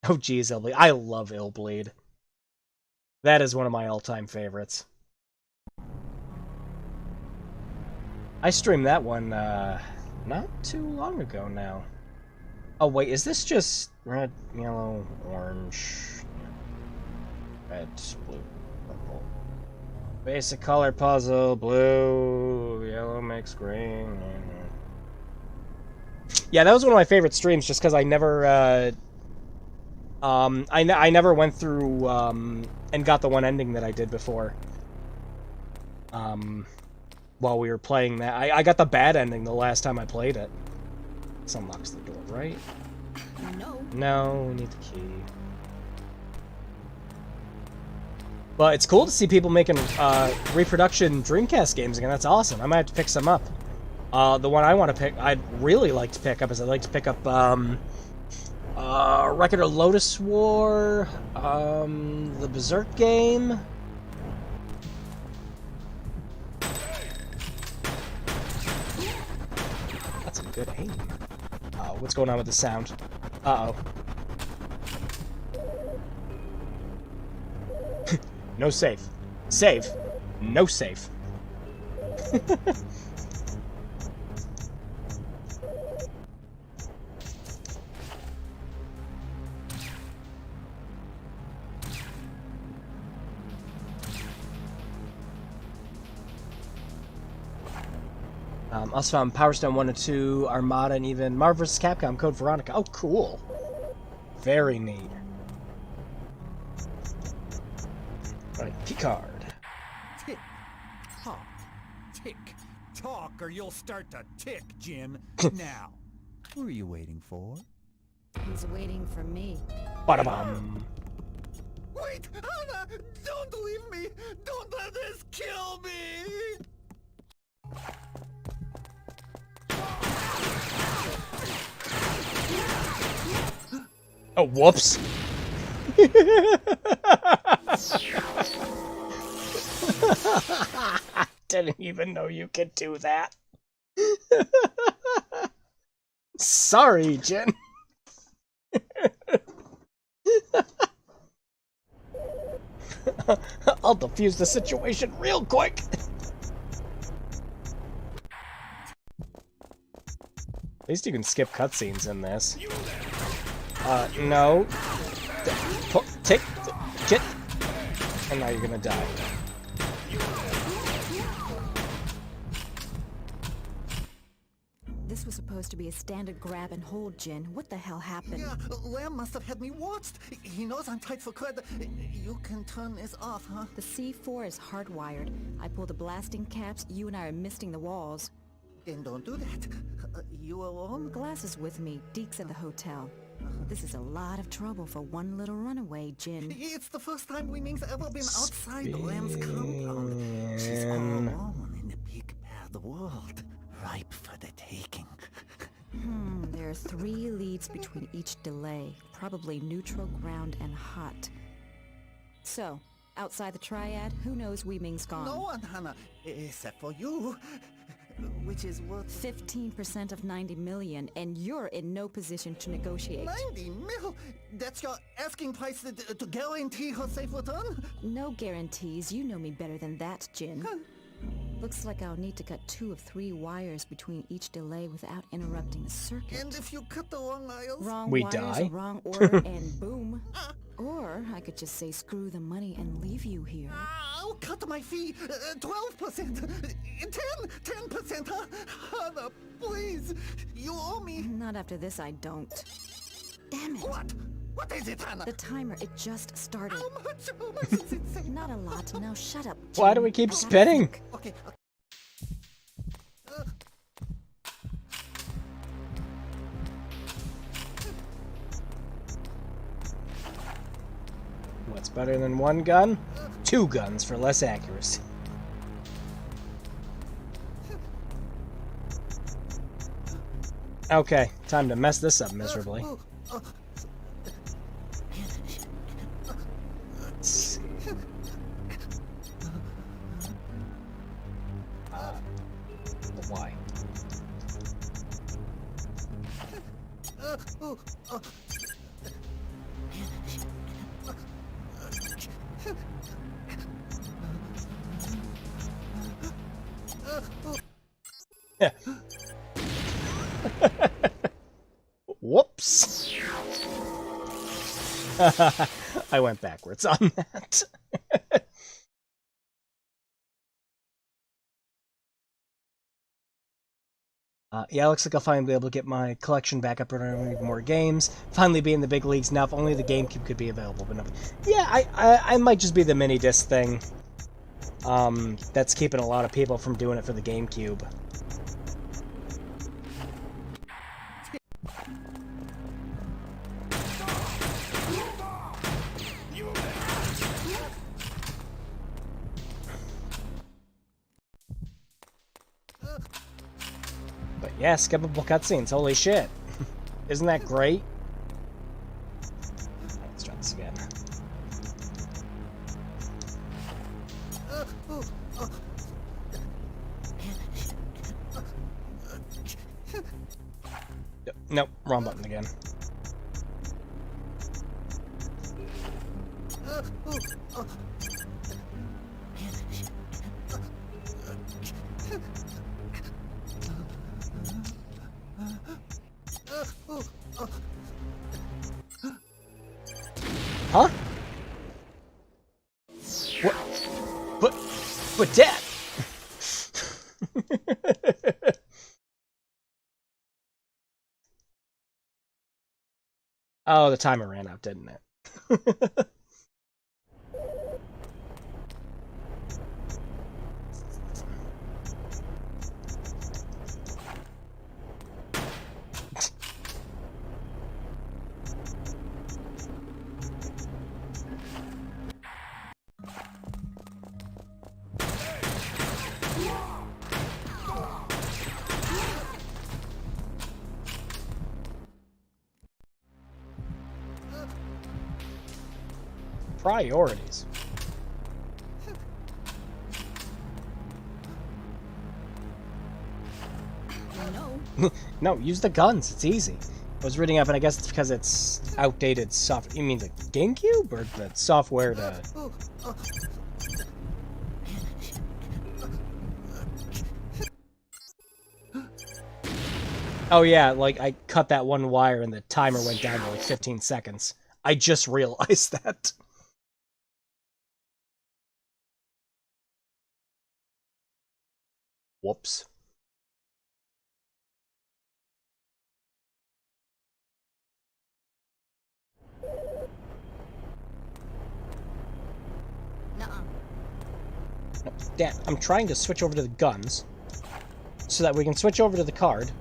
Oh, geez, Illbleed. I love Illbleed. That is one of my all-time favorites. I streamed that one, not too long ago now. Oh, wait, is this just red, yellow, orange, red, blue, purple? Basic color puzzle, blue, yellow mixed green. Yeah, that was one of my favorite streams just because I never, I never went through, and got the one ending that I did before. While we were playing that. I got the bad ending the last time I played it. This unlocks the door, right?
No.
No, we need the key. But it's cool to see people making reproduction Dreamcast games again. That's awesome. I might have to pick some up. The one I want to pick, I'd really like to pick up, is I'd like to pick up Record of Lotus War, the Berserk game. That's a good aim. What's going on with the sound? Uh-oh. No save. Save. No save. Also found Power Stone 1 and 2, Armada, and even Marvel vs. Capcom Code Veronica. Oh, cool. Very neat. Right, Picard.
Tick, tock, tick, talk, or you'll start to tick, Jin. Now, who are you waiting for?
He's waiting for me.
Ba-da-bum.
Wait, Hannah! Don't leave me! Don't let this kill me!
Oh, whoops. Didn't even know you could do that. Sorry, Jen. I'll defuse the situation real quick. At least you can skip cutscenes in this. No. Take, get, and now you're gonna die.
This was supposed to be a standard grab and hold, Jin. What the hell happened?
Yeah, Lamb must have had me watched. He knows I'm tight for credit. You can turn this off, huh?
The C4 is hardwired. I pull the blasting caps, you and I are misting the walls.
Then don't do that. You alone?
Glass is with me. Deke's at the hotel. This is a lot of trouble for one little runaway, Jin.
It's the first time Wei Ming's ever been outside Lamb's compound. She's all alone in the big bad world. Ripe for the taking.
There are 3 leads between each delay. Probably neutral, ground, and hot. So, outside the triad, who knows Wei Ming's gone?
No one, Hannah, except for you. Which is worth
15% of 90 million, and you're in no position to negotiate.
90 mil? That's your asking price to guarantee her safe return?
No guarantees. You know me better than that, Jin. Looks like I'll need to cut 2 of 3 wires between each delay without interrupting the circuit.
And if you cut the wrong aisles?
Wrong
We
wires,
die?
wrong order, and boom. Or I could just say screw the money and leave you here.
I'll cut my fee 12%. 10%, huh? Hannah, please. You owe me.
Not after this, I don't. Damn it.
What? What is it, Hannah?
The timer, it just started.
How much is it? Say?
Not a lot. Now shut up,
Why
Jin.
do we keep
I gotta
spinning?
think.
Okay.
What's better than 1 gun? 2 guns for less accuracy. Okay, time to mess this up miserably. Let's see. Why? Whoops. I went backwards on that. Yeah, looks like I'll finally be able to get my collection back up and running more games. Finally be in the big leagues now. If only the GameCube could be available. But no. Yeah, I might just be the mini disc thing. That's keeping a lot of people from doing it for the GameCube. But yeah, skippable cutscenes, holy shit. Isn't that great? Let's try this again. Nope, wrong button again. Huh? What? But Dad! Oh, the timer ran out, didn't it? Priorities.
No.
No, use the guns. It's easy. I was reading up, and I guess it's because it's outdated software. You mean the GameCube or the software to? Oh yeah, like I cut that one wire and the timer went down to like 15 seconds. I just realized that. Whoops.
Nuh-uh.
No, damn, I'm trying to switch over to the guns so that we can switch over to the card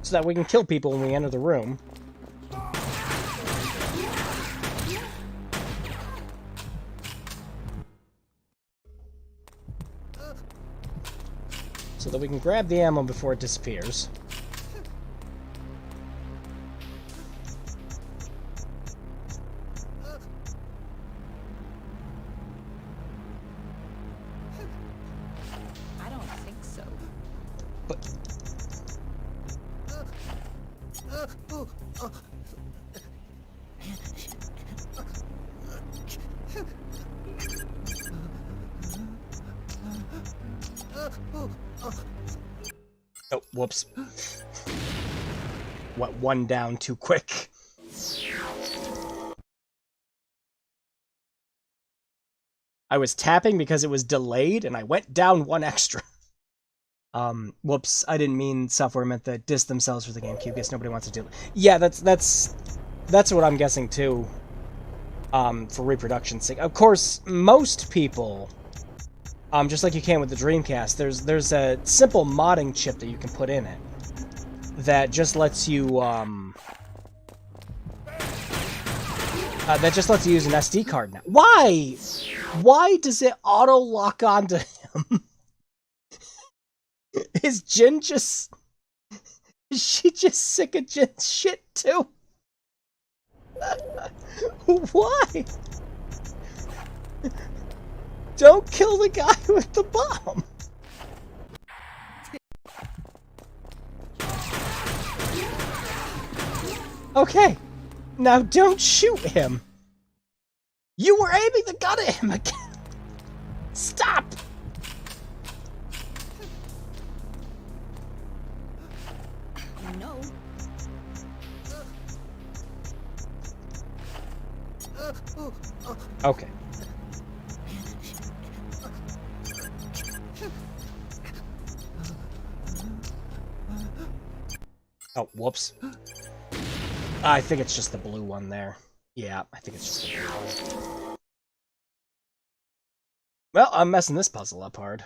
so that we can kill people when we enter the room. So that we can grab the ammo before it disappears.
I don't think so.
But oh, whoops. What, one down too quick. I was tapping because it was delayed, and I went down one extra. Whoops, I didn't mean software meant that disk themselves for the GameCube. Guess nobody wants to do it. Yeah, that's what I'm guessing too. For reproduction's sake. Of course, most people, just like you can with the Dreamcast, there's a simple modding chip that you can put in it that just lets you use an SD card now. Why? Why does it auto lock onto him? Is Jin just... Is she just sick of Jin's shit too? Why? Don't kill the guy with the bomb! Okay, now don't shoot him! You were aiming the gun at him again! Stop!
No.
Okay. Oh, whoops. I think it's just the blue one there. Yeah, I think it's just the blue one. Well, I'm messing this puzzle up hard.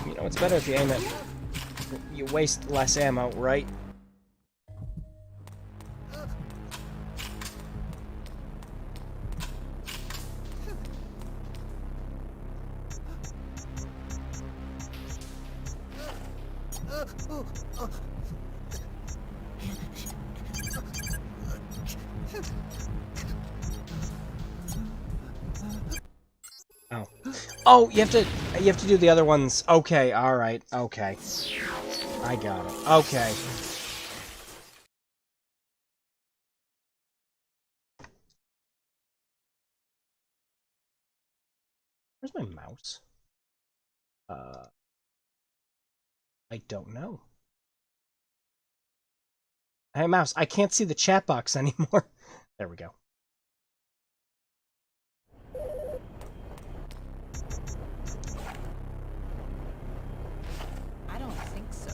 You know, it's better if you aim it. You waste less ammo, right? Oh. Oh, you have to do the other ones. Okay, alright, okay. I got it. Okay. Where's my mouse? I don't know. Hey, mouse, I can't see the chat box anymore. There we go.
I don't think so.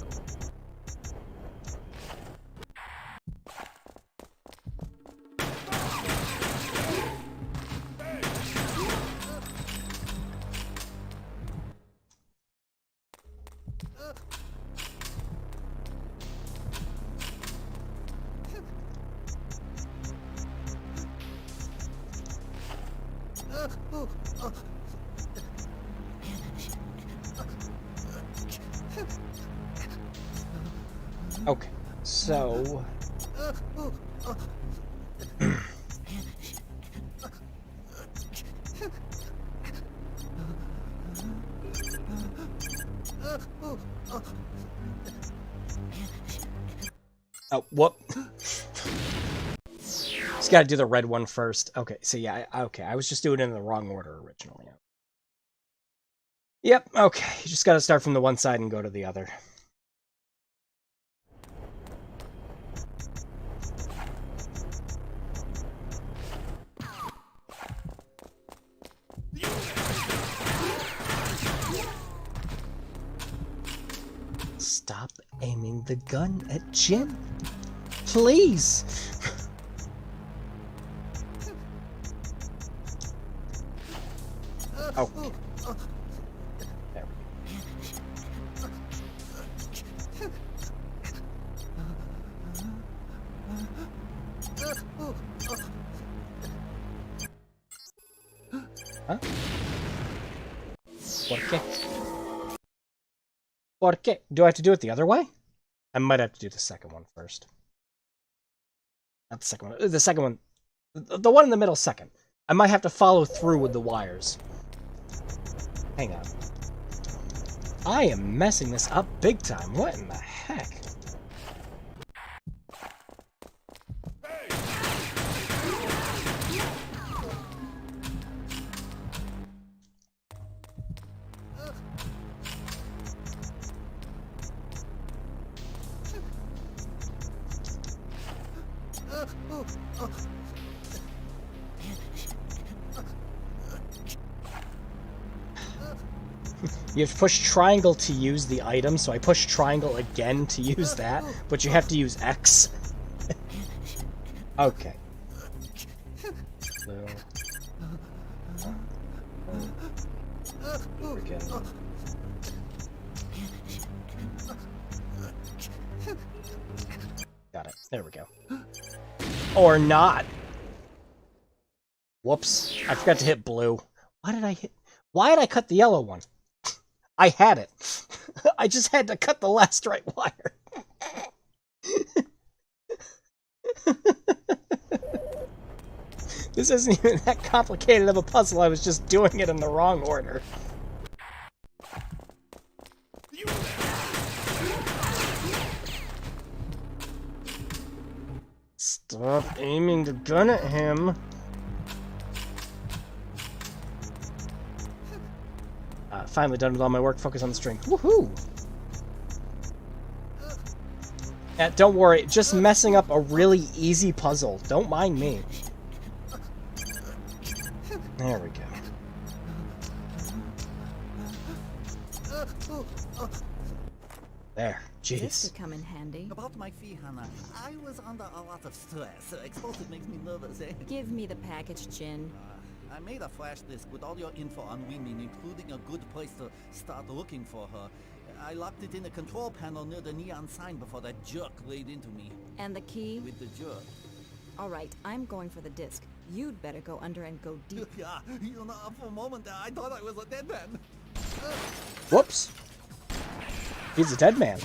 Okay, so... Oh, whoop. Just gotta do the red one first. Okay, so yeah, okay, I was just doing it in the wrong order originally. Yep, okay, you just gotta start from the one side and go to the other. Stop aiming the gun at Jim. Please. Oh. There we go. Huh? ¿Por qué? ¿Por qué? Do I have to do it the other way? I might have to do the second one first. Not the second one. The second one. The one in the middle second. I might have to follow through with the wires. Hang on. I am messing this up big time. What in the heck? You have to push triangle to use the item, so I push triangle again to use that, but you have to use X. Okay. So... Again. Got it. There we go. Or not! Whoops. I forgot to hit blue. Why did I hit... Why did I cut the yellow one? I had it. I just had to cut the last right wire. This isn't even that complicated of a puzzle. I was just doing it in the wrong order. Stop aiming the gun at him. Finally done with all my work. Focus on the string. Woohoo! Yeah, don't worry. Just messing up a really easy puzzle. Don't mind me. There we go. There. Jeez.
This could come in handy.
About my fee, Hannah. I was under a lot of stress. Explosive makes me nervous, eh?
Give me the package, Jin.
I made a flash disk with all your info on Winning, including a good place to start looking for her. I locked it in the control panel near the neon sign before that jerk laid into me.
And the key?
With the jerk.
All right, I'm going for the disc. You'd better go under and go deep.
Yeah, you know, for a moment there, I thought I was a dead man.
Whoops. He's a dead man.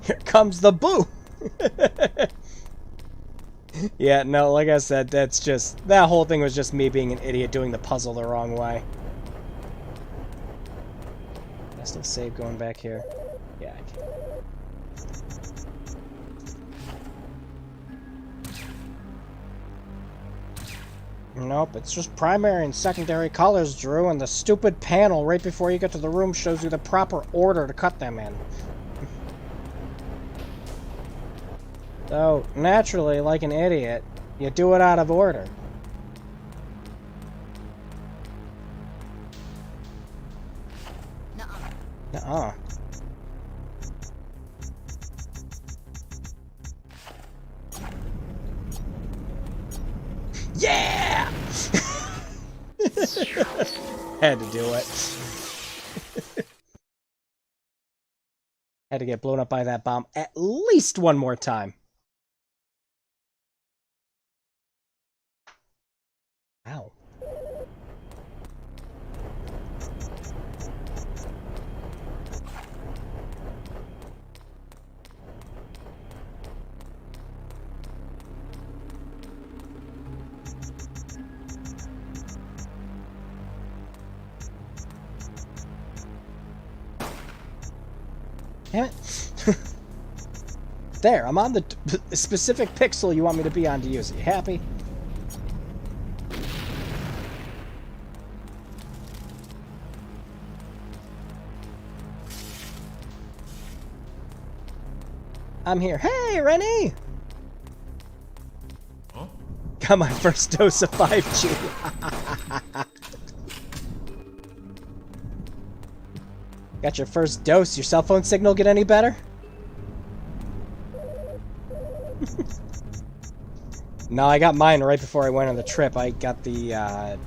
Here comes the boo! Yeah, no, like I said, that's just... That whole thing was just me being an idiot doing the puzzle the wrong way. Can I still save going back here? Yeah, I can. Nope, it's just primary and secondary colors, Drew, and the stupid panel right before you get to the room shows you the proper order to cut them in. So, naturally, like an idiot, you do it out of order.
Nuh-uh.
Nuh-uh. Yeah! Had to do it. Had to get blown up by that bomb at least one more time. Ow. Damn it. There, I'm on the specific pixel you want me to be on to use it. You happy? I'm here. Hey, Rennie!
Huh?
Got my first dose of 5G. Got your first dose. Your cell phone signal get any better? No, I got mine right before I went on the trip. I got the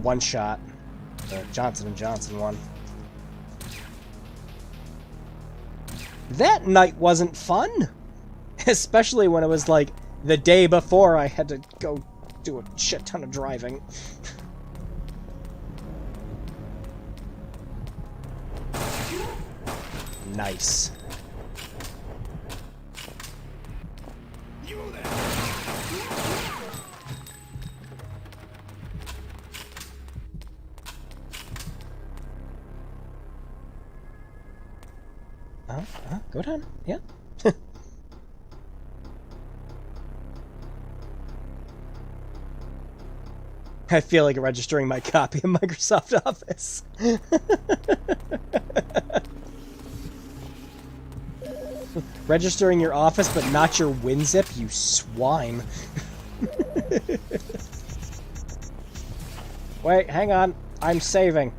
one shot, the Johnson & Johnson one. That night wasn't fun, especially when it was like the day before I had to go do a shit ton of driving. Nice. Go down. Yeah. I feel like registering my copy of Microsoft Office. Registering your office, but not your WinZip, you swine. Wait, hang on. I'm saving.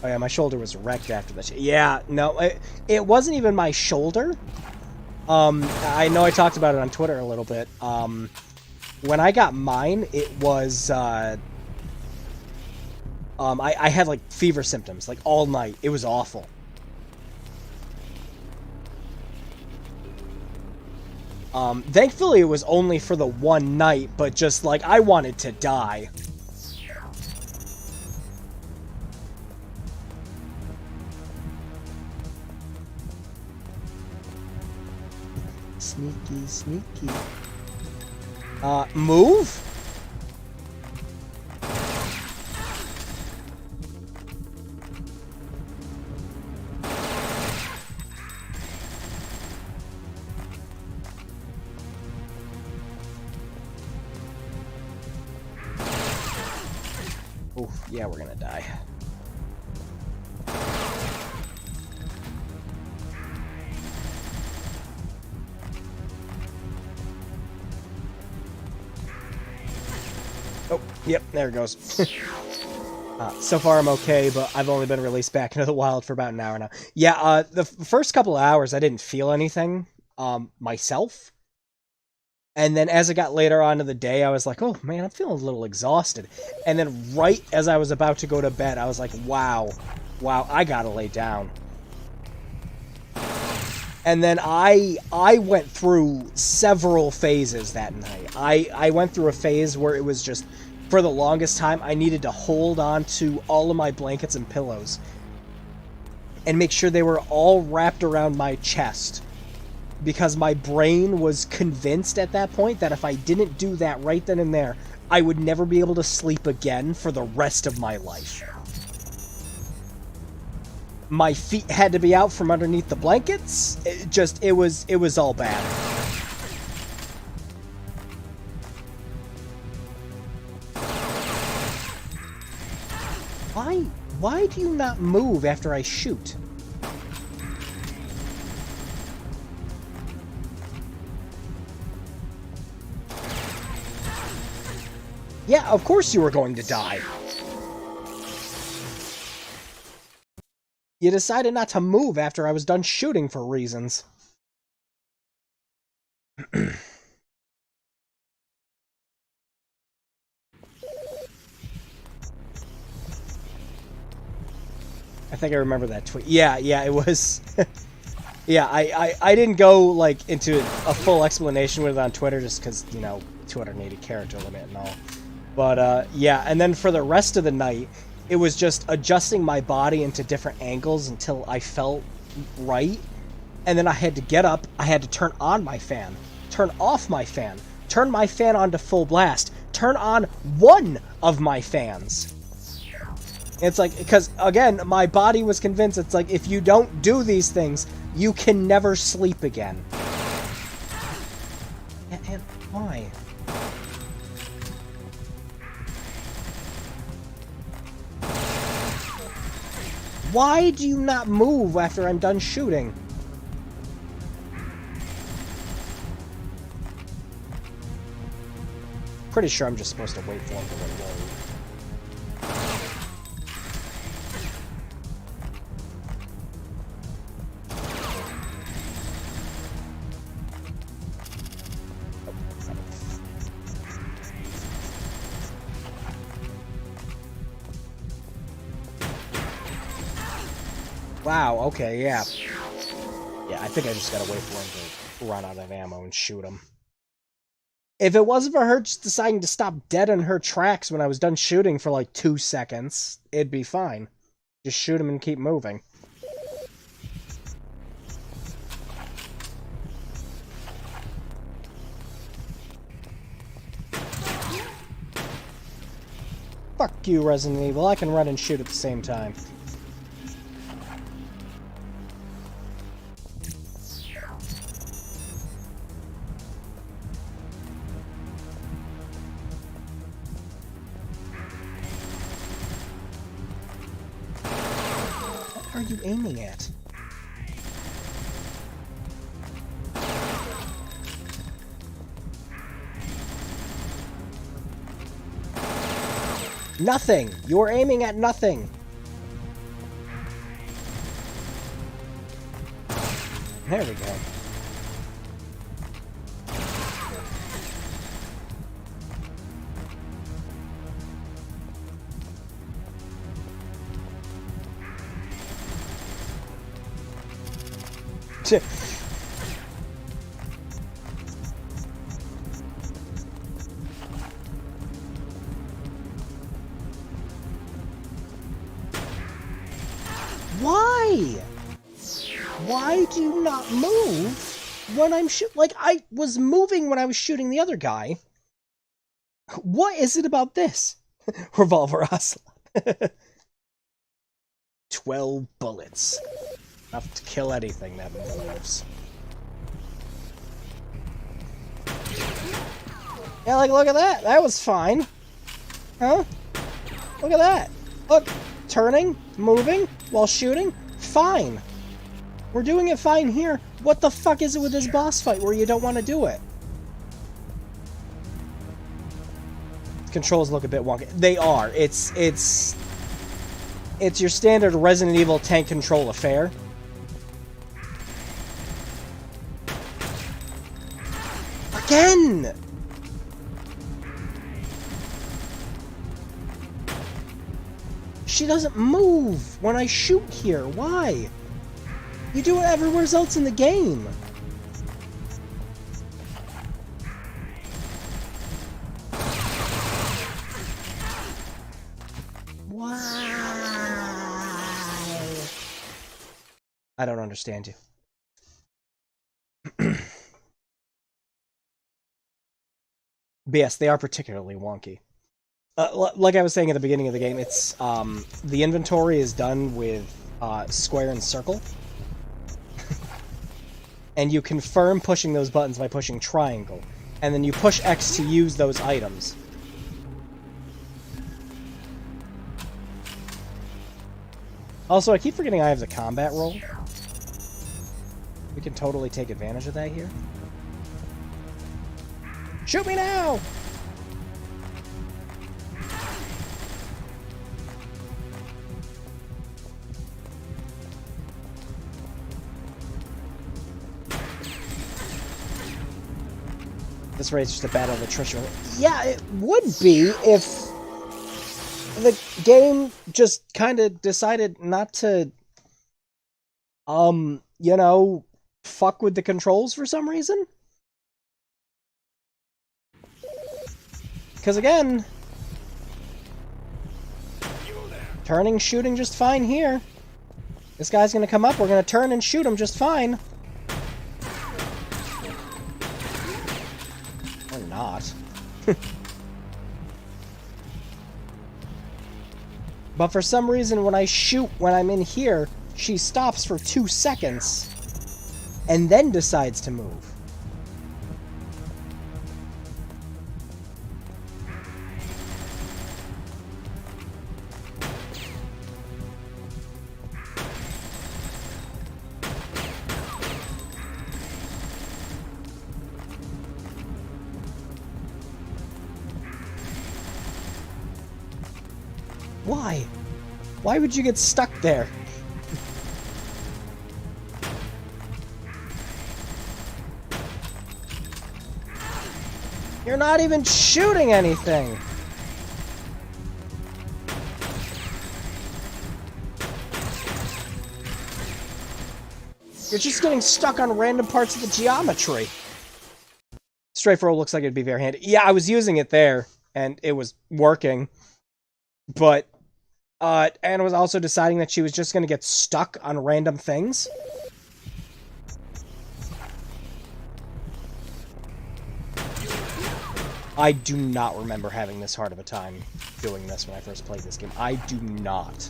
Oh yeah, my shoulder was wrecked after that. Yeah, no, it wasn't even my shoulder. I know I talked about it on Twitter a little bit. When I got mine, it was, I had, like, fever symptoms, like, all night. It was awful. Thankfully it was only for the one night, but just, like, I wanted to die. Sneaky, sneaky. Move? Oof, yeah, we're gonna die. Oh, yep, there it goes. So far I'm okay, but I've only been released back into the wild for about an hour now. Yeah, the first couple of hours I didn't feel anything, myself. And then as it got later on in the day, I was like, oh man, I'm feeling a little exhausted. And then right as I was about to go to bed, I was like, wow, I gotta lay down. And then I went through several phases that night. I went through a phase where it was just, for the longest time, I needed to hold on to all of my blankets and pillows and make sure they were all wrapped around my chest. Because my brain was convinced at that point that if I didn't do that right then and there, I would never be able to sleep again for the rest of my life. My feet had to be out from underneath the blankets. It was all bad. Why do you not move after I shoot? Yeah, of course you were going to die. You decided not to move after I was done shooting for reasons. I think I remember that tweet. Yeah, it was... yeah, I didn't go, like, into a full explanation with it on Twitter just because, you know, 280 character limit and all. But, yeah, and then for the rest of the night, it was just adjusting my body into different angles until I felt right. And then I had to get up, I had to turn on my fan, turn off my fan, turn my fan on to full blast, turn on one of my fans. It's like, because, again, my body was convinced, it's like, if you don't do these things, you can never sleep again. And why? Why do you not move after I'm done shooting? Pretty sure I'm just supposed to wait for him to reload. Wow, okay, yeah. Yeah, I think I just gotta wait for him to run out of ammo and shoot him. If it wasn't for her just deciding to stop dead in her tracks when I was done shooting for like 2 seconds, it'd be fine. Just shoot him and keep moving. Fuck you, Resident Evil. I can run and shoot at the same time. What are you aiming at? Nothing! You're aiming at nothing! There we go. Why? Why do you not move when I'm like, I was moving when I was shooting the other guy. What is it about this? Revolver Ocelot. 12 bullets. Enough to kill anything that moves. Yeah, like, look at that. That was fine. Huh? Look at that. Look. Turning, moving, while shooting. Fine. We're doing it fine here. What the fuck is it with this boss fight where you don't want to do it? Controls look a bit wonky. They are. It's your standard Resident Evil tank control affair. Again! She doesn't move when I shoot here. Why? You do it everywhere else in the game. Why? I don't understand you. But yes, they are particularly wonky. Like I was saying at the beginning of the game, it's the inventory is done with square and circle. And you confirm pushing those buttons by pushing triangle. And then you push X to use those items. Also, I keep forgetting I have the combat roll. We can totally take advantage of that here. Shoot me now! This rate's just a battle of attrition. Yeah, it would be if the game just kind of decided not to, you know, fuck with the controls for some reason. Because again, turning, shooting just fine here. This guy's gonna come up, we're gonna turn and shoot him just fine. Or not. But for some reason, when I shoot when I'm in here, she stops for 2 seconds and then decides to move. Why? Why would you get stuck there? You're not even shooting anything! You're just getting stuck on random parts of the geometry. Strafe roll looks like it'd be very handy. Yeah, I was using it there, and it was working. But, Anna was also deciding that she was just going to get stuck on random things. I do not remember having this hard of a time doing this when I first played this game. I do not.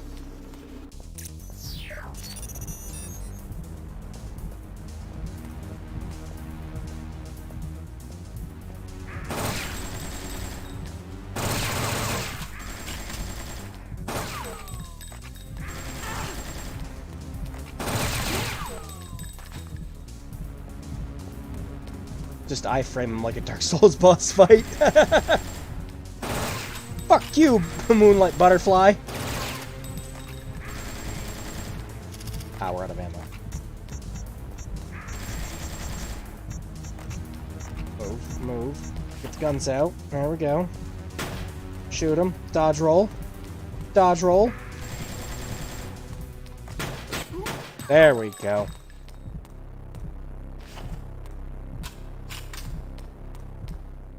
Just iframe him like a Dark Souls boss fight. Fuck you, Moonlight Butterfly. Ah, we're out of ammo. Move, move. Get the guns out. There we go. Shoot him. Dodge roll. Dodge roll. There we go.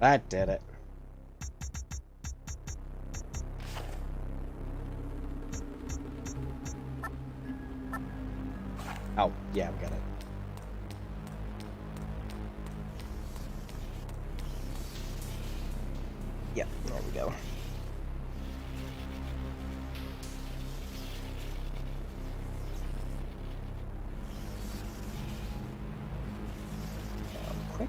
That did it. Oh, yeah, we got it. Yep, there we go. Quick.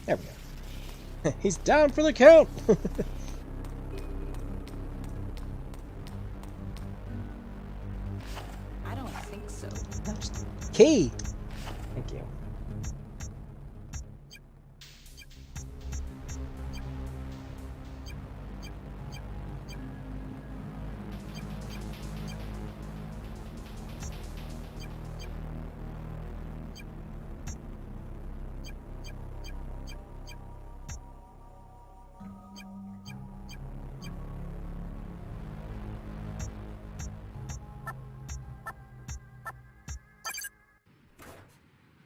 There we go. He's down for the count!
I don't think so.
Key! Thank you.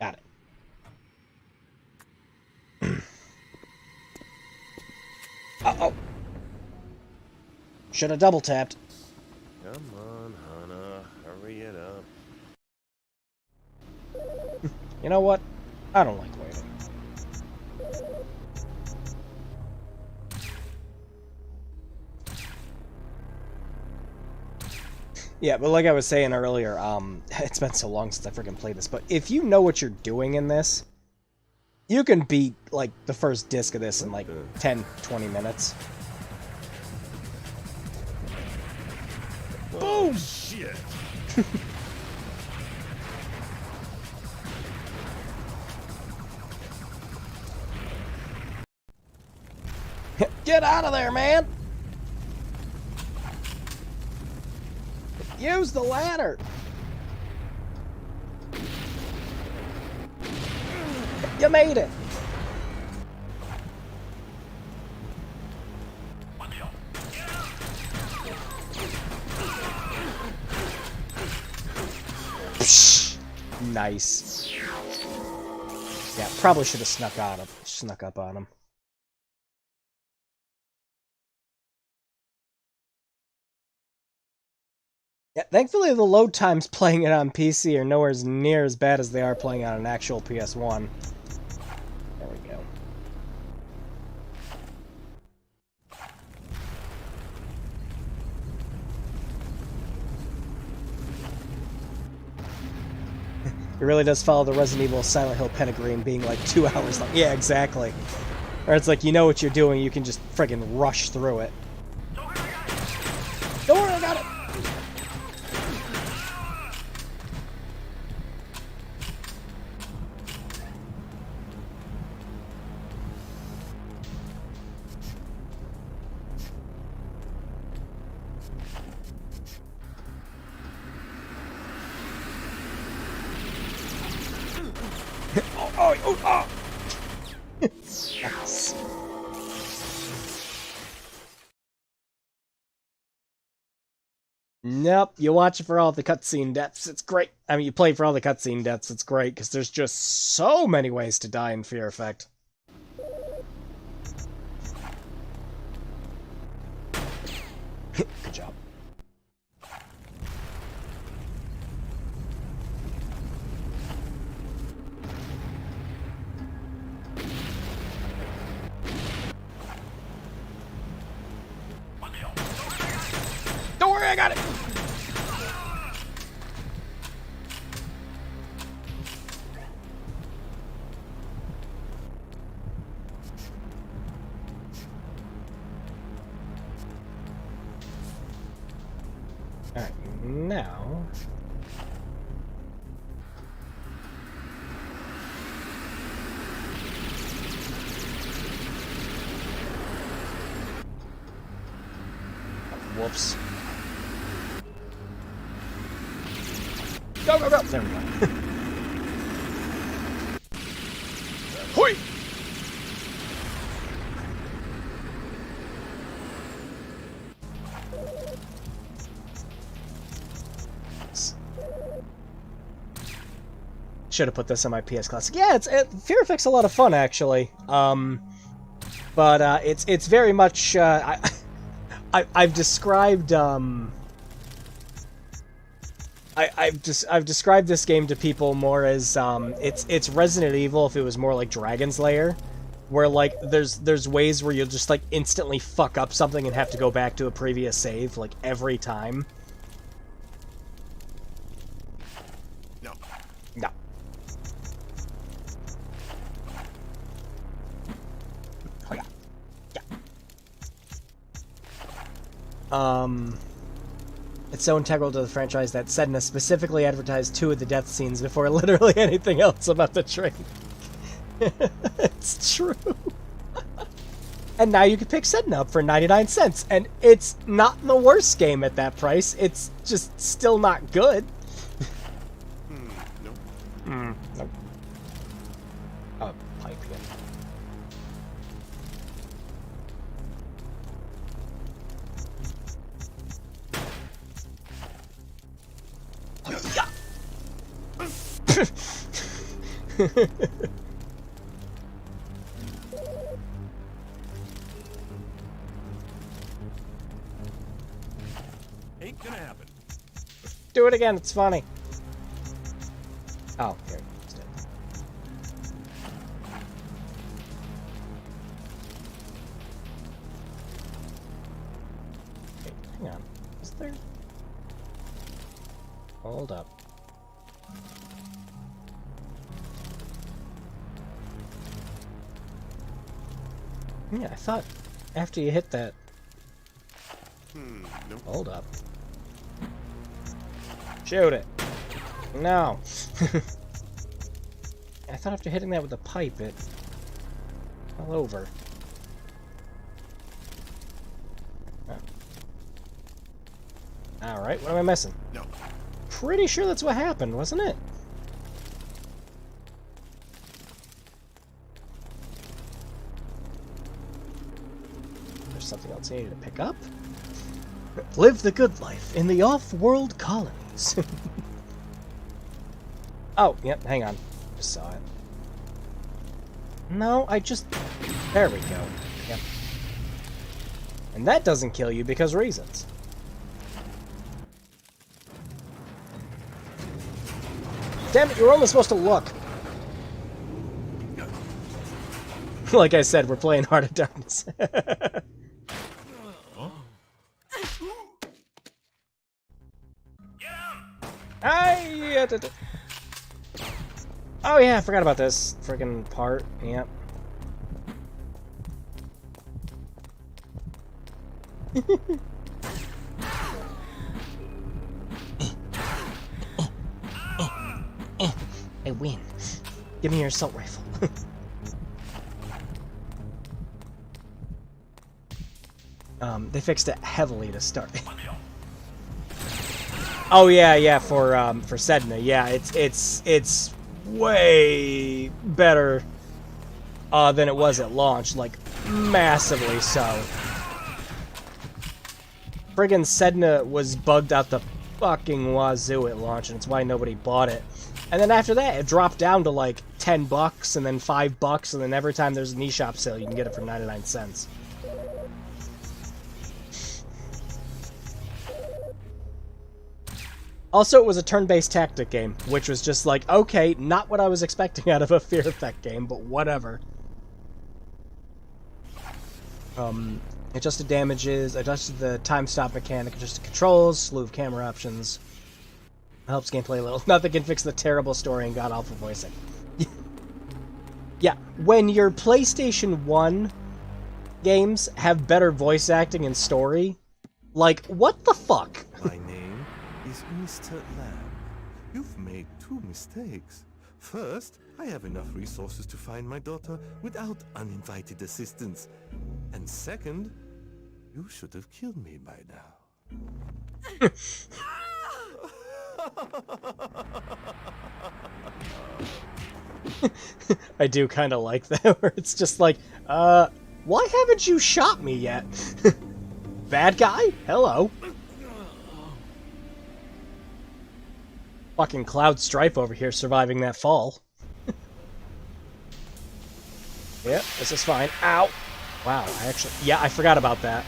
Got it. Uh-oh. Should have double tapped.
Come on, Hana. Hurry it up.
You know what? I don't like waiting. Yeah, but like I was saying earlier, it's been so long since I freaking played this, but if you know what you're doing in this, you can beat, like, the first disc of this in, like, 10, 20 minutes.
Boom! Shit!
Get out of there, man! Use the ladder! You made it! Psh, nice. Yeah, probably should have snuck up on him. Yeah, thankfully the load times playing it on PC are nowhere near as bad as they are playing on an actual PS1. There we go. It really does follow the Resident Evil Silent Hill pedigree being like 2 hours long. Yeah, exactly. Or it's like, you know what you're doing, you can just friggin' rush through it. Don't worry, I got it! Oh! Nice. Nope, you watch it for all the cutscene deaths. It's great. I mean, you play for all the cutscene deaths. It's great because there's just so many ways to die in Fear Effect. Good job. Don't worry, I got it! Alright, now... Whoops. Go, go, go! There we go. Hoi! Should have put this on my PS Classic. Yeah, Fear Effect's a lot of fun actually. But it's very much I've described I've described this game to people more as it's Resident Evil if it was more like Dragon's Lair, where like there's ways where you'll just like instantly fuck up something and have to go back to a previous save like every time.
No.
No. Oh yeah. Yeah. It's so integral to the franchise that Sedna specifically advertised 2 of the death scenes before literally anything else about the train. It's true. And now you can pick Sedna up for 99 cents, and it's not the worst game at that price. It's just still not good.
Nope.
Nope. Oh, pipe here.
Ain't gonna happen.
Do it again, it's funny. Oh, here, it's dead. Wait, hang on. Is there... Hold up. Yeah, I thought after you hit that...
Nope.
Hold up. Shoot it. No. I thought after hitting that with the pipe, it fell over. Oh. Alright, what am I missing?
No.
Pretty sure that's what happened, wasn't it? There's something else I needed to pick up. Live the good life in the off-world colonies. Oh, yep, hang on. Just saw it. No, I just... There we go. Yep. And that doesn't kill you because reasons. Damn it, you were only supposed to look. Like I said, we're playing Heart of Darkness. Oh yeah, I forgot about this friggin' part. Yep. I win. Give me your assault rifle. They fixed it heavily to start. Oh yeah, for Sedna, yeah, it's way better than it was at launch, like massively so. Friggin' Sedna was bugged out the fucking wazoo at launch, and it's why nobody bought it. And then after that, it dropped down to like $10, and then $5, and then every time there's an eShop sale, you can get it for 99 cents. Also, it was a turn-based tactic game, which was just like, okay, not what I was expecting out of a Fear Effect game, but whatever. Adjusted damages, adjusted the time stop mechanic, adjusted controls, slew of camera options. Helps gameplay a little. Nothing can fix the terrible story and god-awful voicing. Yeah, when your PlayStation 1 games have better voice acting and story, like, what the fuck?
My name is Mr. Lamb. You've made 2 mistakes. First, I have enough resources to find my daughter without uninvited assistance. And second, you should have killed me by now.
I do kind of like that, where it's just like, why haven't you shot me yet? Bad guy? Hello. Fucking Cloud Stripe over here surviving that fall. Yep, this is fine. Ow! Wow, I forgot about that.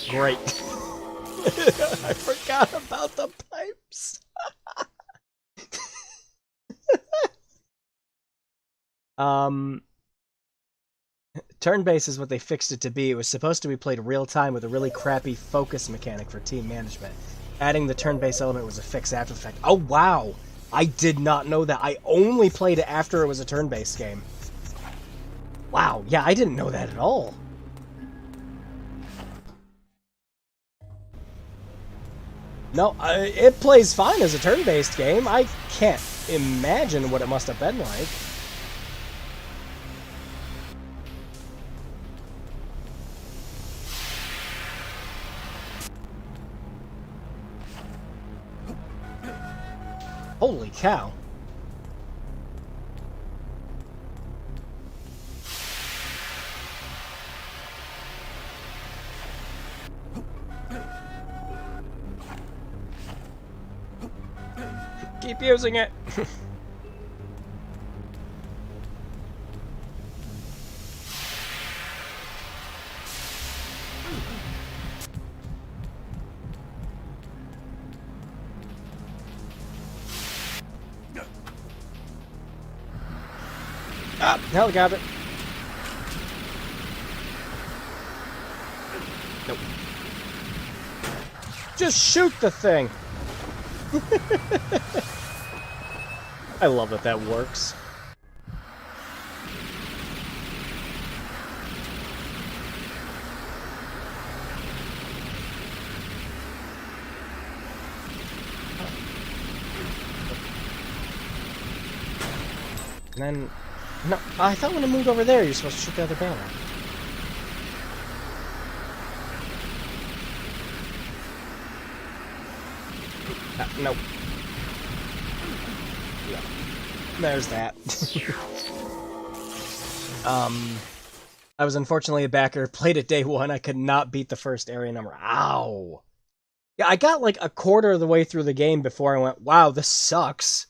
Great. I forgot about the pipes. Turn-based is what they fixed it to be. It was supposed to be played real-time with a really crappy focus mechanic for team management. Adding the turn-based element was a fixed after effect. Oh, wow! I did not know that. I only played it after it was a turn-based game. Wow, yeah, I didn't know that at all. No, it plays fine as a turn-based game. I can't imagine what it must have been like. Holy cow. Keep using it. Ah, helicopter. Nope. Just shoot the thing. I love that that works. And then... No, I thought when it moved over there, you're supposed to shoot the other banner. Nope. Yeah. There's that. I was unfortunately a backer, played it day one, I could not beat the first area number. Ow! Yeah, I got like a quarter of the way through the game before I went, wow, this sucks.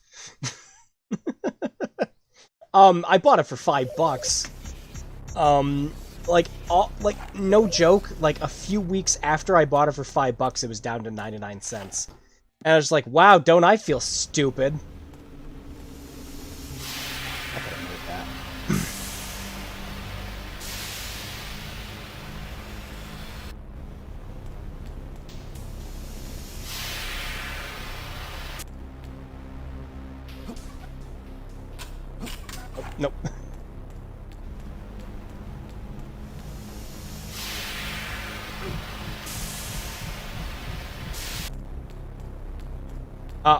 I bought it for $5. Like no joke, like a few weeks after I bought it for $5, it was down to 99 cents. And I was like, wow, don't I feel stupid? I could have made that. Oh, nope.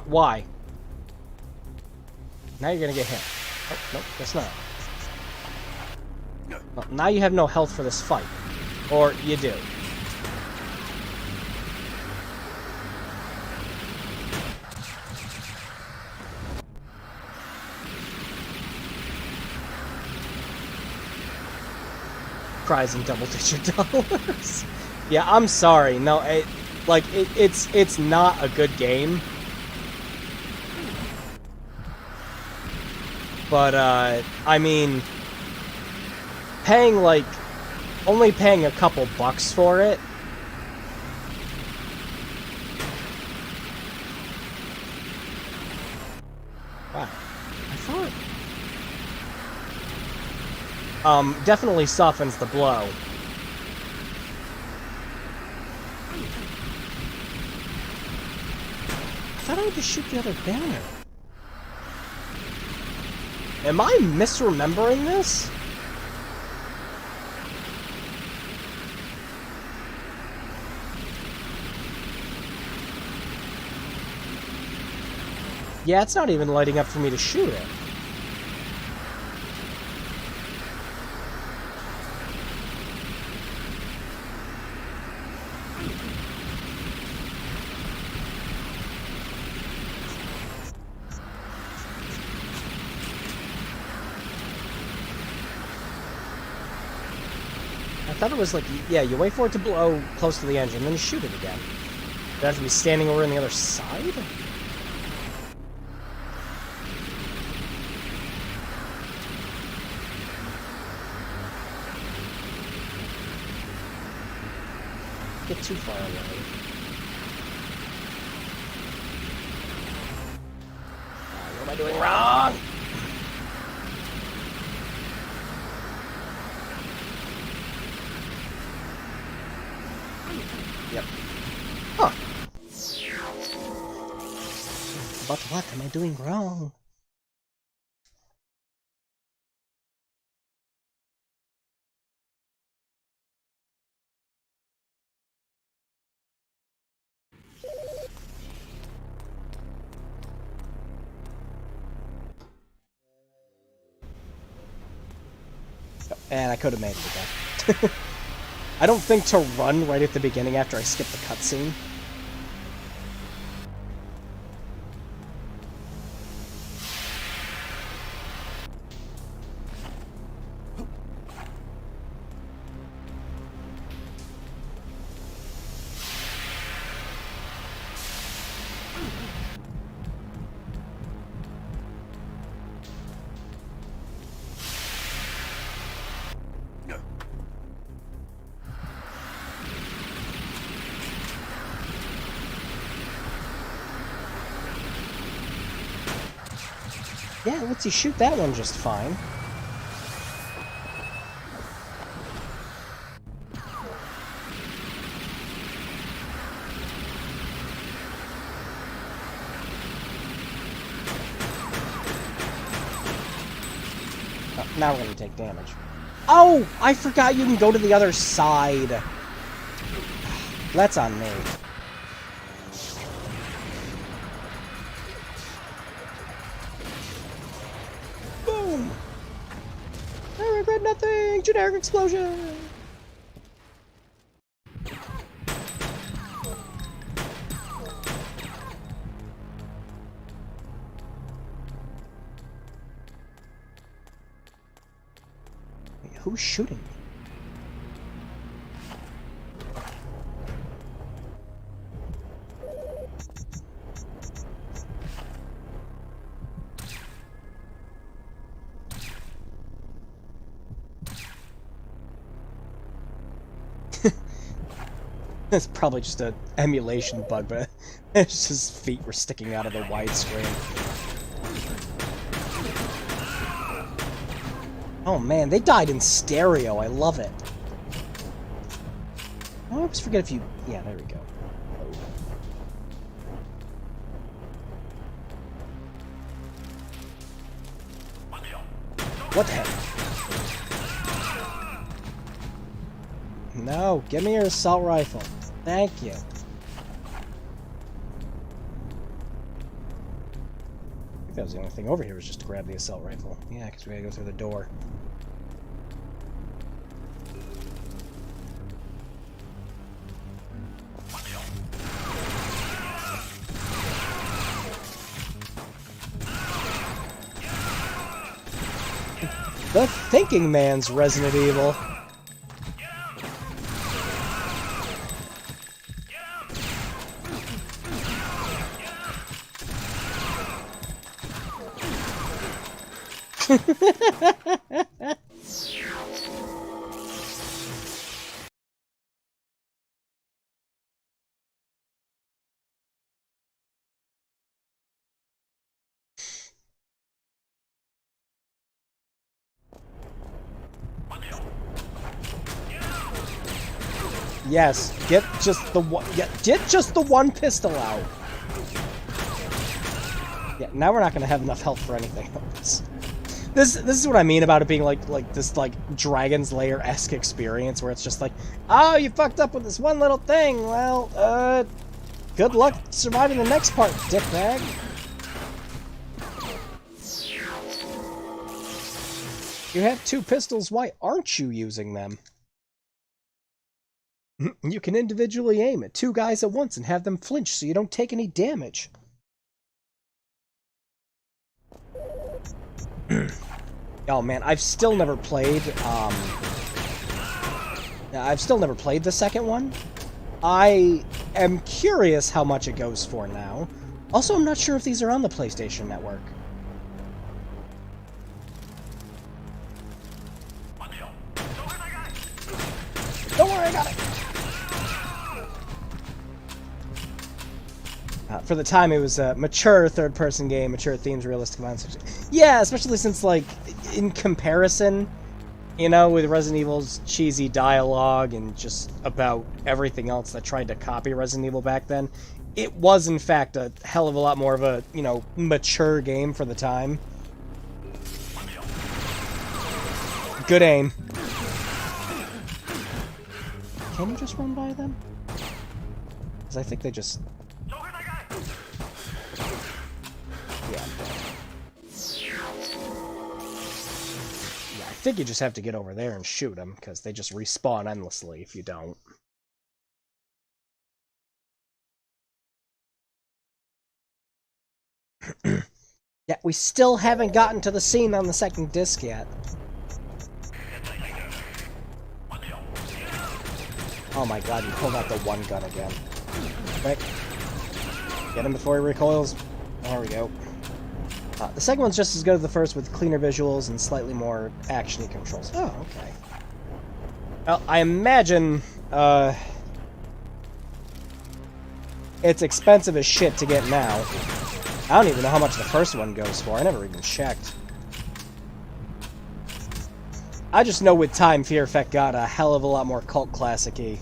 Why? Now you're gonna get hit. Oh, nope, that's not. Well, now you have no health for this fight. Or you do. Prize in double-digit dollars. Yeah, I'm sorry. No, it's not a good game. But, I mean, only paying a couple bucks for it. Wow. I thought... definitely softens the blow. I thought I would just shoot the other banner. Am I misremembering this? Yeah, it's not even lighting up for me to shoot it. I thought it was like, yeah, you wait for it to blow close to the engine, then you shoot it again. Do I have to be standing over on the other side? Get too far away. What am I doing wrong? Yep. Huh. But what am I doing wrong? And I could have made it again. I don't think to run right at the beginning after I skip the cutscene. Yeah, it lets you shoot that one just fine. Oh, now we're gonna take damage. Oh! I forgot you can go to the other side. That's on me. I regret nothing! Generic explosion! Who's shooting me? It's probably just an emulation bug, but it's his feet were sticking out of the widescreen. Oh man, they died in stereo. I love it. I always forget if you... Yeah, there we go. What the heck? No, give me your assault rifle. Thank you. I think that was the only thing over here, was just to grab the assault rifle. Yeah, because we gotta go through the door. The Thinking Man's Resident Evil. Yes, get just the one. Yeah, get just the one pistol out. Yeah, now we're not gonna have enough health for anything else. This is what I mean about it being like this Dragon's Lair-esque experience where it's just like, oh, you fucked up with this one little thing. Well, good luck surviving the next part, dickbag. You have two pistols. Why aren't you using them? You can individually aim at two guys at once and have them flinch so you don't take any damage. Oh man, I've still never played the second one. I am curious how much it goes for now. Also, I'm not sure if these are on the PlayStation Network. Don't worry, I got it! For the time, it was a mature third-person game, mature themes, realistic violence. Yeah, especially since, like, in comparison, you know, with Resident Evil's cheesy dialogue and just about everything else that tried to copy Resident Evil back then, it was, in fact, a hell of a lot more of a, you know, mature game for the time. Good aim. Can you just run by them? Because I think they just... Yeah. I think you just have to get over there and shoot them, because they just respawn endlessly if you don't. Yeah, we still haven't gotten to the scene on the second disc yet. Oh my god, you pulled out the one gun again. Quick. Get him before he recoils. There we go. The second one's just as good as the first, with cleaner visuals and slightly more action-y controls. Oh, okay. Well, I imagine, it's expensive as shit to get now. I don't even know how much the first one goes for. I never even checked. I just know with time, Fear Effect got a hell of a lot more cult classic-y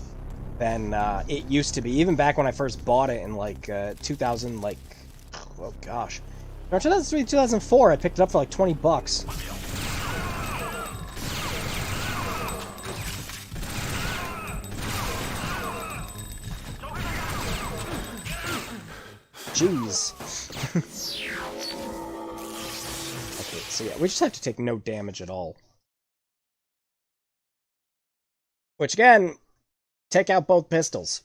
than it used to be. Even back when I first bought it in, like, 2000, like... Oh, gosh. No, 2003, 2004, I picked it up for, like, 20 bucks. Jeez. Okay, so yeah, we just have to take no damage at all. Which, again, take out both pistols.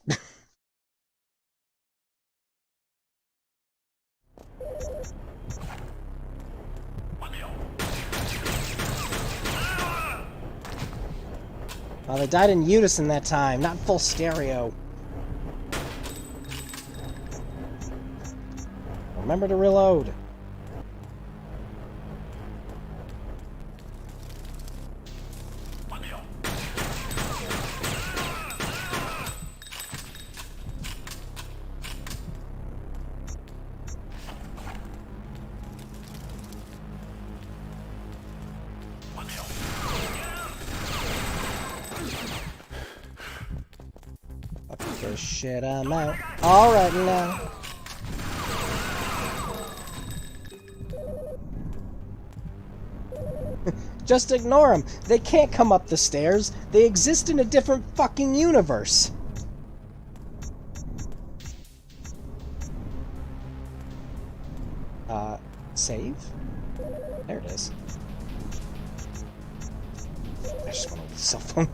Oh, they died in unison that time, not full stereo. Remember to reload. Fuck this shit, I'm out. Alright now. Just ignore them. They can't come up the stairs. They exist in a different fucking universe. Save? There it is. I just went over the cell phone.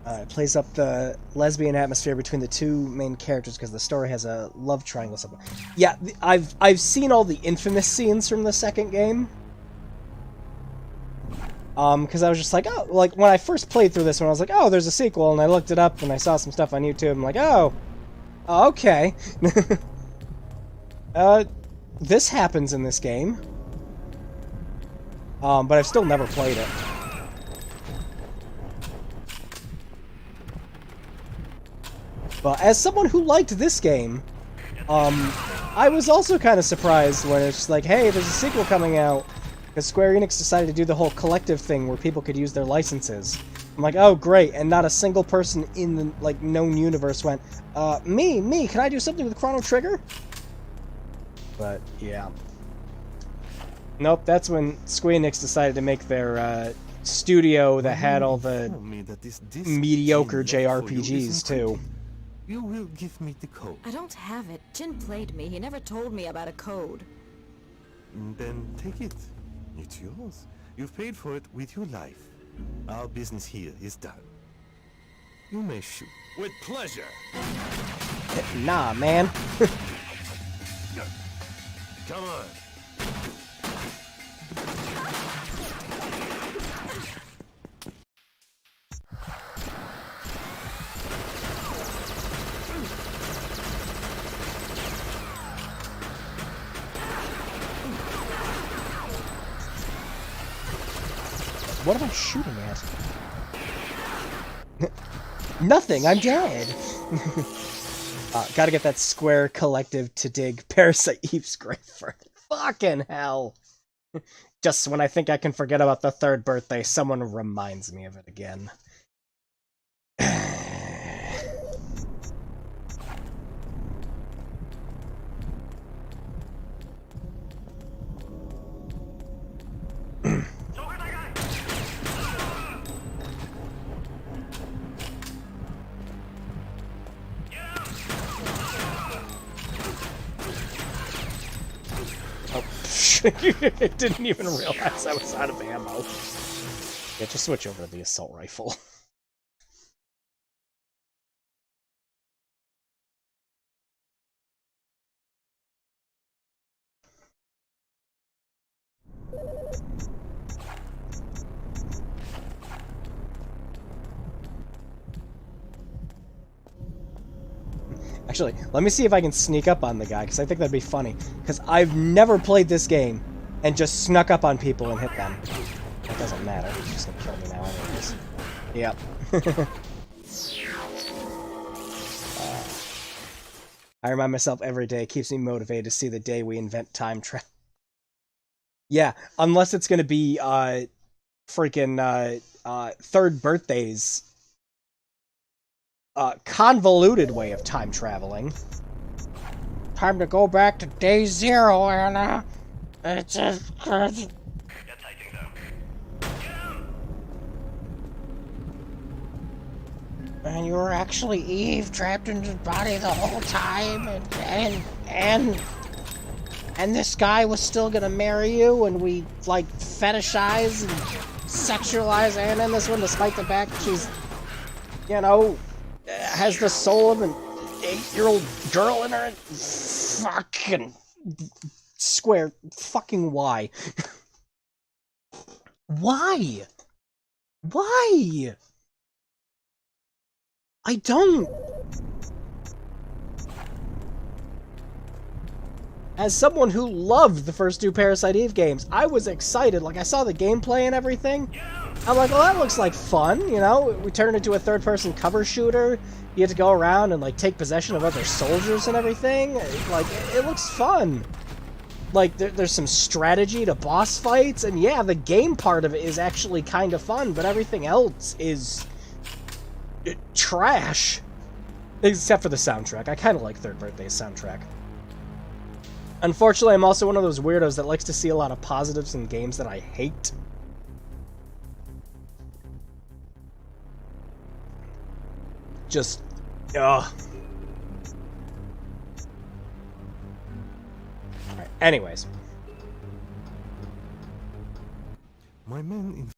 It plays up the lesbian atmosphere between the two main characters because the story has a love triangle. Yeah, I've seen all the infamous scenes from the second game. Because I was just like, oh, like, when I first played through this one, I was like, oh, there's a sequel, and I looked it up, and I saw some stuff on YouTube, and I'm like, oh, okay. This happens in this game. But I've still never played it. But as someone who liked this game, I was also kind of surprised when it's like, hey, there's a sequel coming out. Because Square Enix decided to do the whole collective thing where people could use their licenses. I'm like, oh, great. And not a single person in the, like, known universe went, me, can I do something with Chrono Trigger? But, yeah. Nope, that's when Square Enix decided to make their, studio that had all the mediocre JRPGs, too.
You will give me the code.
I don't have it. Jin played me. He never told me about a code.
Then take it. It's yours. You've paid for it with your life. Our business here is done. You may shoot.
With pleasure.
Nah, man.
Come on.
What am I shooting at? Nothing, I'm dead. Gotta get that Square Collective to dig Parasite Eve's grave for fucking hell. Just when I think I can forget about the third birthday, someone reminds me of it again. I didn't even realize I was out of ammo. Yeah, just switch over to the assault rifle. Actually, let me see if I can sneak up on the guy, because I think that'd be funny. Because I've never played this game and just snuck up on people and hit them. That doesn't matter. He's just gonna kill me now anyways. Yep. I remind myself every day. It keeps me motivated to see the day we invent time travel. Yeah, unless it's gonna be, freaking, third birthdays convoluted way of time traveling. Time to go back to day 0, Anna. It's just crazy. And you were actually Eve trapped in his body the whole time, and this guy was still gonna marry you, and we like fetishize and sexualize Anna in this one, despite the fact she's, you know, has the soul of an 8-year-old girl in her. Fucking Square. Fucking why? Why? Why? I don't. As someone who loved the first two Parasite Eve games, I was excited. Like, I saw the gameplay and everything. I'm like, well, that looks like fun, you know? We turned into a third-person cover shooter. You get to go around and, like, take possession of other soldiers and everything. Like, it looks fun. Like, there's some strategy to boss fights, and yeah, the game part of it is actually kind of fun, but everything else is trash. Except for the soundtrack. I kind of like Third Birthday's soundtrack. Unfortunately, I'm also one of those weirdos that likes to see a lot of positives in games that I hate. Just, ugh. Alright, anyways.
My men in...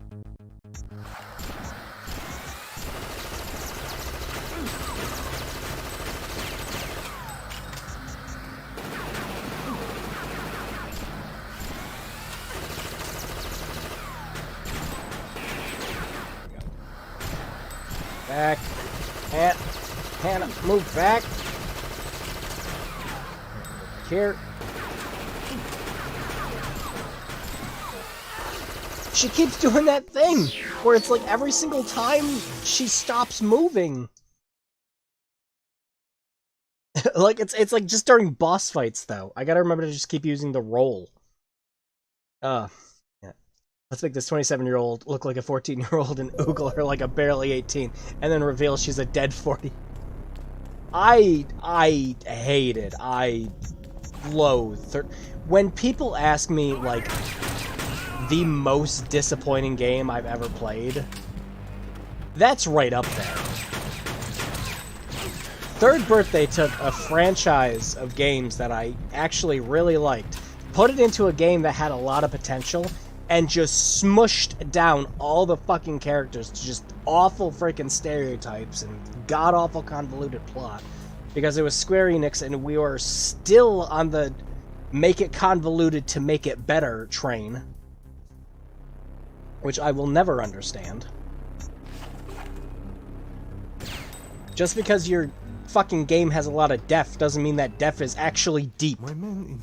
Back. Hannah, move back. Here. She keeps doing that thing where it's like every single time she stops moving. Like it's like just during boss fights though. I gotta remember to just keep using the roll. Yeah. Let's make this 27-year-old look like a 14-year-old and oogle her like a barely 18, and then reveal she's a dead 40. I hate it. I loathe. When people ask me, like, the most disappointing game I've ever played, that's right up there. Third Birthday took a franchise of games that I actually really liked, put it into a game that had a lot of potential, and just smushed down all the fucking characters to just awful freaking stereotypes and god-awful convoluted plot. Because it was Square Enix and we were still on the make it convoluted to make it better train. Which I will never understand. Just because your fucking game has a lot of depth doesn't mean that depth is actually deep.
My men in...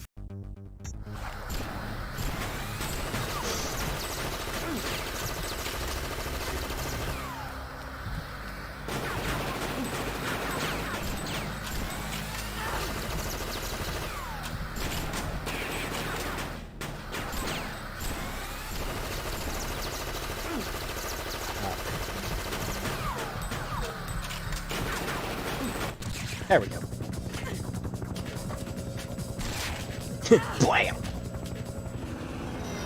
There we go. Blam!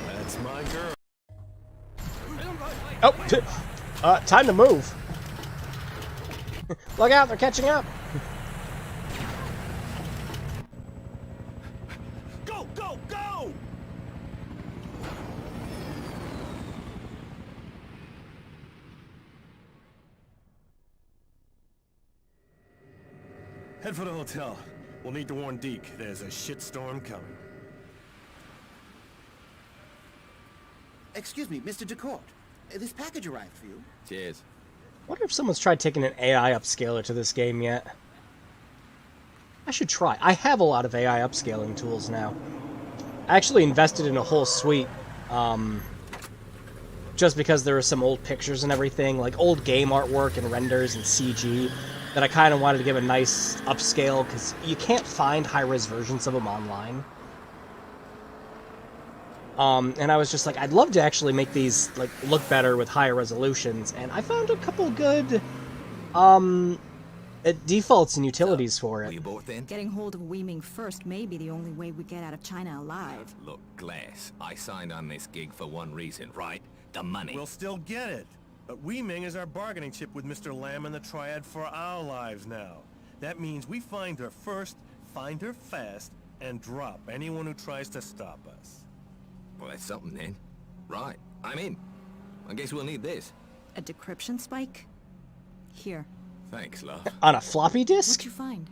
That's my girl.
Oh, time to move. Look out, they're catching up.
Go, go, go! Head for the hotel. We'll need to warn Deke. There's a shitstorm coming.
Excuse me, Mr. DeCourt. This package arrived for you.
Cheers.
Wonder if someone's tried taking an AI upscaler to this game yet. I should try. I have a lot of AI upscaling tools now. I actually invested in a whole suite, just because there were some old pictures and everything, like old game artwork and renders and CG, that I kind of wanted to give a nice upscale, because you can't find high-res versions of them online. And I was just like, I'd love to actually make these like look better with higher resolutions, and I found a couple good defaults and utilities for
Were you
it.
both in?
Getting hold of Weiming first may be the only way we get out of China alive.
Look, Glass, I signed on this gig for one reason, right? The money.
We'll still get it. But Weiming is our bargaining chip with Mr. Lamb and the Triad for our lives now. That means we find her first, find her fast, and drop anyone who tries to stop us.
Well, that's something then. Right, I'm in. I guess we'll need this.
A decryption spike? Here.
Thanks, love.
On a floppy
What'd
disk?
you find?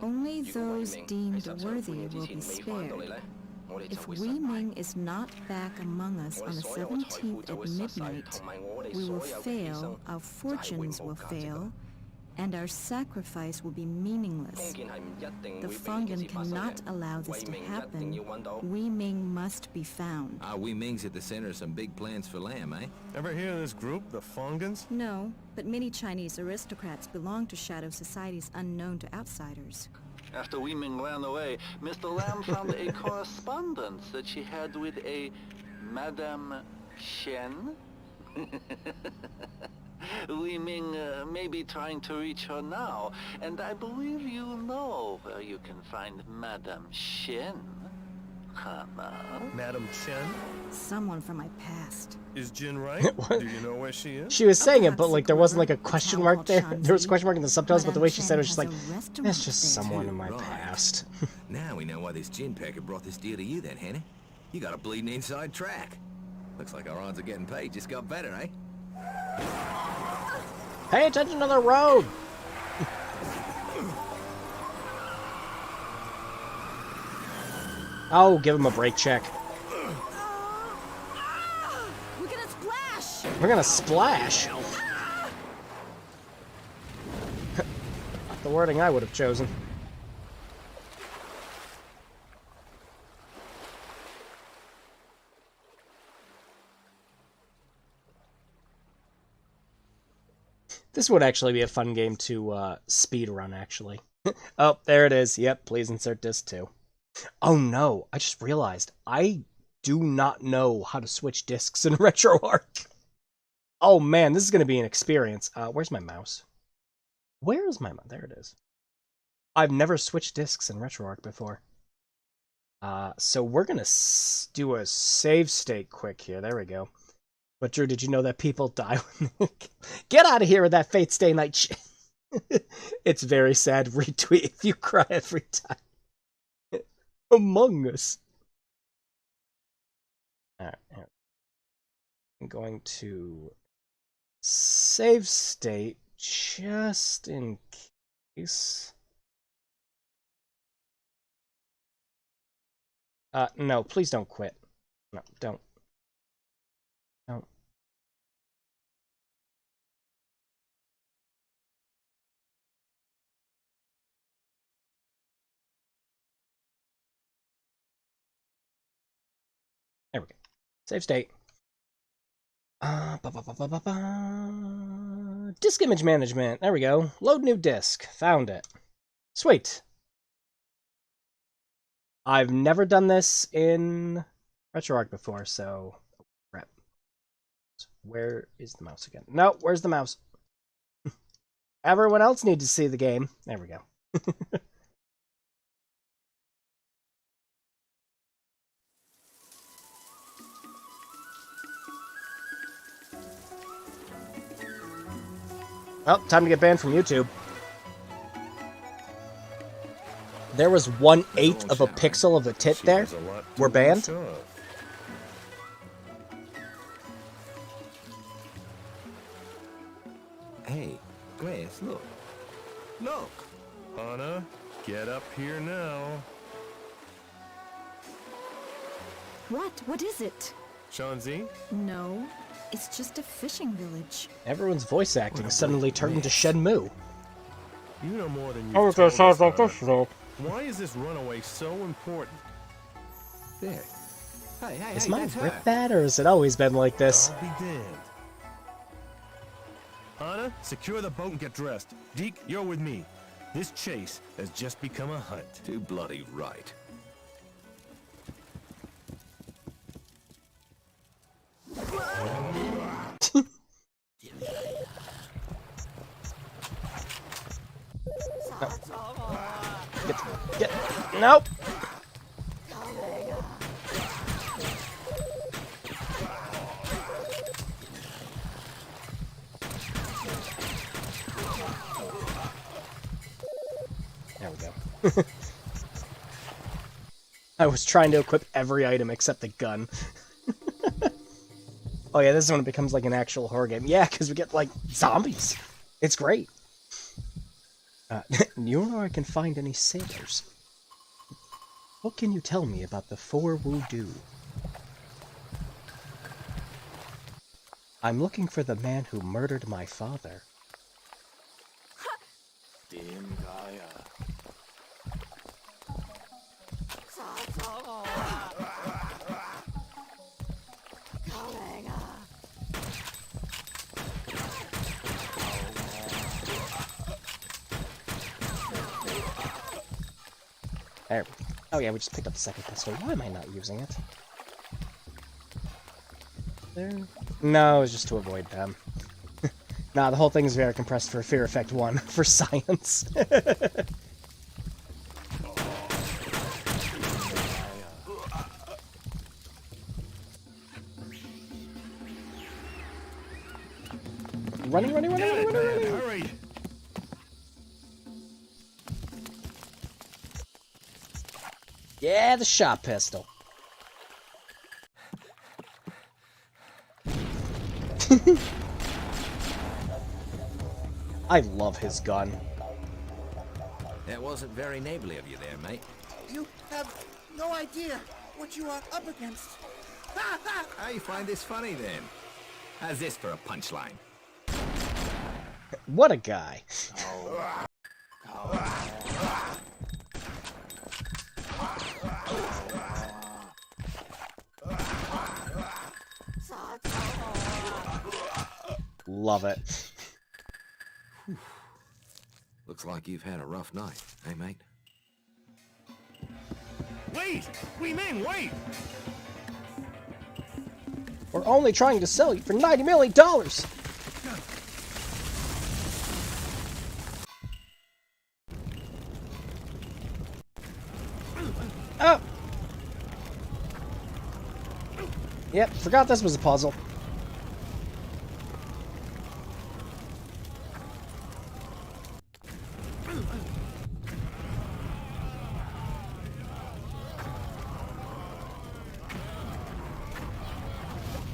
Only those deemed worthy will be spared. If Wei Ming is not back among us on the 17th at midnight, we will fail, our fortunes will fail, and our sacrifice will be meaningless. The Fongan cannot allow this to happen. Wei Ming must be found.
Wei Ming's at the center of some big plans for Lamb, eh?
Ever hear of this group, the Fongans?
No, but many Chinese aristocrats belong to shadow societies unknown to outsiders.
After Wei Ming ran away, Mr. Lamb found a correspondence that she had with a Madame Shen. Wei Ming may be trying to reach her now, and I believe you know where you can find Madame Shen.
Madam Chen?
Someone from my past.
Is Jin right? Do you know where she is?
She was saying it, but like there wasn't like a question mark there. There was a question mark in the subtitles, but the way she said it was just like, that's just someone in my past.
Now we know why this gin packer brought this deal to you then, Henny. You got a bleeding inside track. Looks like our odds of getting paid just got better, eh?
Pay attention to the road! Oh, give him a brake check.
We're gonna splash!
We're gonna splash? Not the wording I would have chosen. This would actually be a fun game to speed run, actually. Oh, there it is. Yep, please insert disc 2. Oh no, I just realized I do not know how to switch discs in RetroArch. Oh man, this is going to be an experience. Where's my mouse? Where is my mouse? There it is. I've never switched discs in RetroArch before. So we're going to do a save state quick here. There we go. But Drew, did you know that people die when they... Get out of here with that Fate Stay Night shit. It's very sad. Retweet if you cry every time. Among Us. Alright. I'm going to save state just in case. No, please don't quit. No, don't. Don't. There we go. Save state. Disk image management. There we go. Load new disk. Found it. Sweet. I've never done this in RetroArch before, so... Crap. Where is the mouse again? No, where's the mouse? Everyone else needs to see the game. There we go. Oh, time to get banned from YouTube. There was 1/8 of a pixel of a tit there. We're banned?
Hey, Grace, look. Look!
Anna, get up here now.
What? What is it?
Shanzi?
No, it's just a fishing village.
Everyone's voice acting suddenly turned into Shenmue.
You know more than you
Oh,
told
that sounds
us,
like
Anna.
this, though.
Why is this runaway so important?
There. Hey,
Is
hey,
my
that's her.
grip bad, or has it always been like this?
I'll be damned. Anna, secure the boat and get dressed. Deke, you're with me. This chase has just become a hunt.
Too bloody right.
Get, nope. There we go. I was trying to equip every item except the gun. Oh yeah, this is when it becomes like an actual horror game. Yeah, because we get like zombies. It's great. You know where I can find any sailors? What can you tell me about the Four Voodoo? I'm looking for the man who murdered my father. There. Oh yeah, we just picked up the second pistol. Why am I not using it? There? No, it's just to avoid them. Nah, the whole thing is very compressed for Fear Effect 1 for science. Running!
Hurry!
Yeah, the shot pistol. I love his gun.
That wasn't very neighborly of you there, mate.
You have no idea what you are up against.
How you find this funny, then? How's this for a punchline?
What a guy. Love it.
Looks like you've had a rough night, hey, mate?
Wait! We men, wait!
We're only trying to sell you for $90 million! Oh! Yep, forgot this was a puzzle.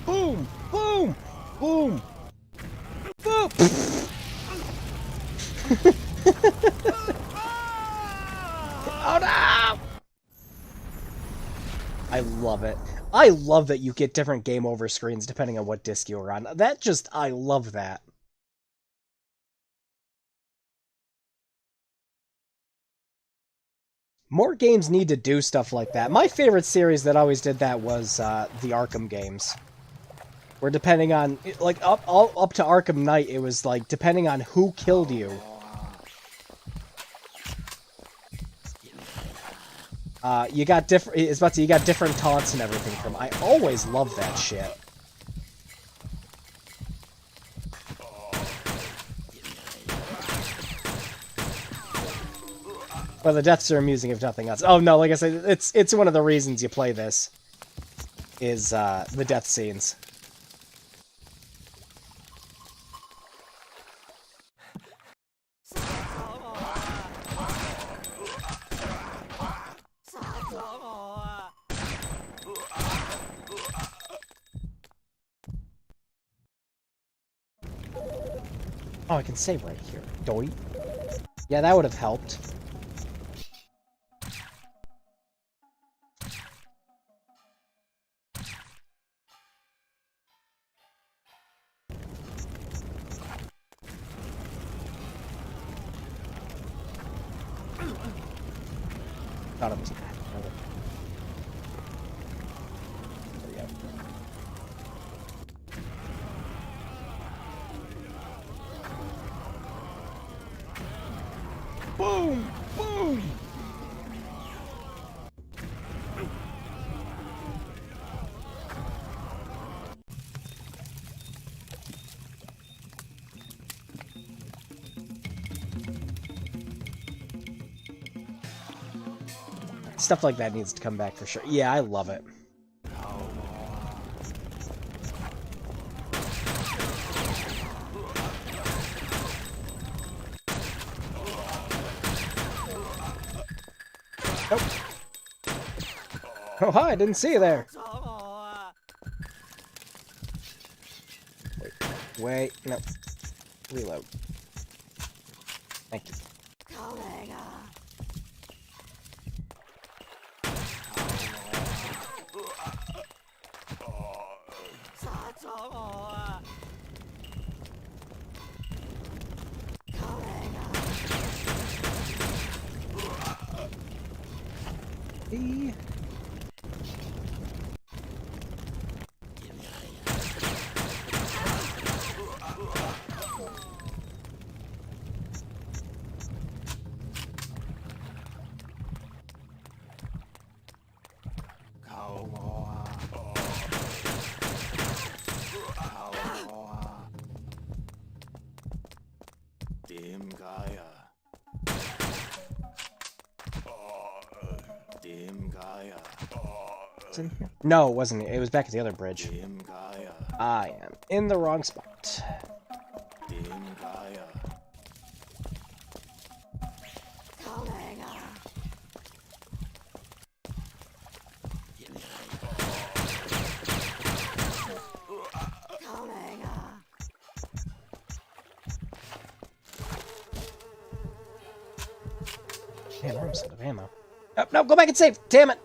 Boom! Boom! Boom! Boom! Oh no! I love it. I love that you get different game over screens depending on what disc you're on. I love that. More games need to do stuff like that. My favorite series that always did that was the Arkham games. Where depending on, like, up to Arkham Knight, it was like, depending on who killed you. You got different, it's about to, you got different taunts and everything from, I always loved that shit. Well, the deaths are amusing if nothing else. Oh no, like I said, it's one of the reasons you play this. Is, the death scenes. Oh, I can save right here. Doi. Yeah, that would have helped. Thought it was bad. There we go. Boom! Boom! Stuff like that needs to come back for sure. Yeah, I love it. Nope. Oh, hi, I didn't see you there. Wait, no. Reload. Thank you. Hey. In here? No, it wasn't. It was back at the other bridge. I am in the wrong spot. Damn, I'm out of ammo. Oh, no, go back and save. Damn it.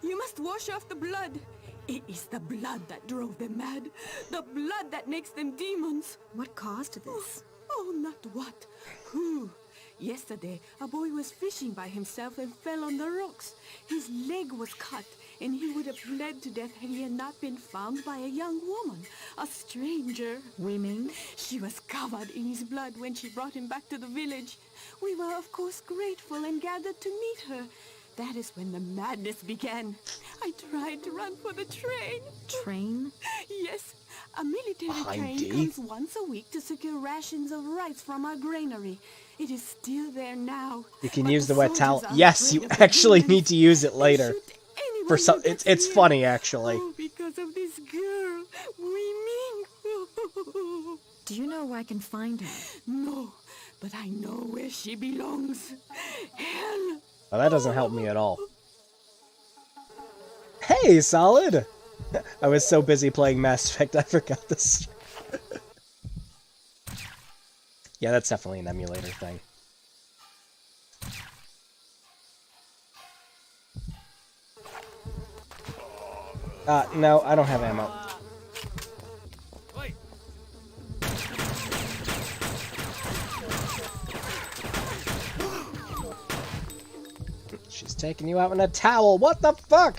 You must wash off the blood. It is the blood that drove them mad. The blood that makes them demons.
What caused this?
Oh, not what. Who? Yesterday, a boy was fishing by himself and fell on the rocks. His leg was cut, and he would have bled to death had he had not been found by a young woman, a stranger.
We mean?
She was covered in his blood when she brought him back to the village. We were, of course, grateful and gathered to meet her. That is when the madness began. I tried to run for the train.
Train?
Yes. A military train comes once a week to secure rations of rice from our granary. It is still there now.
You can use the wet towel. Yes, you actually need to use it later. For some, it's funny actually.
Oh, because of this girl, we mean.
Do you know where I can find her?
No, but I know where she belongs. Hell.
Well, that doesn't help me at all. Hey, Solid! I was so busy playing Mass Effect, I forgot this. Yeah, that's definitely an emulator thing. No, I don't have ammo. She's taking you out in a towel. What the fuck?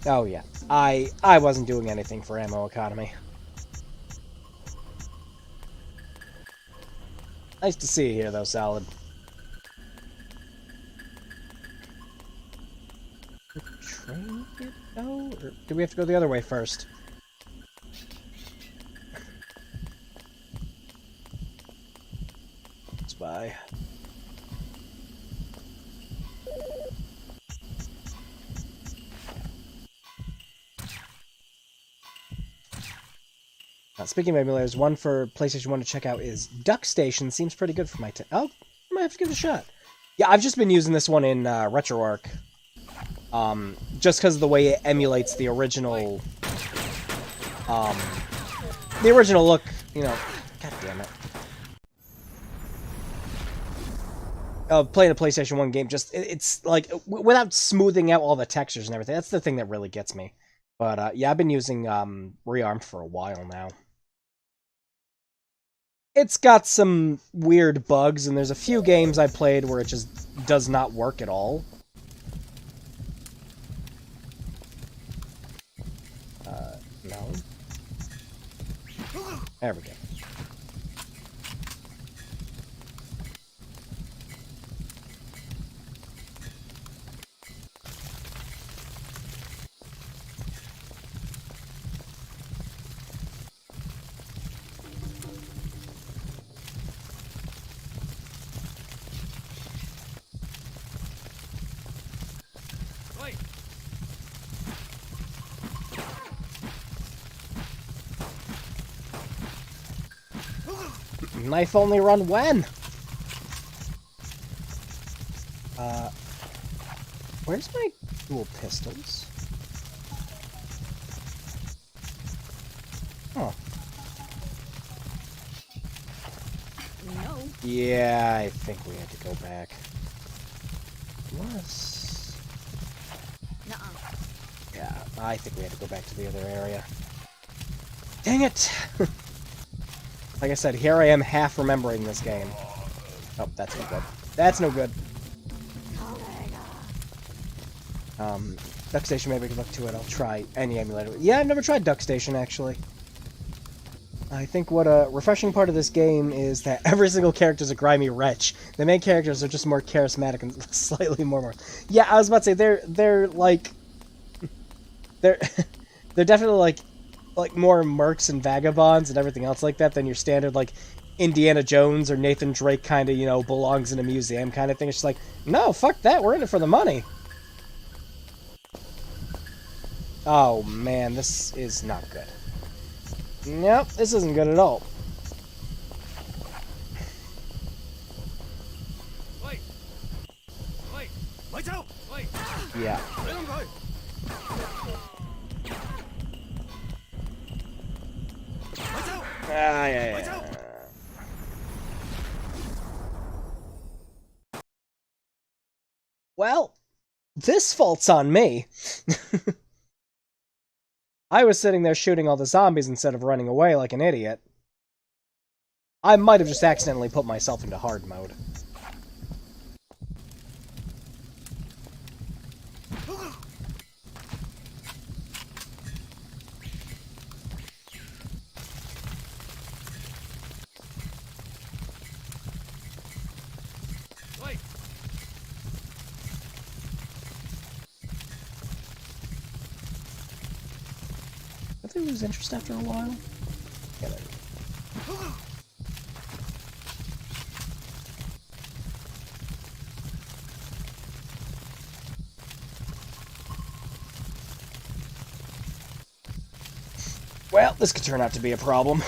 Oh yeah, I wasn't doing anything for ammo economy. Nice to see you here though, Solid. Train here though? Or do we have to go the other way first? Let's buy. Speaking of emulators, one for PlayStation 1 to check out is Duck Station. Seems pretty good for my oh, I might have to give it a shot. Yeah, I've just been using this one in RetroArch. Just because of the way it emulates the original... look, you know... God damn it. Playing a PlayStation 1 game, just, it's like, without smoothing out all the textures and everything. That's the thing that really gets me. But, yeah, I've been using Rearmed for a while now. It's got some weird bugs, and there's a few games I played where it just does not work at all. No. There we go. Knife only run when? Where's my dual pistols? Oh.
No.
Yeah, I think we had to go back. Was?
Nuh-uh.
Yeah, I think we had to go back to the other area. Dang it! Like I said, here I am half remembering this game. Oh, that's no good. That's no good. DuckStation, maybe we can look to it. I'll try any emulator. Yeah, I've never tried DuckStation, actually. I think what a refreshing part of this game is that every single character is a grimy wretch. The main characters are just more charismatic and slightly more... Yeah, I was about to say, they're like... They're definitely like more mercs and vagabonds and everything else like that than your standard, like, Indiana Jones or Nathan Drake kind of, you know, belongs in a museum kind of thing. It's just like, no, fuck that, we're in it for the money. Oh, man, this is not good. Nope, this isn't good at all.
Wait! Wait! Lights out! Wait!
Yeah. Yeah. Well, this fault's on me. I was sitting there shooting all the zombies instead of running away like an idiot. I might have just accidentally put myself into hard mode. Did they lose interest after a while? Yeah, well, this could turn out to be a problem.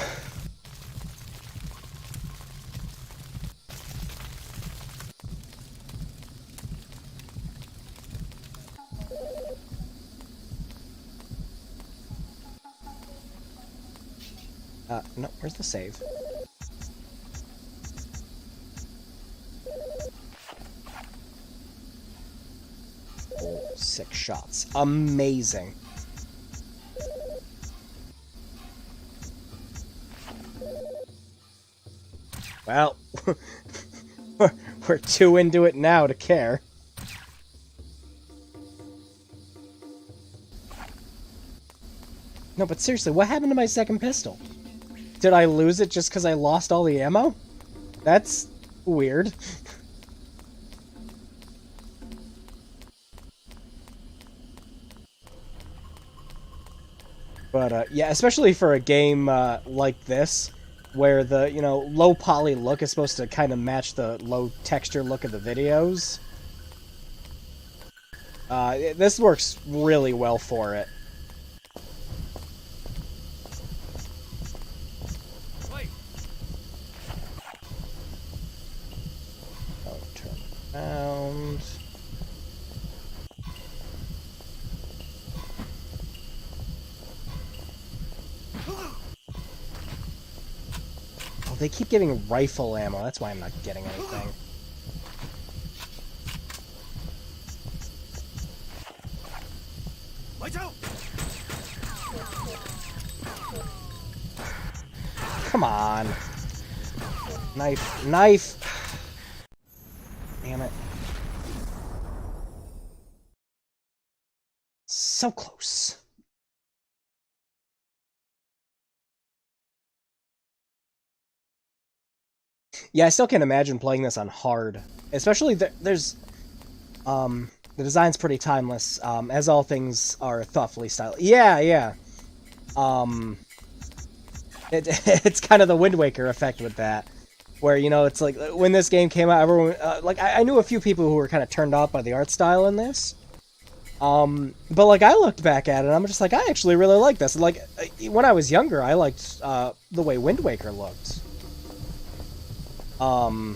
No, where's the save? Oh, 6 shots. Amazing. Well, we're too into it now to care. No, but seriously, what happened to my second pistol? Did I lose it just because I lost all the ammo? That's weird. But, yeah, especially for a game like this, where the, you know, low poly look is supposed to kind of match the low texture look of the videos. This works really well for it. Oh, turn around. Oh, they keep giving rifle ammo. That's why I'm not getting anything.
Lights out!
Come on. Knife. Knife! Damn it. So close. Yeah, I still can't imagine playing this on hard. Especially, there's... the design's pretty timeless, as all things are thoughtfully styled. Yeah, yeah. It's kind of the Wind Waker effect with that. Where, you know, it's like, when this game came out, everyone... like, I knew a few people who were kind of turned off by the art style in this. But, like, I looked back at it, and I'm just like, I actually really like this. Like, when I was younger, I liked, the way Wind Waker looked. But,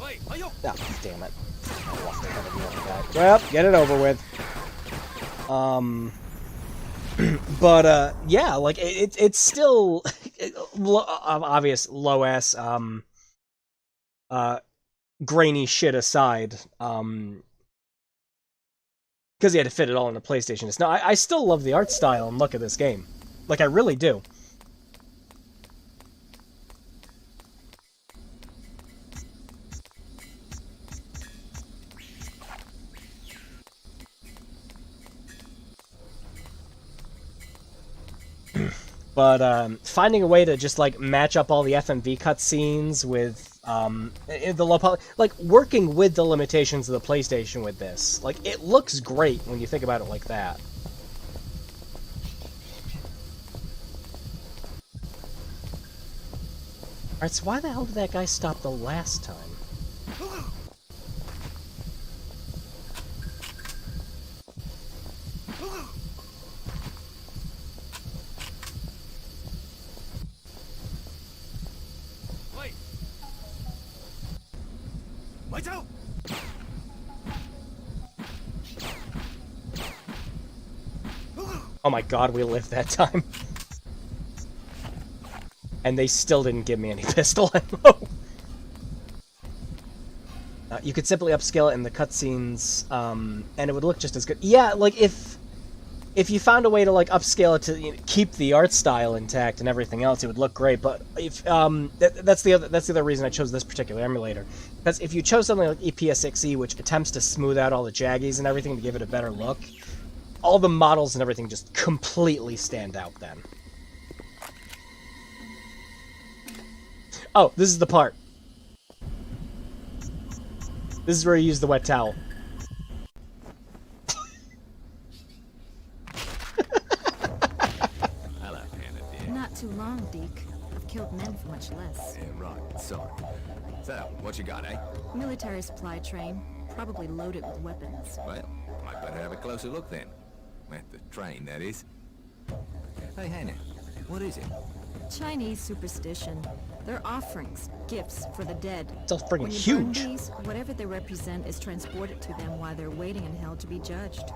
Wait, are you?
oh, damn it. I walked ahead of the other guy. Well, get it over with. But, yeah, like, it's still, obvious, low-ass, grainy shit aside, because he had to fit it all in the PlayStation. No, I still love the art style and look of this game. Like, I really do. But finding a way to just like match up all the FMV cutscenes with the low like working with the limitations of the PlayStation with this, like it looks great when you think about it like that. Alright, so why the hell did that guy stop the last time? Oh my god, we lived that time. And they still didn't give me any pistol ammo. You could simply upscale it in the cutscenes, and it would look just as good. Yeah, like if you found a way to like upscale it to keep the art style intact and everything else, it would look great. But if that's the other reason I chose this particular emulator, because if you chose something like EPSXE, which attempts to smooth out all the jaggies and everything to give it a better look, all the models and everything just completely stand out then. Oh, this is the part. This is where you use the wet towel.
Hello, Hannah, dear.
Not too long, Deke. I've killed men for much less.
Yeah, right. Sorry. So, what you got, eh?
Military supply train, probably loaded with weapons.
Well, might better have a closer look then. At the train, that is. Hey, Hannah, what is it?
Chinese superstition. They're offerings, gifts for the dead.
It's all friggin'
When you
huge.
burn these, whatever they represent is transported to them while they're waiting in hell to be judged.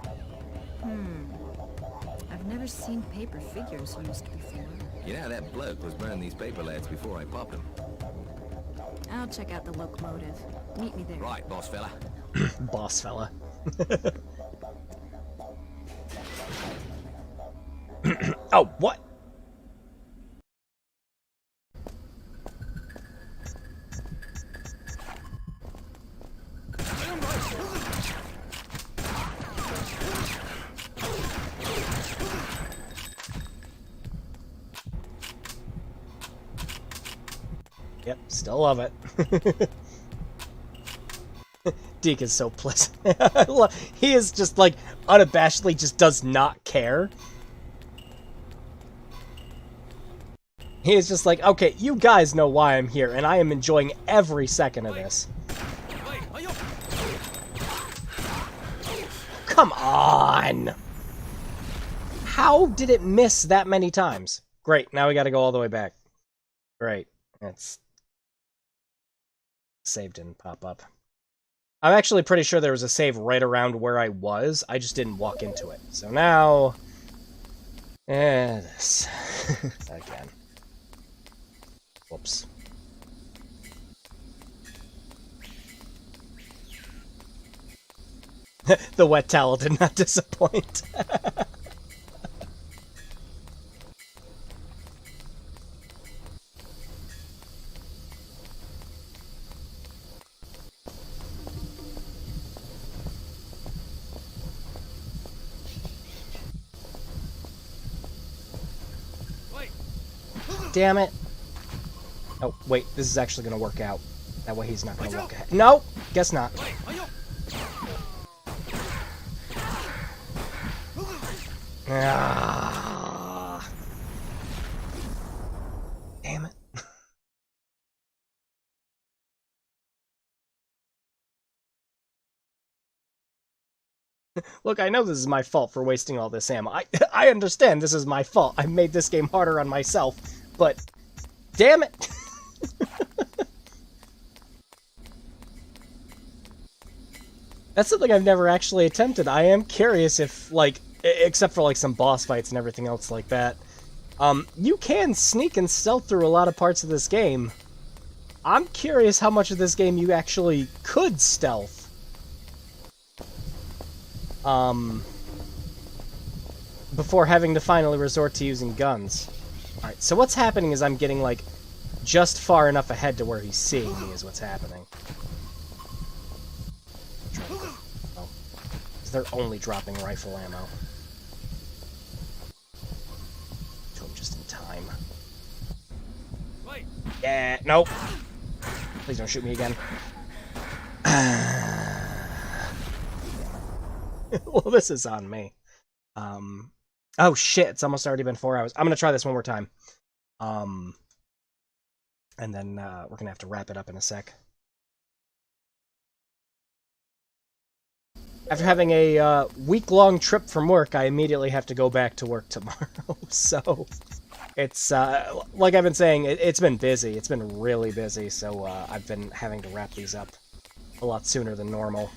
I've never seen paper figures used before.
You know, that bloke was burning these paper lads before I popped them.
I'll check out the locomotive. Meet me there.
Right, boss fella.
Boss fella. Oh, what? Yep, still love it. Deke is so pleasant. He is just like unabashedly just does not care. He is just like, okay, you guys know why I'm here, and I am enjoying every second of this. Come on! How did it miss that many times? Great, now we gotta go all the way back. Great, that's... Save didn't pop up. I'm actually pretty sure there was a save right around where I was, I just didn't walk into it. So now... this. Again. Whoops. The wet towel did not disappoint. Damn it. Oh, wait, this is actually gonna work out. That way he's not gonna walk ahead. No! Guess not. Ah. Damn it. Look, I know this is my fault for wasting all this ammo. I understand this is my fault. I made this game harder on myself, but damn it. That's something I've never actually attempted. I am curious if, like, except for, like, some boss fights and everything else like that, you can sneak and stealth through a lot of parts of this game. I'm curious how much of this game you actually could stealth. before having to finally resort to using guns. Alright, so what's happening is I'm getting, like, just far enough ahead to where he's seeing me is what's happening. Oh. 'Cause they're only dropping rifle ammo. To him just in time. Yeah, nope. Please don't shoot me again. Well, this is on me. Oh shit, it's almost already been 4 hours. I'm gonna try this one more time. And then we're gonna have to wrap it up in a sec. After having a week-long trip from work, I immediately have to go back to work tomorrow. So it's like I've been saying, it's been busy. It's been really busy. So I've been having to wrap these up a lot sooner than normal.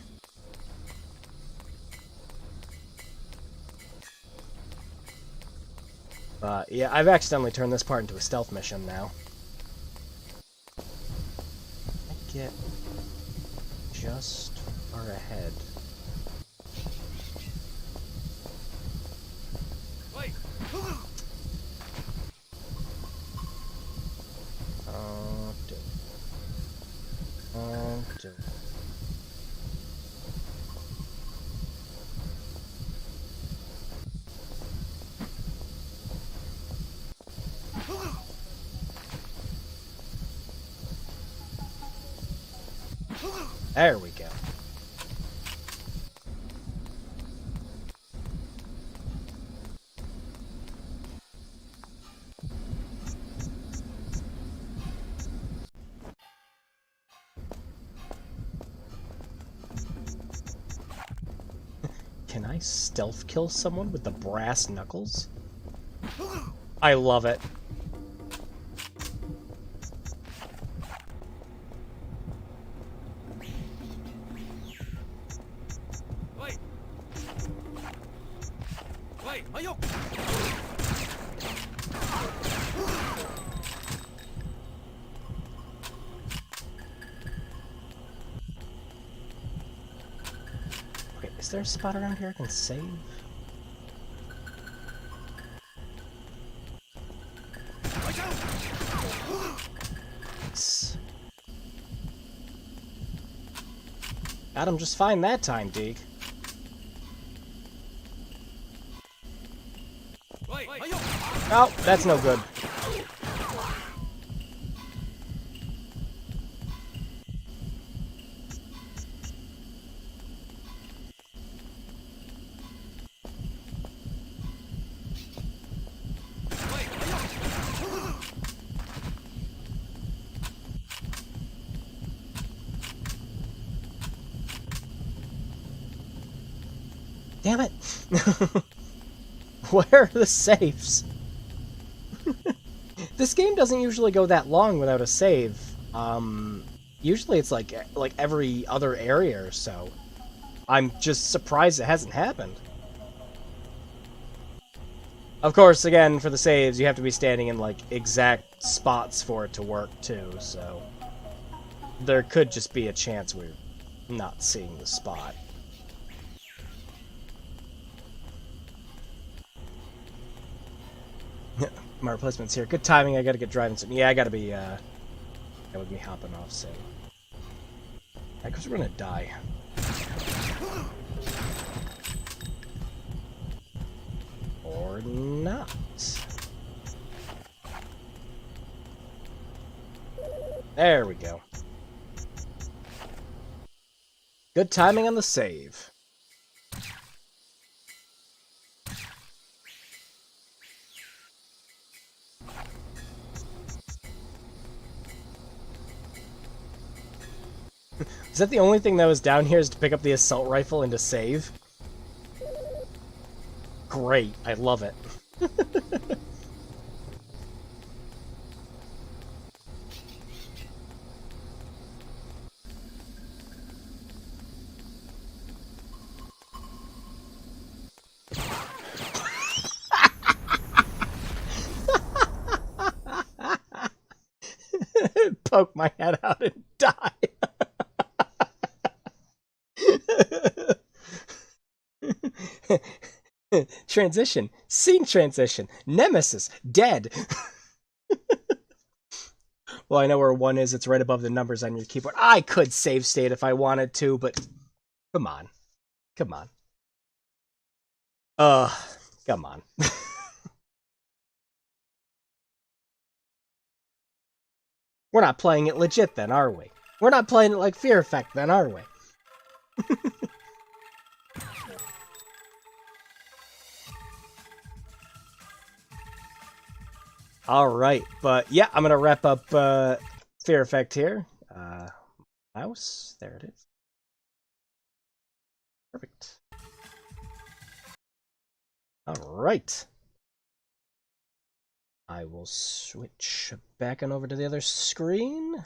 Yeah, I've accidentally turned this part into a stealth mission now. I get just far ahead.
Wait.
Oh, dude. Oh, dude. There we go. Can I stealth kill someone with the brass knuckles? I love it. Okay, is there a spot around here I can save? Nice. Got him just fine that time, Deke. Oh, that's no good. Damn it! Where are the safes? This game doesn't usually go that long without a save. Usually it's like every other area or so. I'm just surprised it hasn't happened. Of course, again, for the saves, you have to be standing in, like, exact spots for it to work, too, so... There could just be a chance we're not seeing the spot. My replacement's here. Good timing, I gotta get driving soon. Yeah, I gotta be, that would be hopping off soon. Because we're gonna die. Or not. There we go. Good timing on the save. Is that the only thing that was down here is to pick up the assault rifle and to save? Great, I love it. Poke my head out and die. Transition. Scene transition. Nemesis. Dead. Well, I know where 1 is. It's right above the numbers on your keyboard. I could save state if I wanted to, but come on. Come on. Come on. We're not playing it legit then, are we? We're not playing it like Fear Effect then, are we? Alright, but yeah, I'm gonna wrap up Fear Effect here. Mouse, there it is. Perfect. Alright. I will switch back on over to the other screen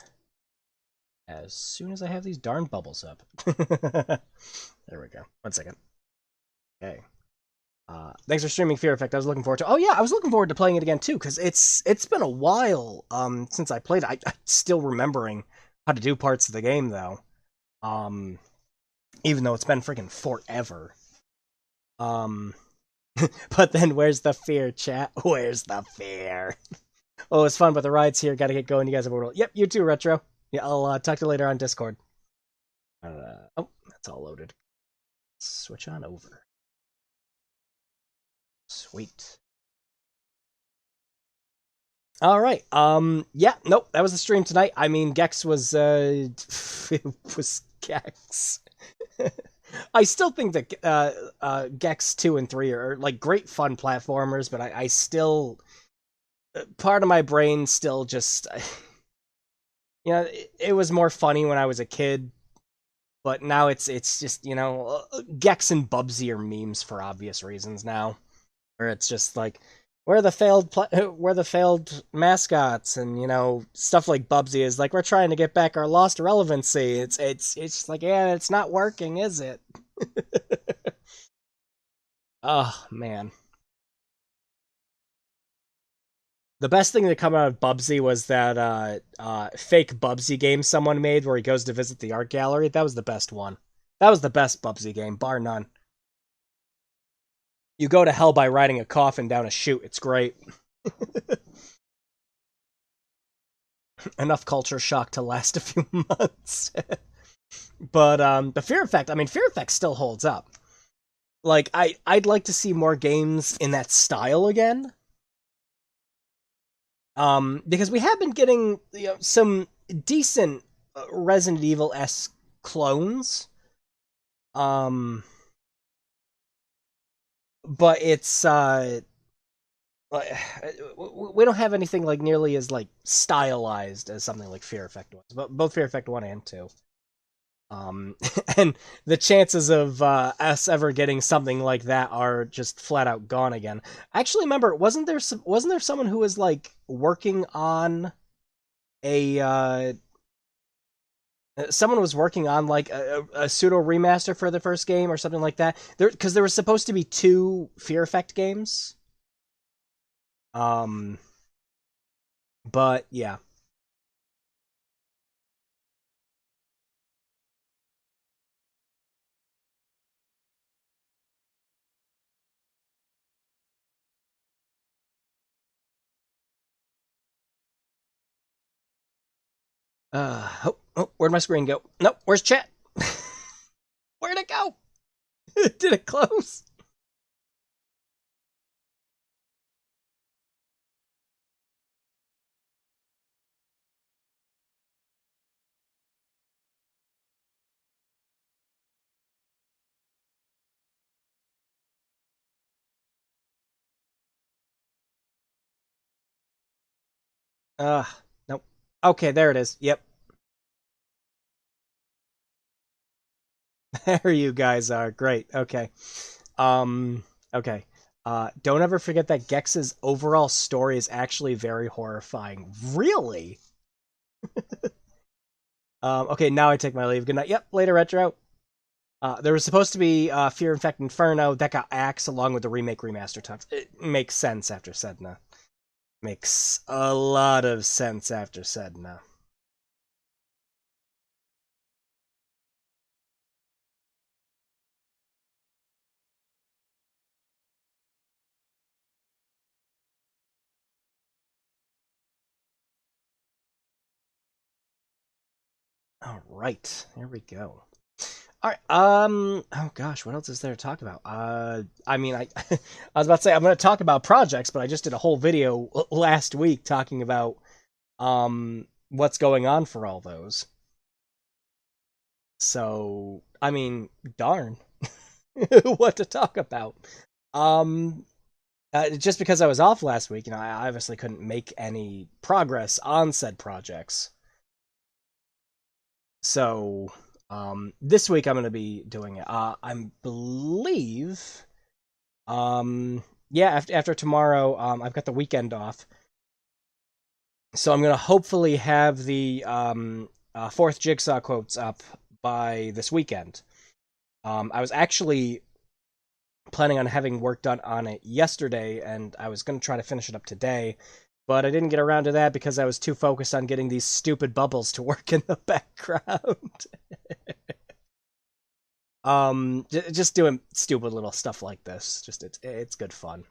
as soon as I have these darn bubbles up. There we go. 1 second. Okay. Thanks for streaming Fear Effect. I was looking forward to. Oh yeah, I was looking forward to playing it again too, because it's been a while since I played it. I'm still remembering how to do parts of the game though. Even though it's been freaking forever. But then where's the fear, chat? Where's the fear? Oh, it's fun, but the ride's here. Gotta get going. You guys have a world. Yep, you too, Retro. Yeah, I'll talk to you later on Discord. Oh, that's all loaded. Switch on over. Sweet. Alright, yeah, nope, that was the stream tonight. I mean, Gex was, it was Gex. I still think that, Gex 2 and 3 are, like, great fun platformers, but I still, part of my brain still just, you know, it was more funny when I was a kid, but now it's just, you know, Gex and Bubsy are memes for obvious reasons now, where it's just like, we're the failed mascots, and you know, stuff like Bubsy is like, we're trying to get back our lost relevancy. It's like, yeah, it's not working, is it? Oh man. The best thing that come out of Bubsy was that fake Bubsy game someone made where he goes to visit the art gallery. That was the best one. That was the best Bubsy game, bar none. You go to hell by riding a coffin down a chute. It's great. Enough culture shock to last a few months. But the Fear Effect, I mean, Fear Effect still holds up. Like, I'd like to see more games in that style again. Because we have been getting, you know, some decent Resident Evil-esque clones. But it's we don't have anything like nearly as like stylized as something like Fear Effect was. But both Fear Effect 1 and 2. And the chances of us ever getting something like that are just flat out gone again. I actually remember, wasn't there someone who was like working on a someone was working on like a pseudo remaster for the first game or something like that? Because there was supposed to be 2 Fear Effect games. But yeah. Where'd my screen go? Nope, where's chat? Where'd it go? Did it close? Nope. Okay, there it is. Yep. There you guys are. Great. Okay. Okay. Don't ever forget that Gex's overall story is actually very horrifying. Really? Okay, now I take my leave. Good night. Yep, later, Retro. There was supposed to be Fear Effect Inferno that got axed along with the remake remaster tons. It makes sense after Sedna. Makes a lot of sense after Sedna. All right, there we go. All right. Oh gosh, what else is there to talk about? I mean, I was about to say I'm going to talk about projects, but I just did a whole video last week talking about what's going on for all those. So, I mean, darn, what to talk about. Just because I was off last week, I obviously couldn't make any progress on said projects. So, this week I'm going to be doing it. I believe, yeah, after tomorrow, I've got the weekend off. So I'm going to hopefully have the fourth Jigsaw quotes up by this weekend. I was actually planning on having work done on it yesterday, and I was going to try to finish it up today, but I didn't get around to that because I was too focused on getting these stupid bubbles to work in the background. Just doing stupid little stuff like this. Just it's good fun.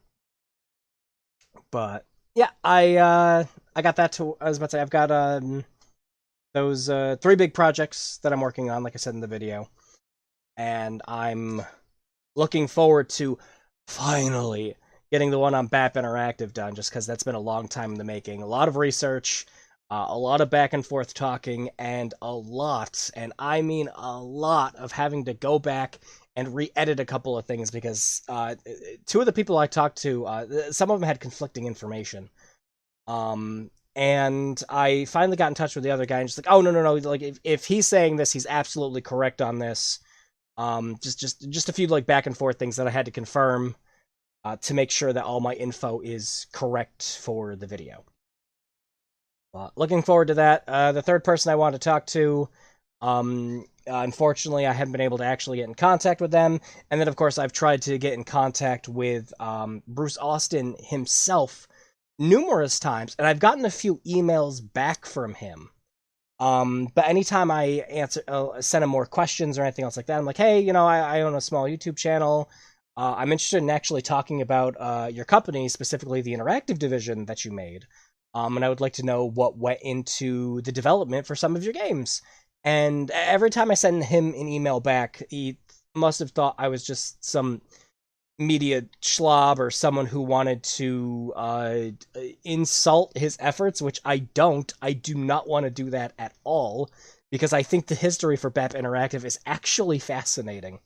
But yeah, I got that to. I was about to say I've got those 3 big projects that I'm working on, like I said in the video, and I'm looking forward to finally getting the one on BAP Interactive done, just because that's been a long time in the making. A lot of research, a lot of back and forth talking, and a lot, and I mean a lot, of having to go back and re-edit a couple of things, because 2 of the people I talked to, some of them had conflicting information. And I finally got in touch with the other guy, and just like, oh, no, like, if he's saying this, he's absolutely correct on this. Just a few like back and forth things that I had to confirm to make sure that all my info is correct for the video. Looking forward to that. The third person I wanted to talk to, unfortunately, I haven't been able to actually get in contact with them. And then, of course, I've tried to get in contact with Bruce Austin himself numerous times, and I've gotten a few emails back from him. But anytime I send him more questions or anything else like that, I'm like, hey, I own a small YouTube channel. I'm interested in actually talking about your company, specifically the interactive division that you made. And I would like to know what went into the development for some of your games. And every time I send him an email back, he must have thought I was just some media schlob or someone who wanted to insult his efforts, which I don't. I do not want to do that at all, because I think the history for BAP Interactive is actually fascinating.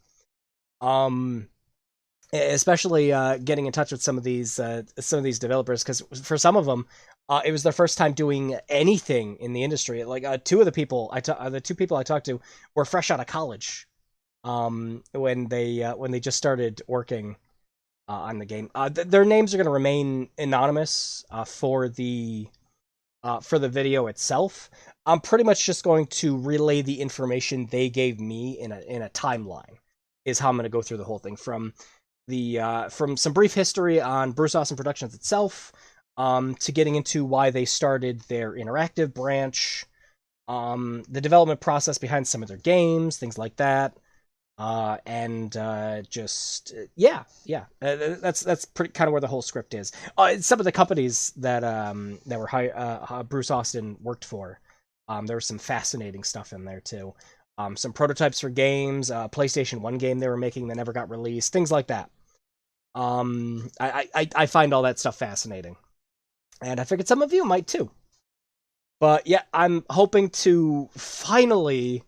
Especially getting in touch with some of these developers, because for some of them, it was their first time doing anything in the industry. Like 2 of the people the 2 people I talked to were fresh out of college. When they just started working on the game. Their names are going to remain anonymous for the video itself. I'm pretty much just going to relay the information they gave me in a timeline, is how I'm going to go through the whole thing, from some brief history on Bruce Austin Productions itself, to getting into why they started their interactive branch, the development process behind some of their games, things like that. That's pretty kind of where the whole script is. Some of the companies that were Bruce Austin worked for, there was some fascinating stuff in there too. Some prototypes for games, PlayStation 1 game they were making that never got released, things like that. I find all that stuff fascinating, and I figured some of you might too. But yeah, I'm hoping to finally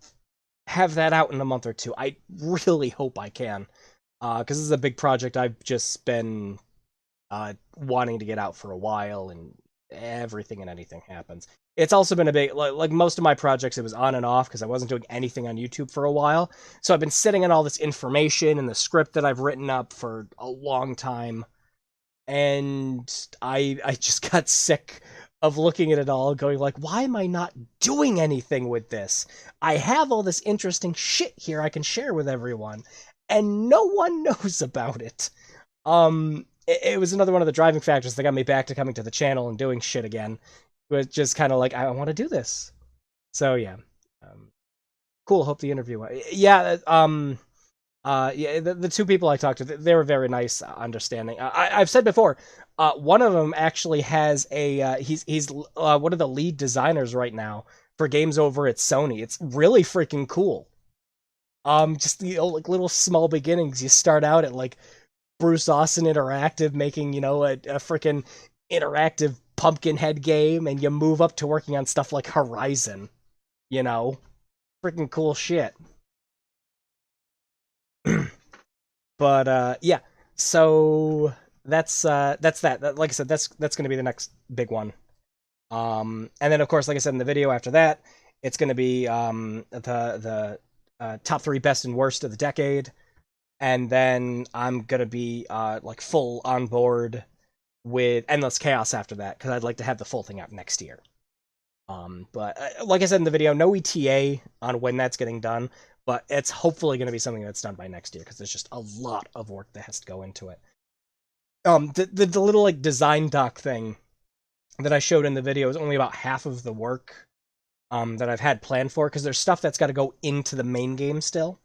have that out in a month or 2. I really hope I can, because this is a big project I've just been wanting to get out for a while, and everything and anything happens. It's also been a big, like most of my projects, it was on and off because I wasn't doing anything on YouTube for a while. So I've been sitting on all this information and the script that I've written up for a long time, and I just got sick of looking at it all, going like, why am I not doing anything with this? I have all this interesting shit here I can share with everyone, and no one knows about it. It was another one of the driving factors that got me back to coming to the channel and doing shit again. It was just kind of like, I want to do this. So yeah. Cool, hope the interview went. Yeah, the 2 people I talked to, they were very nice, understanding. I've said before, one of them actually has a he's one of the lead designers right now for games over at Sony. It's really freaking cool. Just the like little small beginnings. You start out at like Bruce Austin Interactive making, a freaking interactive Pumpkinhead game, and you move up to working on stuff like Horizon. Freaking cool shit. But yeah, so that's that. Like I said, that's going to be the next big one. And then of course, like I said in the video after that, it's going to be the top 3 best and worst of the decade, and then I'm going to be like full on board with Endless Chaos after that, because I'd like to have the full thing out next year. But like I said in the video, no ETA on when that's getting done, but it's hopefully going to be something that's done by next year, because there's just a lot of work that has to go into it. The little like design doc thing that I showed in the video is only about half of the work that I've had planned for, because there's stuff that's got to go into the main game still.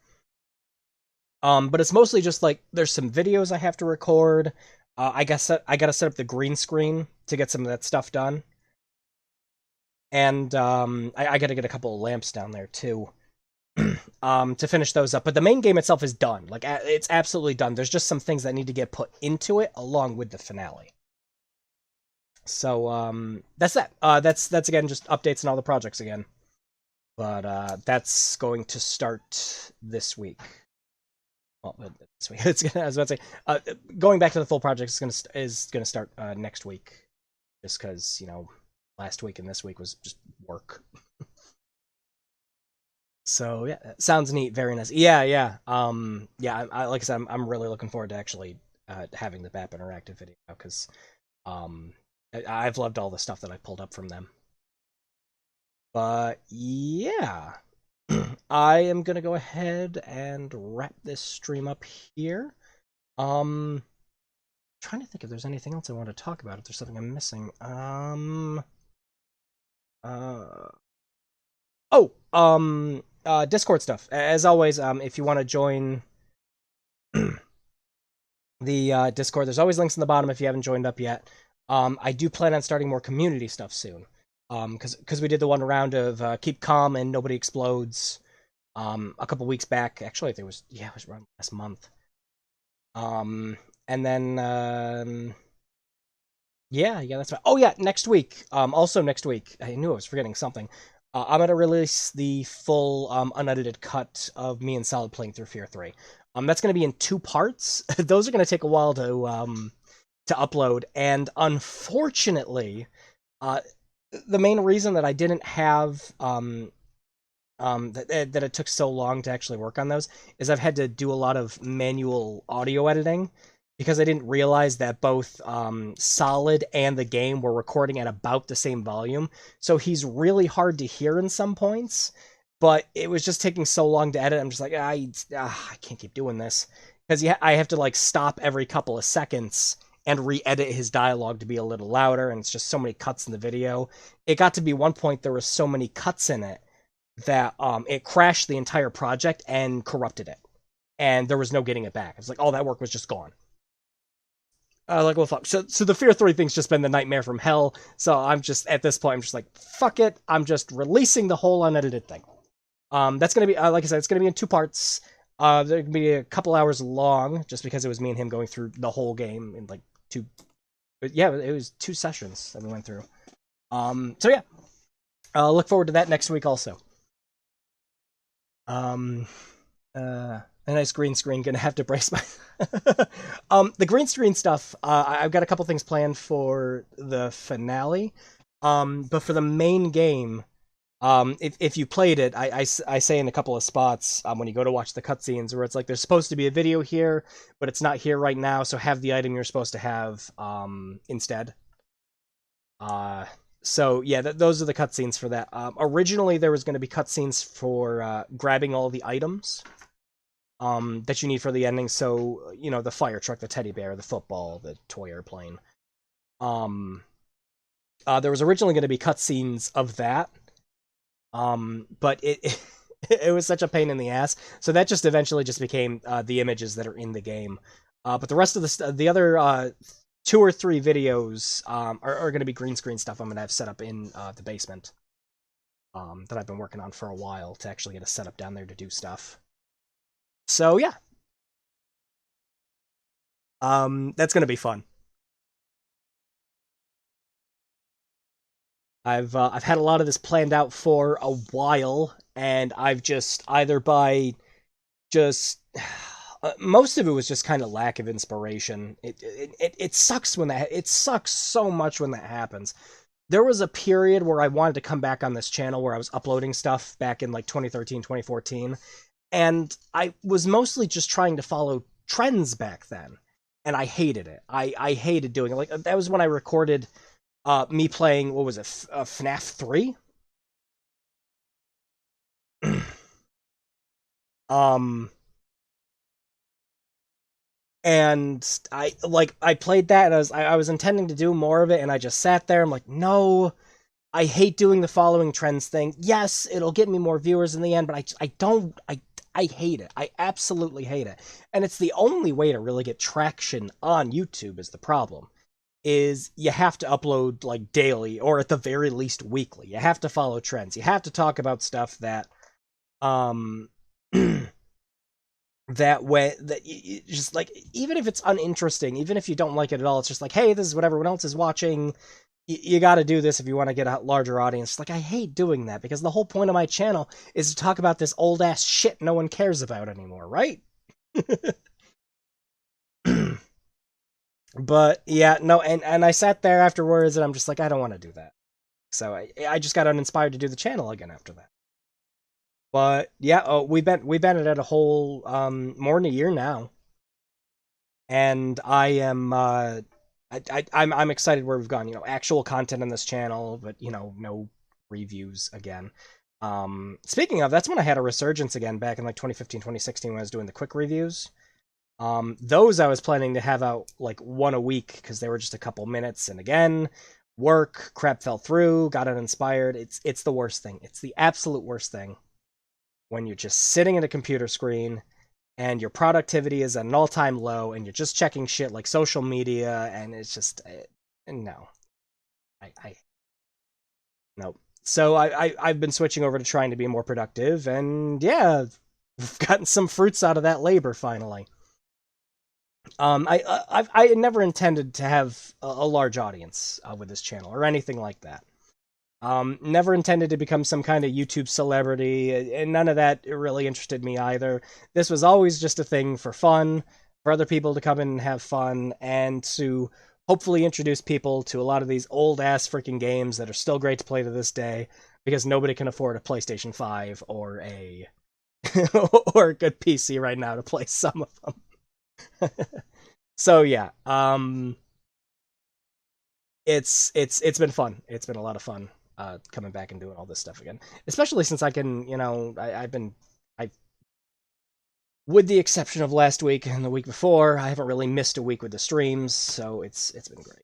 But it's mostly just like there's some videos I have to record. I guess I got to set up the green screen to get some of that stuff done. And I got to get a couple of lamps down there too to finish those up. But the main game itself is done. Like, it's absolutely done. There's just some things that need to get put into it along with the finale. So that's that. That's again just updates on all the projects again. But that's going to start this week. Well, this week. I was about to say, going back to the full project is gonna start next week, just because last week and this week was just work. So yeah, sounds neat, very nice. Yeah. Yeah. I like I said, I'm really looking forward to actually having the BAP interactive video, because I've loved all the stuff that I pulled up from them. But yeah. I am gonna go ahead and wrap this stream up here. Trying to think if there's anything else I want to talk about, if there's something I'm missing. Discord stuff. As always, if you want to join the Discord, there's always links in the bottom if you haven't joined up yet. I do plan on starting more community stuff soon. Because we did the one round of Keep Calm and Nobody Explodes a couple weeks back. Actually, I think it was around last month. And then yeah, that's right. Oh yeah, next week. Also next week, I knew I was forgetting something. I'm gonna release the full unedited cut of me and Solid playing through Fear 3. That's gonna be in 2 parts. Those are gonna take a while to upload, and unfortunately, the main reason that I didn't have that it took so long to actually work on those is I've had to do a lot of manual audio editing, because I didn't realize that both Solid and the game were recording at about the same volume. So he's really hard to hear in some points, but it was just taking so long to edit. I'm just like, I can't keep doing this, because I have to like stop every couple of seconds and re-edit his dialogue to be a little louder, and it's just so many cuts in the video. It got to be one point there were so many cuts in it that it crashed the entire project and corrupted it, and there was no getting it back. It's like all that work was just gone. Like, well, fuck. So the Fear 3 thing's just been the nightmare from hell. So I'm just at this point, I'm just like, fuck it. I'm just releasing the whole unedited thing. That's gonna be like I said, it's gonna be in 2 parts. They're gonna be a couple hours long, just because it was me and him going through the whole game in like 2. But yeah, it was 2 sessions that we went through. So yeah, look forward to that next week also. A nice green screen, gonna have to brace my... the green screen stuff, I've got a couple things planned for the finale. But for the main game, if you played it, I say in a couple of spots, when you go to watch the cutscenes, where it's like, there's supposed to be a video here, but it's not here right now, so have the item you're supposed to have instead. So yeah, those are the cutscenes for that. Originally, there was going to be cutscenes for grabbing all the items that you need for the ending. So, the fire truck, the teddy bear, the football, the toy airplane. There was originally going to be cutscenes of that, but it it was such a pain in the ass. So that just eventually just became the images that are in the game. But the rest of the other 2 or 3 videos are going to be green screen stuff I'm going to have set up in the basement. that I've been working on for a while to actually get a setup down there to do stuff. So yeah, that's gonna be fun. I've had a lot of this planned out for a while, and I've just either by just most of it was just kind of lack of inspiration. It sucks when it sucks so much when that happens. There was a period where I wanted to come back on this channel where I was uploading stuff back in like 2013, 2014, and I was mostly just trying to follow trends back then, and I hated it. I hated doing it. Like that was when I recorded me playing, what was it, FNAF 3? And I played that, and I was intending to do more of it, and I just sat there. I'm like, no, I hate doing the following trends thing. Yes, it'll get me more viewers in the end, but I hate it. I absolutely hate it. And it's the only way to really get traction on YouTube is the problem. Is you have to upload like daily, or at the very least weekly. You have to follow trends. You have to talk about stuff that that way, that you just like, even if it's uninteresting, even if you don't like it at all, it's just like, hey, this is what everyone else is watching. You got to do this if you want to get a larger audience. Like, I hate doing that, because the whole point of my channel is to talk about this old ass shit no one cares about anymore, right? But yeah, no, and I sat there afterwards, and I'm just like, I don't want to do that. So I just got uninspired to do the channel again after that. But yeah, we've been at it a whole more than a year now, and I am I'm excited where we've gone. You know, actual content on this channel, but you know, no reviews again. Speaking of, that's when I had a resurgence again back in like 2015, 2016 when I was doing the quick reviews. Those I was planning to have out like one a week because they were just a couple minutes, and again, work crap fell through, got uninspired. It's the worst thing. It's the absolute worst thing when you're just sitting at a computer screen and your productivity is at an all-time low, and you're just checking shit like social media, and it's just no, I nope. So I've been switching over to trying to be more productive, and yeah, I've gotten some fruits out of that labor finally. I never intended to have a large audience with this channel or anything like that. Never intended to become some kind of YouTube celebrity, and none of that really interested me either. This was always just a thing for fun, for other people to come in and have fun, and to hopefully introduce people to a lot of these old-ass freaking games that are still great to play to this day, because nobody can afford a PlayStation 5 or a or a good PC right now to play some of them. So yeah, it's been fun. It's been a lot of fun coming back and doing all this stuff again, especially since I can, you know, with the exception of last week and the week before, I haven't really missed a week with the streams, so it's been great.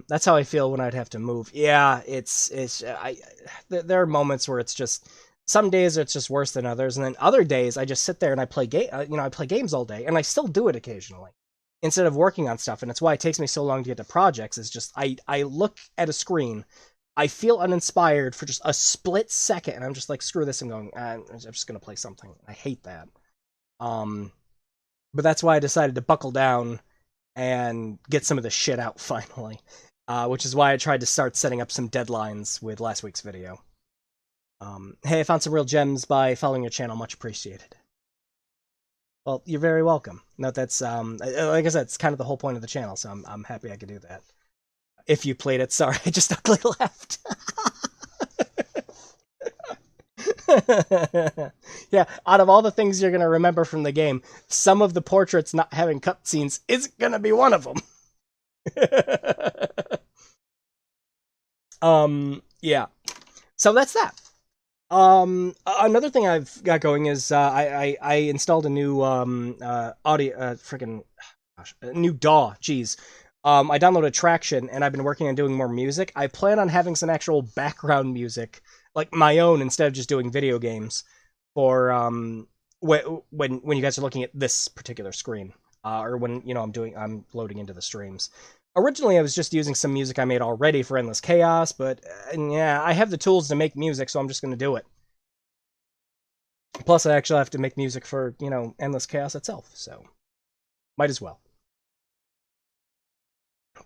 That's how I feel when I'd have to move. Yeah, there are moments where it's just, some days it's just worse than others, and then other days I just sit there and I play I play games all day, and I still do it occasionally instead of working on stuff. And it's why it takes me so long to get to projects. Is just I look at a screen, I feel uninspired for just a split second, and I'm just like, screw this, I'm going, I'm just gonna play something. I hate that. But that's why I decided to buckle down and get some of the shit out finally, which is why I tried to start setting up some deadlines with last week's video. Hey, I found some real gems by following your channel. Much appreciated. Well, you're very welcome. No, that's, like I said, it's kind of the whole point of the channel, so I'm happy I could do that. If you played it, sorry, I just ugly laughed. Yeah, out of all the things you're going to remember from the game, some of the portraits not having cutscenes isn't going to be one of them. Yeah. So that's that. Another thing I've got going is I installed a new audio a new DAW. Jeez. I downloaded Traction, and I've been working on doing more music. I plan on having some actual background music, like my own, instead of just doing video games, for when you guys are looking at this particular screen, or when, you know, I'm loading into the streams. Originally, I was just using some music I made already for Endless Chaos, but yeah, I have the tools to make music, so I'm just going to do it. Plus, I actually have to make music for, you know, Endless Chaos itself, so might as well.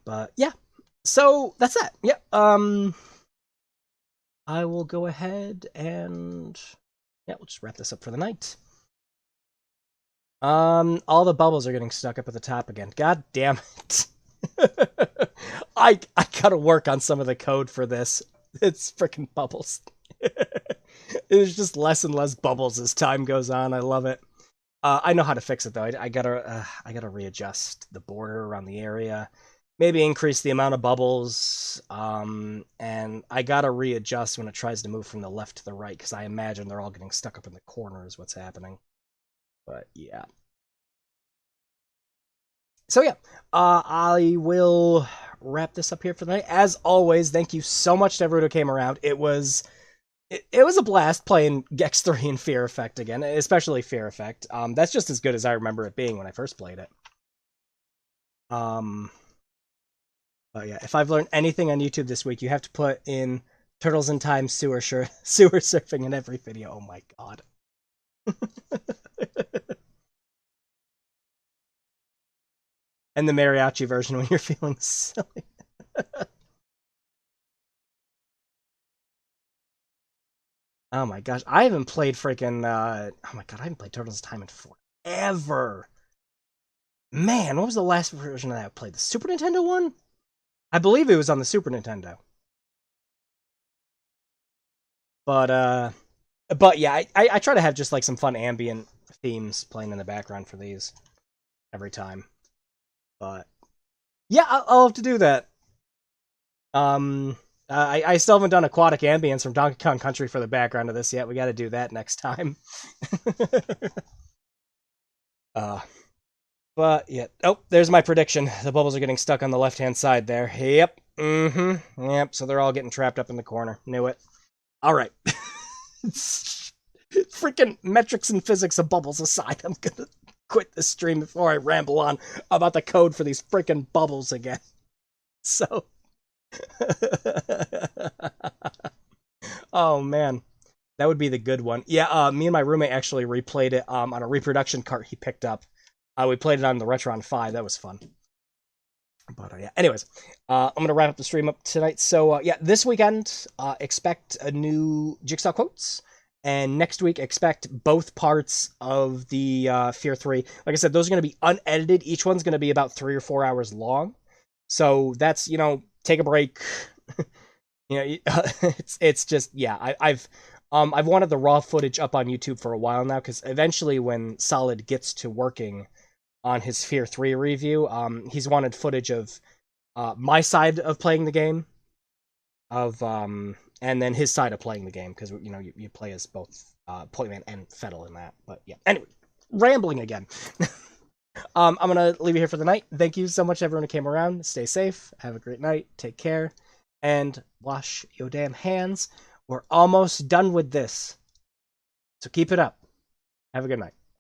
But yeah, so that's that. Yeah, I will go ahead and yeah, we'll just wrap this up for the night. All the bubbles are getting stuck up at the top again. God damn it. I gotta work on some of the code for this. It's freaking bubbles. There's just less and less bubbles as time goes on. I love it. I know how to fix it though. I gotta readjust the border around the area. Maybe increase the amount of bubbles. And I gotta readjust when it tries to move from the left to the right, because I imagine they're all getting stuck up in the corner is what's happening. But yeah. So yeah, I will wrap this up here for the night. As always, thank you so much to everyone who came around. It was a blast playing Gex 3 and Fear Effect again, especially Fear Effect. That's just as good as I remember it being when I first played it. But yeah, if I've learned anything on YouTube this week, you have to put in Turtles in Time sewer surfing in every video. Oh my god. And the mariachi version when you're feeling silly. Oh my gosh, I haven't played freaking, oh my god, I haven't played Turtles in Time in forever. Man, what was the last version of that I played? The Super Nintendo one? I believe it was on the Super Nintendo. But yeah, I try to have just like some fun ambient themes playing in the background for these every time. But yeah, I'll have to do that. I still haven't done aquatic ambience from Donkey Kong Country for the background of this yet. We got to do that next time. But yeah. Oh, there's my prediction. The bubbles are getting stuck on the left-hand side there. Yep. Yep. So they're all getting trapped up in the corner. Knew it. All right. Freaking metrics and physics of bubbles aside, I'm gonna quit the stream before I ramble on about the code for these freaking bubbles again. So. Oh man, that would be the good one. Yeah, me and my roommate actually replayed it on a reproduction cart he picked up. We played it on the Retron 5. That was fun. But yeah, anyways, I'm gonna wrap up the stream up tonight. So yeah, this weekend expect a new Jigsaw Quotes, and next week expect both parts of the Fear 3. Like I said, those are gonna be unedited. Each one's gonna be about 3 or 4 hours long. So that's, you know, take a break. You know, it's just, yeah, I've wanted the raw footage up on YouTube for a while now, because eventually when Solid gets to working on his Fear 3 review, he's wanted footage of my side of playing the game, and then his side of playing the game, because, you know, you play as both Pointman and Fettle in that. But yeah, anyway, rambling again. I'm gonna leave you here for the night. Thank you so much everyone who came around. Stay safe, have a great night, take care, and wash your damn hands. We're almost done with this, so keep it up. Have a good night.